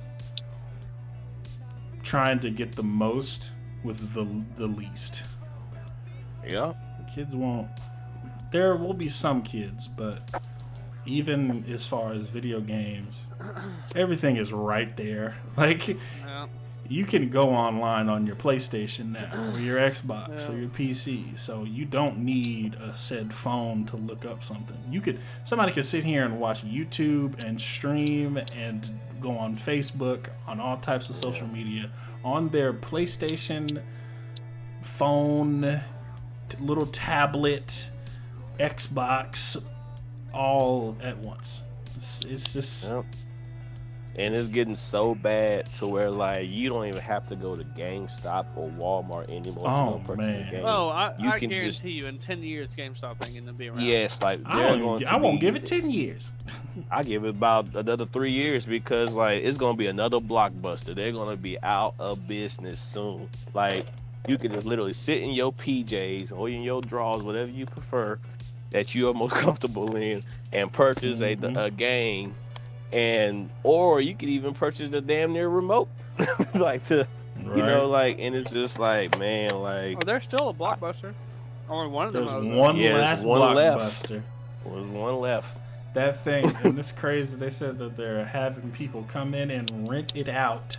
trying to get the most with the least. Yeah. Kids won't. There will be some kids, but even as far as video games, everything is right there. Like, Yeah. you can go online on your PlayStation now, or your Xbox, or Yeah. your PC. So you don't need a said phone to look up something. Somebody could sit here and watch YouTube and stream and go on Facebook, on all types of social media, on their PlayStation, phone, little tablet, Xbox, all at once. It's just. Yep. And it's getting so bad to where like you don't even have to go to GameStop or Walmart anymore Oh, to go purchase man. a game. Oh, I You can guarantee just- you, in 10 years, GameStop ain't gonna be around. Yes, like I won't give it 10 years. I give it about another 3 years because like it's gonna be another Blockbuster. They're gonna be out of business soon. Like you can just literally sit in your PJs or in your drawers, whatever you prefer, that you are most comfortable in, and purchase a game, or you could even purchase the damn near remote, like to you know like, and it's just like man like. Oh, there's still a Blockbuster. Only one of them. There's I was at. one Yeah, there's last one left. Blockbuster. There's one left. That thing, and it's crazy. They said that they're having people come in and rent it out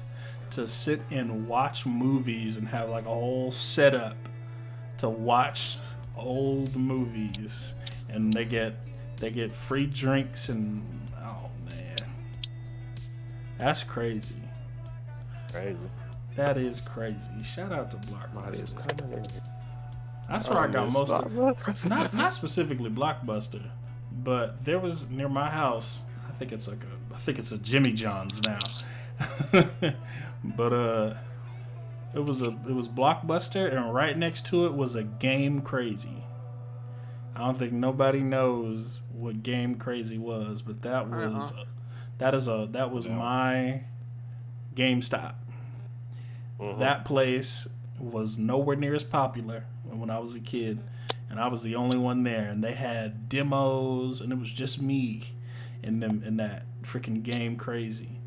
to sit and watch movies and have like a whole setup to watch old movies, and they get free drinks and oh man, that's crazy. Crazy. That is crazy. Shout out to Blockbuster. coming in. That's where I got most of. Not specifically Blockbuster, but there was near my house. I think it's a Jimmy John's now. But it was Blockbuster, and right next to it was a Game Crazy. I don't think nobody knows what Game Crazy was, but that was my GameStop. That place was nowhere near as popular when I was a kid, and I was the only one there, and they had demos, and it was just me in that freaking Game Crazy,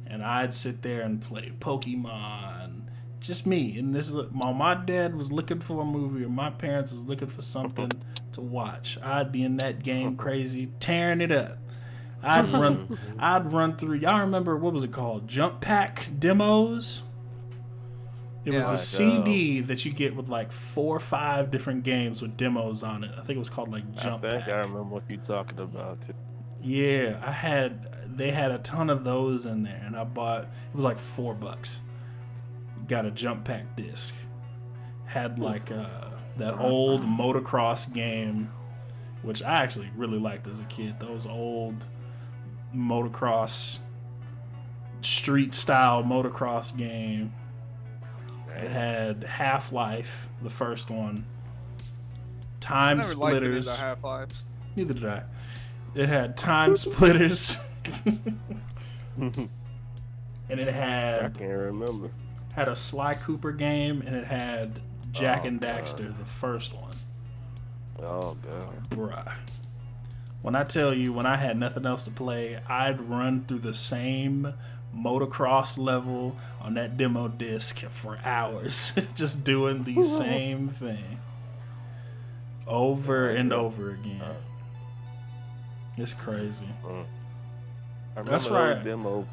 and I'd sit there and play Pokemon, just me. And this is while my dad was looking for a movie or my parents was looking for something to watch, I'd be in that Game Crazy tearing it up. I'd run through. Y'all remember what was it called? Jump Pack demos. It was a CD that you get with like 4 or 5 different games with demos on it. I think it was called like Jump I think Pack. I remember what you're talking about. Yeah, they had a ton of those in there, and I bought. It was like $4. Got a Jump Pack disc. Had like that old motocross game, which I actually really liked as a kid. Those old motocross, street style motocross game. It had Half-Life, the first one. Time I never liked any of Splitters. the Half-Lives. Neither did I. It had Time Splitters. And it I had can't remember. a Sly Cooper game, and it had Jack and Daxter, the first one. Oh god. Bruh. When I tell you, when I had nothing else to play, I'd run through the same motocross level on that demo disc for hours, just doing the same thing over and over again. It's crazy. I That's remember right. those demo.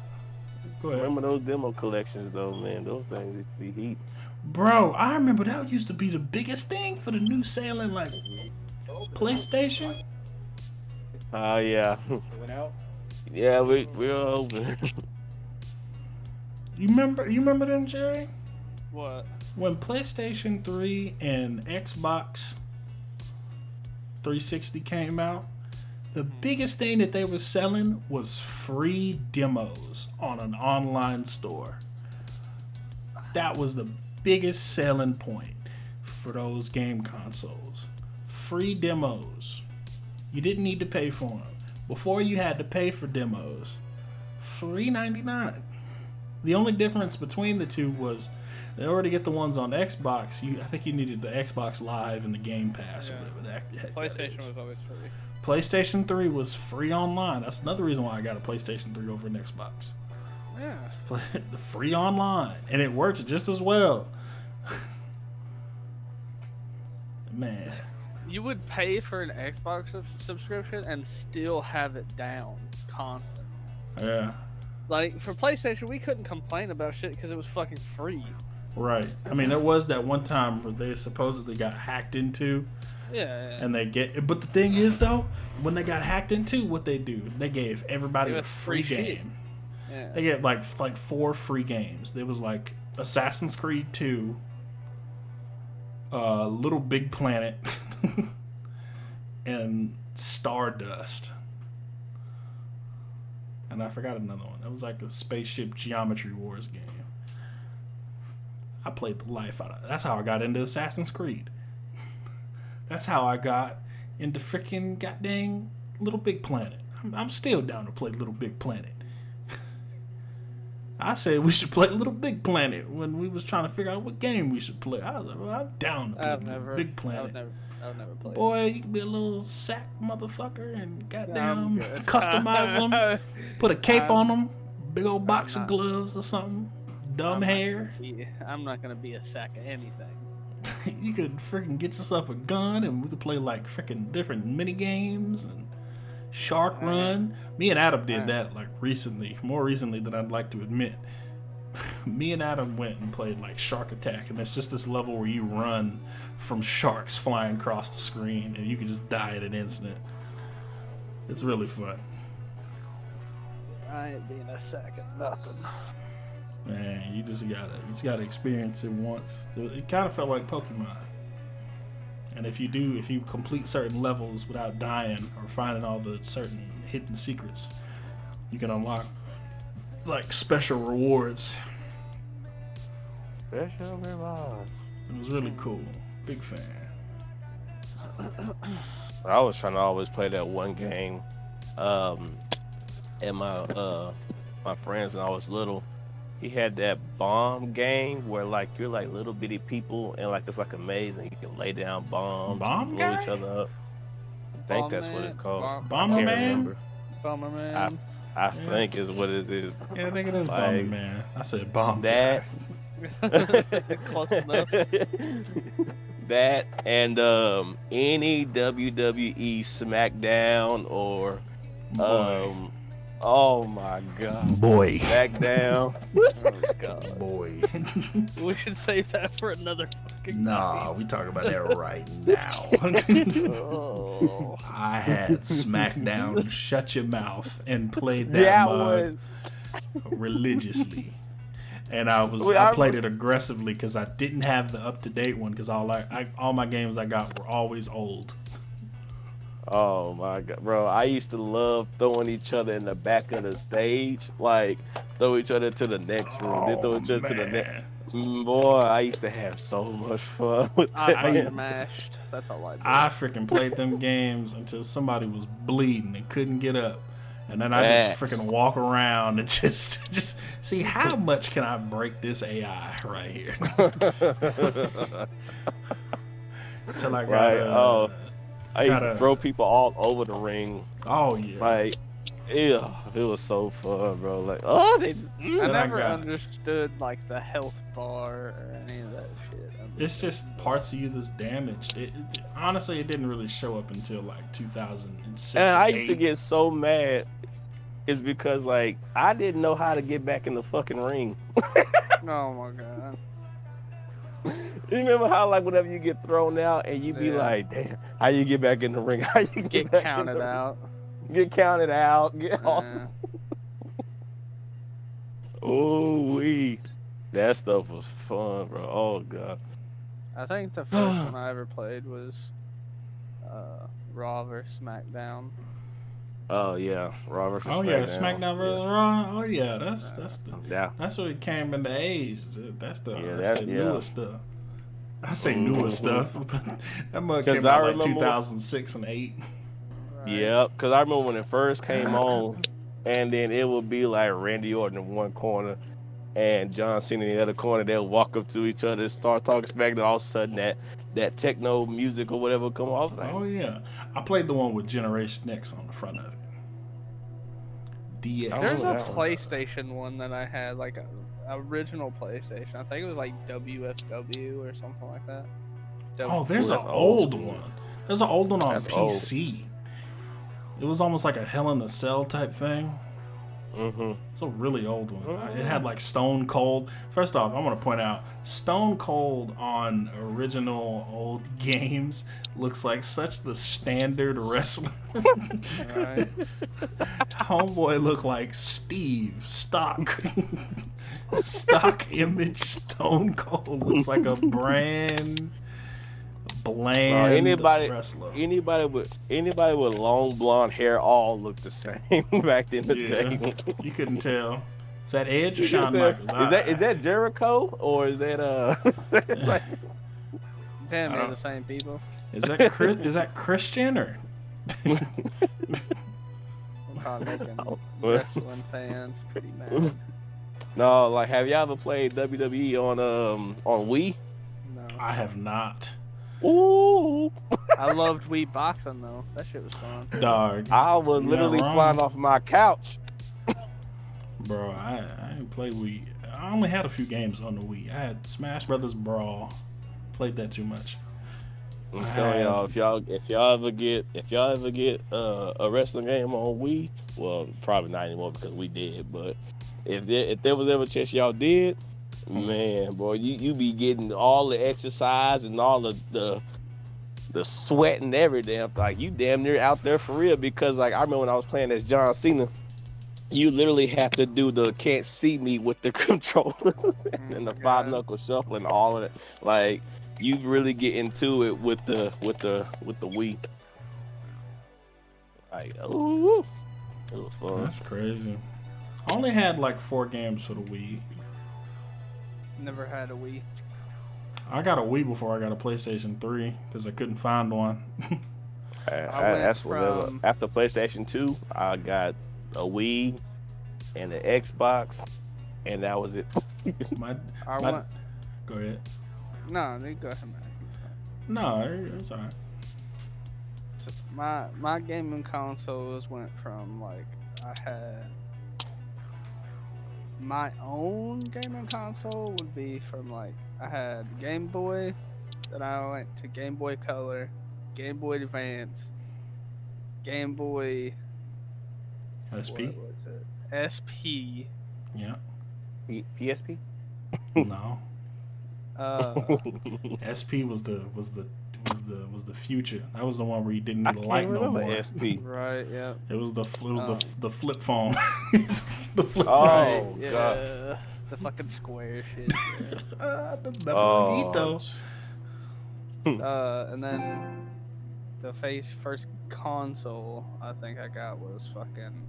Go ahead. Remember those demo collections though, man? Those things used to be heat. Bro, I remember that used to be the biggest thing for the new selling like PlayStation. Oh yeah. It went out. Yeah, we're open. You remember them, Jerry? What? When PlayStation 3 and Xbox 360 came out, the biggest thing that they were selling was free demos on an online store. That was the biggest selling point for those game consoles. Free demos. You didn't need to pay for them. Before you had to pay for demos. $3.99. The only difference between the two was in order to get the ones on Xbox, I think you needed the Xbox Live and the Game Pass or whatever that PlayStation is. was always free. PlayStation 3 was free online. That's another reason why I got a PlayStation 3 over an Xbox. Yeah. Free online. And it worked just as well. Man. You would pay for an Xbox subscription and still have it down constant. Yeah. Like for PlayStation, we couldn't complain about shit because it was fucking free. Right. I mean, there was that one time where they supposedly got hacked into. Yeah. And they get, but the thing is though, when they got hacked into, what they do? They gave everybody Give a us free free shit. game. Yeah. They get like 4 free games. There was like Assassin's Creed 2, Little Big Planet, and Stardust. And I forgot another one. That was like a spaceship Geometry Wars game. I played the life out of it. That's how I got into Assassin's Creed. That's how I got into freaking goddamn Little Big Planet. I'm still down to play Little Big Planet. I said we should play Little Big Planet when we was trying to figure out what game we should play. I was like, well, I'm down to play Little Big Planet. I would never play. Boy, you can be a little sack motherfucker and I'm goddamn good. customize them. Put a cape on them. Big old box I'm of not- gloves or something. Dumb hair. I'm not gonna be a sack of anything. You could freaking get yourself a gun and we could play like freaking different mini games and Shark Run. Me and Adam did that like recently, more recently than I'd like to admit. Me and Adam went and played like Shark Attack, and it's just this level where you run from sharks flying across the screen and you can just die at an instant. It's really fun. I ain't being a sack of nothing. Man, you just gotta experience it once. It kind of felt like Pokemon. And if you complete certain levels without dying or finding all the certain hidden secrets, you can unlock like special rewards. Special reward. It was really cool. Big fan. I was trying to always play that one game. And my friends when I was little, he had that bomb game where like you're like little bitty people and like it's like a maze and you can lay down bombs, Bomb and blow guy? each other up. I think that's what it's called. Bomber I can't Man? remember. Bomberman. I think is what it is. Yeah, I think it is Like, Bomber Man. I said Bomb that. Guy. Close enough. That and any WWE SmackDown or Boy. oh my god, Boy. SmackDown. Oh god. Boy. We should save that for another fucking Nah, night. we talking about that right now. Oh. I had SmackDown Shut Your Mouth and played that That mug was religiously. And I played it aggressively because I didn't have the up to date one because all my games I got were always old. oh my god, bro! I used to love throwing each other in the back of the stage, like throw each other to the next room, then throw each other to the next. Boy, I used to have so much fun with I that. fucking mashed. That's all I did. I freaking played them games until somebody was bleeding and couldn't get up. And then I just Facts. freaking walk around and just see how much can I break this AI right here. Until I got Right, oh. I used Gotta- to throw people all over the ring. oh yeah. Like, ew, it was so fun, bro. Like, oh, they just, I Then I never got- understood like the health bar or any of that shit. It's just parts of you that's damaged. Honestly, it didn't really show up until like 2006. and I or used to 8. get so mad is because like I didn't know how to get back in the fucking ring. Oh my god. You remember how like whenever you get thrown out and you be Yeah. like, damn, how you get back in the ring? How you Get back in counted the out. Get counted out. Get off. Yeah. Oh wee. That stuff was fun, bro. Oh god. I think the first one I ever played was Raw vs SmackDown. Oh yeah. Raw versus Oh yeah, SmackDown versus Yeah. Raw. Oh yeah, Yeah. that's what it came into age. That's the Yeah, that's that- the yeah. newest stuff. I say newest Mhm. stuff, but that mug 'Cause came I out like remember- 2006 and 8. Right? Yeah, because I remember when it first came on, and then it would be like Randy Orton in one corner and John Cena in the other corner. They'll walk up to each other and start talking smack. Then all of a sudden, that techno music or whatever come off. Like, Oh yeah, I played the one with Generation X on the front of it. DX. I There's a remember that one. PlayStation one that I had, like a original PlayStation. I think it was like WFW or something like that. Oh, there's Ooh, an that's old old school. one. There's an old one on That's old. PC. It was almost like a Hell in a Cell type thing. mm-hmm. It's a really old one. Oh. It had like Stone Cold. First off, I want to point out Stone Cold on original old games looks like such the standard wrestler. Right. Homeboy looked like Steve stock. Stock image Stone Cold looks like a bland bland wrestler. Anybody with long blonde hair all look the same back in the day. You couldn't tell. Is that Edge or You Shawn can Michaels? tell. Is that Jericho or is that like, Damn, I they're don't- the same people. Is that Christian or? We're probably making wrestling fans pretty mad. no? Like, have y'all ever played WWE on Wii? No. I have not. Ooh, I loved Wii Boxing though. That shit was fun. Dog, I was You're literally not wrong. flying off my couch. bro, I didn't play Wii. I only had a few games on the Wii. I had Smash Brothers Brawl. Played that too much. I'm telling y'all, if y'all ever get a wrestling game on Wii, well, probably not anymore because we did. But if there was ever a chance y'all did, man, boy, you be getting all the exercise and all the sweat and everything. Like you damn near out there for real. Because like I remember when I was playing as John Cena, you literally have to do the can't see me with the controller and the five knuckle shuffle and all of it. Like you really get into it with the Wii. Like, ooh, it was fun. That's crazy. I only had like 4 games for the Wii. Never had a Wii. I got a Wii before I got a PlayStation 3 because I couldn't find one. That's whatever. from- After PlayStation 2, I got a Wii and an Xbox, and that was it. my, I my- went. go ahead. No, they go ahead, man. No, it's alright. So my gaming consoles went from like I had my own gaming console would be from like I had Game Boy, then I went to Game Boy Color, Game Boy Advance, Game Boy SP? what was it? SP. Yeah. PSP. No. Uh, SP was the future. That was the one where you didn't I need a can't light no remember more. SP. right. Yep. It was the Oh. the flip phone. The flip Oh, phone. Yeah. God. The fucking square shit. Yeah. The Oh, Monito. And then the first console I think I got was fucking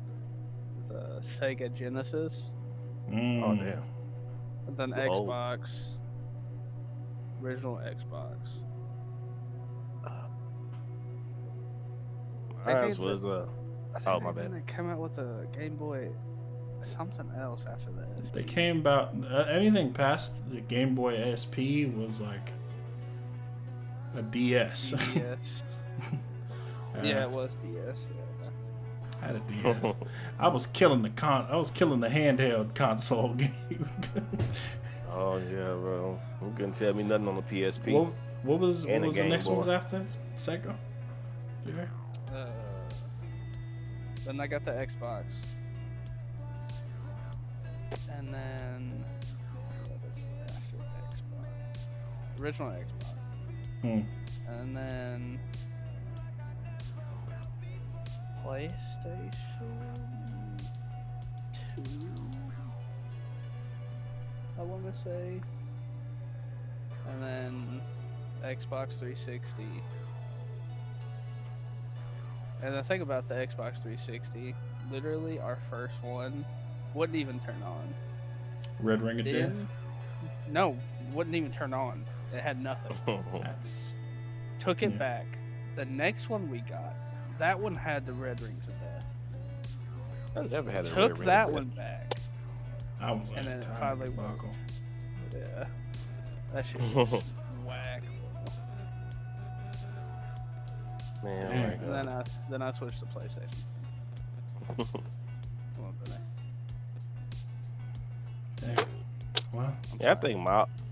the Sega Genesis, Mm. Oh damn. and then Whoa. Xbox, original Xbox. I Ours think was I think Oh, my they bad. didn't come out with a Game Boy, something else after that. They came about anything past the Game Boy SP was like a DS. DS. Yeah, it was DS. Yeah. I had a DS. I was killing the handheld console game. Oh yeah, bro. You couldn't tell me nothing on the PSP. what was And a the Game next Boy. ones after Sega? Yeah. Then I got the Xbox. And then what is it after Xbox? Original Xbox. Hmm. And then PlayStation 2. I want to say. And then Xbox 360. And the thing about the Xbox 360, literally our first one wouldn't even turn on. Red Ring of Death. Then, no, wouldn't even turn on. It had nothing. That's Took it Yeah. back. The next one we got, that one had the Red Rings of Death. I never had a Took Red Ring that of one back. I was like, And then it time finally debacle. Yeah. That shit was whack. Man, Damn. oh my And God. then I switched to PlayStation. Well, but Damn. Well, Yeah,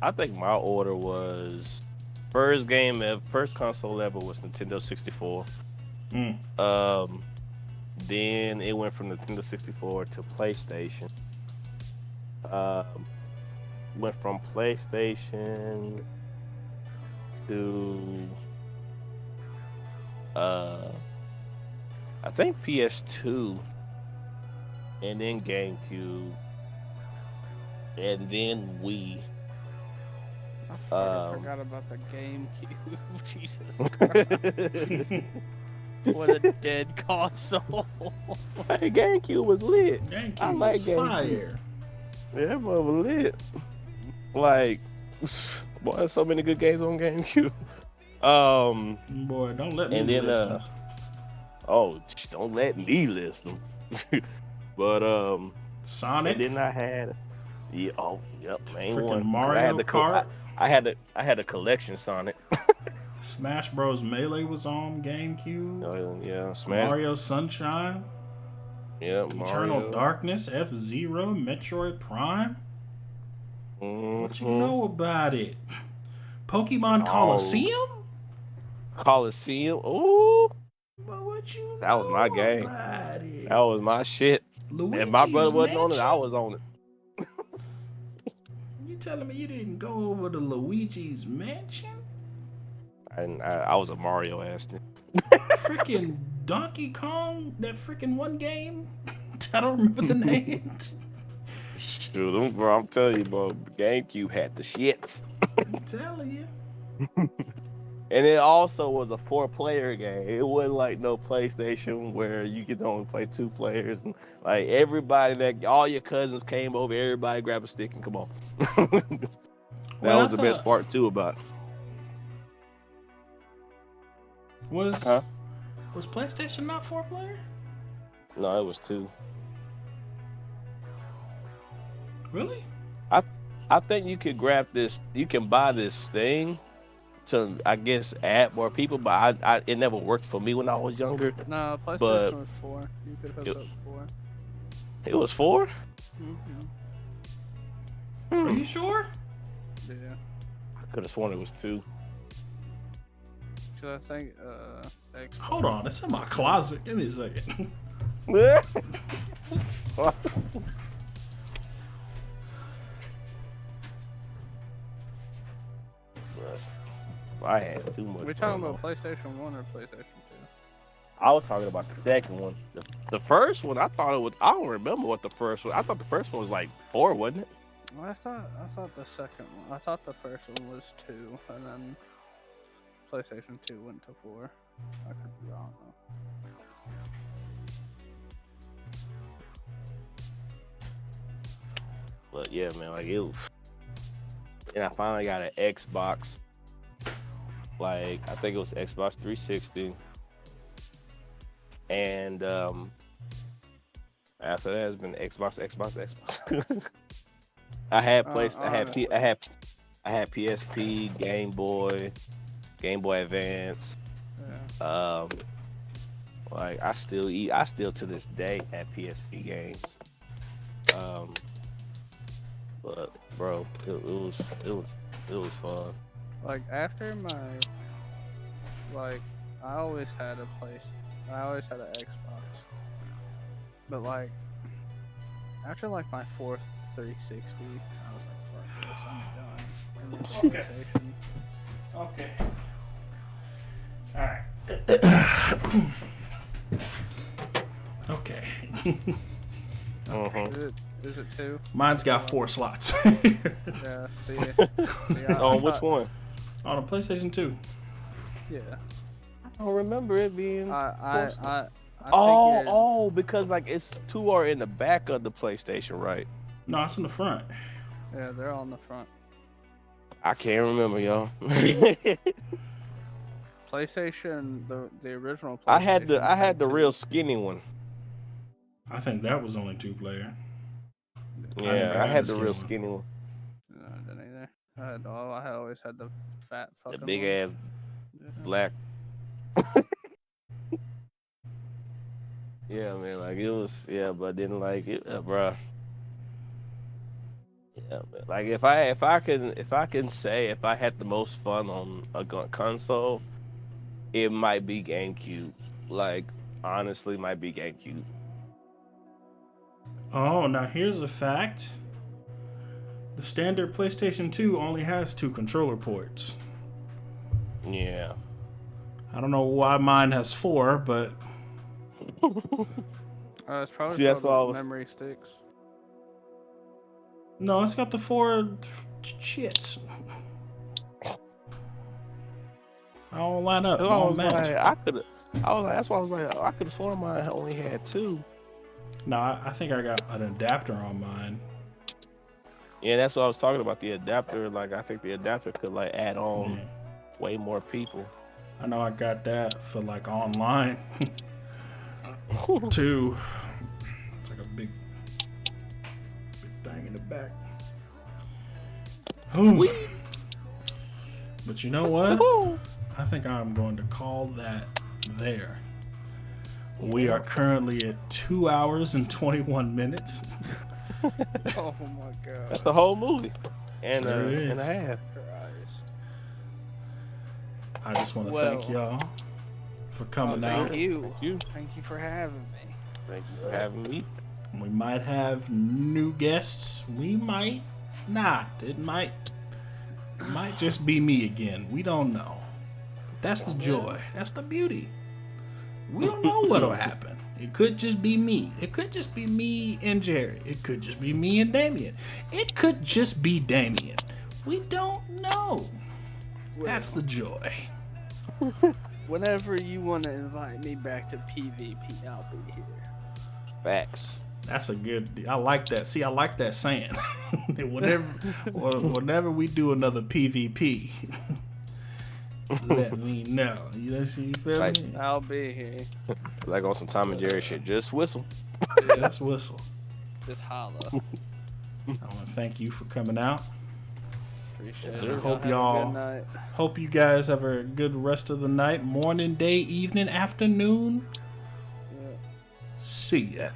I think my order was first console ever was Nintendo 64. mm, Then it went from Nintendo 64 to PlayStation. Went from PlayStation to I think PS2, and then GameCube, and then Wii. I fucking forgot about the GameCube. Jesus Christ. What a dead console. Hey, GameCube was lit. GameCube I like was GameCube. fire. Yeah, that mother was lit. Like, boy, there's so many good games on GameCube. Boy, don't let me And then list them. don't let me list them. But Sonic, and then I had main freaking one. Mario I had Kart, I had a collection Sonic. Smash Bros. Melee was on GameCube. Yeah, Smash. Mario Sunshine, Yeah, Eternal Mario. Darkness, F-Zero, Metroid Prime. What you Mhm. know about it? Pokemon Oh. Coliseum? Coliseum. Ooh, But what you That was my know game. about it? that was my shit. Luigi's And my brother wasn't on it. I Mansion? was on it. You telling me you didn't go over to Luigi's Mansion? And I was a Mario ass nigga. Freaking Donkey Kong, that freaking one game. I don't remember the name. Dude, bro, I'm telling you, bro, GameCube had the shits. I'm telling you. And it also was a 4-player game. It wasn't like no PlayStation where you could only play 2 players. And like all your cousins came over, everybody grab a stick and come on. That Well, was the best part too about it. Was Huh? was PlayStation not 4-player? No, it was 2. Really? I think you could you can buy this thing to, I guess, add more people, but it never worked for me when I was younger. No, PlayStation But- was 4. You could hook It- up 4. It was 4? Mm-hmm. Are you sure? Yeah. I could have sworn it was 2. Cause I think Xbox. Hold on, it's in my closet. Give me a second. I had too much. We're talking fun, about PlayStation 1 or PlayStation 2? I was talking about the second one. The first one, I thought it was. I don't remember what the first one. I thought the first one was like 4, wasn't it? Well, I thought the second one. I thought the first one was 2, and then PlayStation 2 went to 4. I could be wrong though. But yeah, man, like it was. And I finally got an Xbox. Like I think it was Xbox 360. And after that, it's been Xbox. I had I had PSP, Game Boy Advance. Yeah. Like I still to this day have PSP games. But bro, it was fun. Like after I always had a Xbox, but like After like my fourth 360, I was like, fuck this, I'm done. And then Okay. PlayStation. Okay. Okay. Is it 2? Mine's got 4 slots. Yeah, see, Oh, which one? On a PlayStation 2. Yeah. I don't remember it being. I figured, Oh, because like it's 2 are in the back of the PlayStation, right? No, it's in the front. yeah, they're all in the front. I can't remember, y'all. PlayStation, the original PlayStation. I had the 2. real skinny one. I think that was only 2-player. Yeah, I had had the the real skinny skinny one. No, I didn't either. I had always had the fat The fucking big ones. ass Yeah. black. Yeah, man, like it was, yeah, but I didn't like it, bruh. Yeah, man. Like if I can say if I had the most fun on a console, it might be GameCube. Like honestly, might be GameCube. Oh, now here's a fact. The standard PlayStation 2 only has 2 controller ports. Yeah. I don't know why mine has 4, but It's probably See, that's for why I the was- memory sticks. no, it's got the 4 shits. I don't line up. I I don't was match. like, that's why I was like, I could have sworn mine only had 2. No, I think I got an adapter on mine. Yeah, that's what I was talking about. The adapter, like I think the adapter could like add on Yeah. way more people. I know I got that for like online too. It's like a big thing in the back. Ooh. But you know what? I think I'm going to call that there. We are currently at 2 hours and 21 minutes. Oh my god. That's the whole movie, and Sure is. and a half. Christ. I just want to Well, thank y'all for coming out. Thank you. Thank you. Thank you for having me. Thank you for having me. We might have new guests. We might not. It might just be me again. We don't know. But that's the joy. That's the beauty. We don't know what'll happen. It could just be me. It could just be me and Jerry. It could just be me and Damien. It could just be Damien. We don't know. That's the joy. Whenever you want to invite me back to PvP, I'll be here. Facts. That's a good. I like that. See, I like that saying. whenever we do another PvP, let me know. You know, you feel Right. me? I'll be here. Like on some Tom and Jerry shit. Just whistle. Just whistle. Just holla. I want to thank you for coming out. Appreciate Yes, it. sir. Hope Have a y'all- good night. Hope you guys have a good rest of the night, morning, day, evening, afternoon. Yeah. See ya.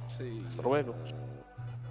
See. Hasta luego.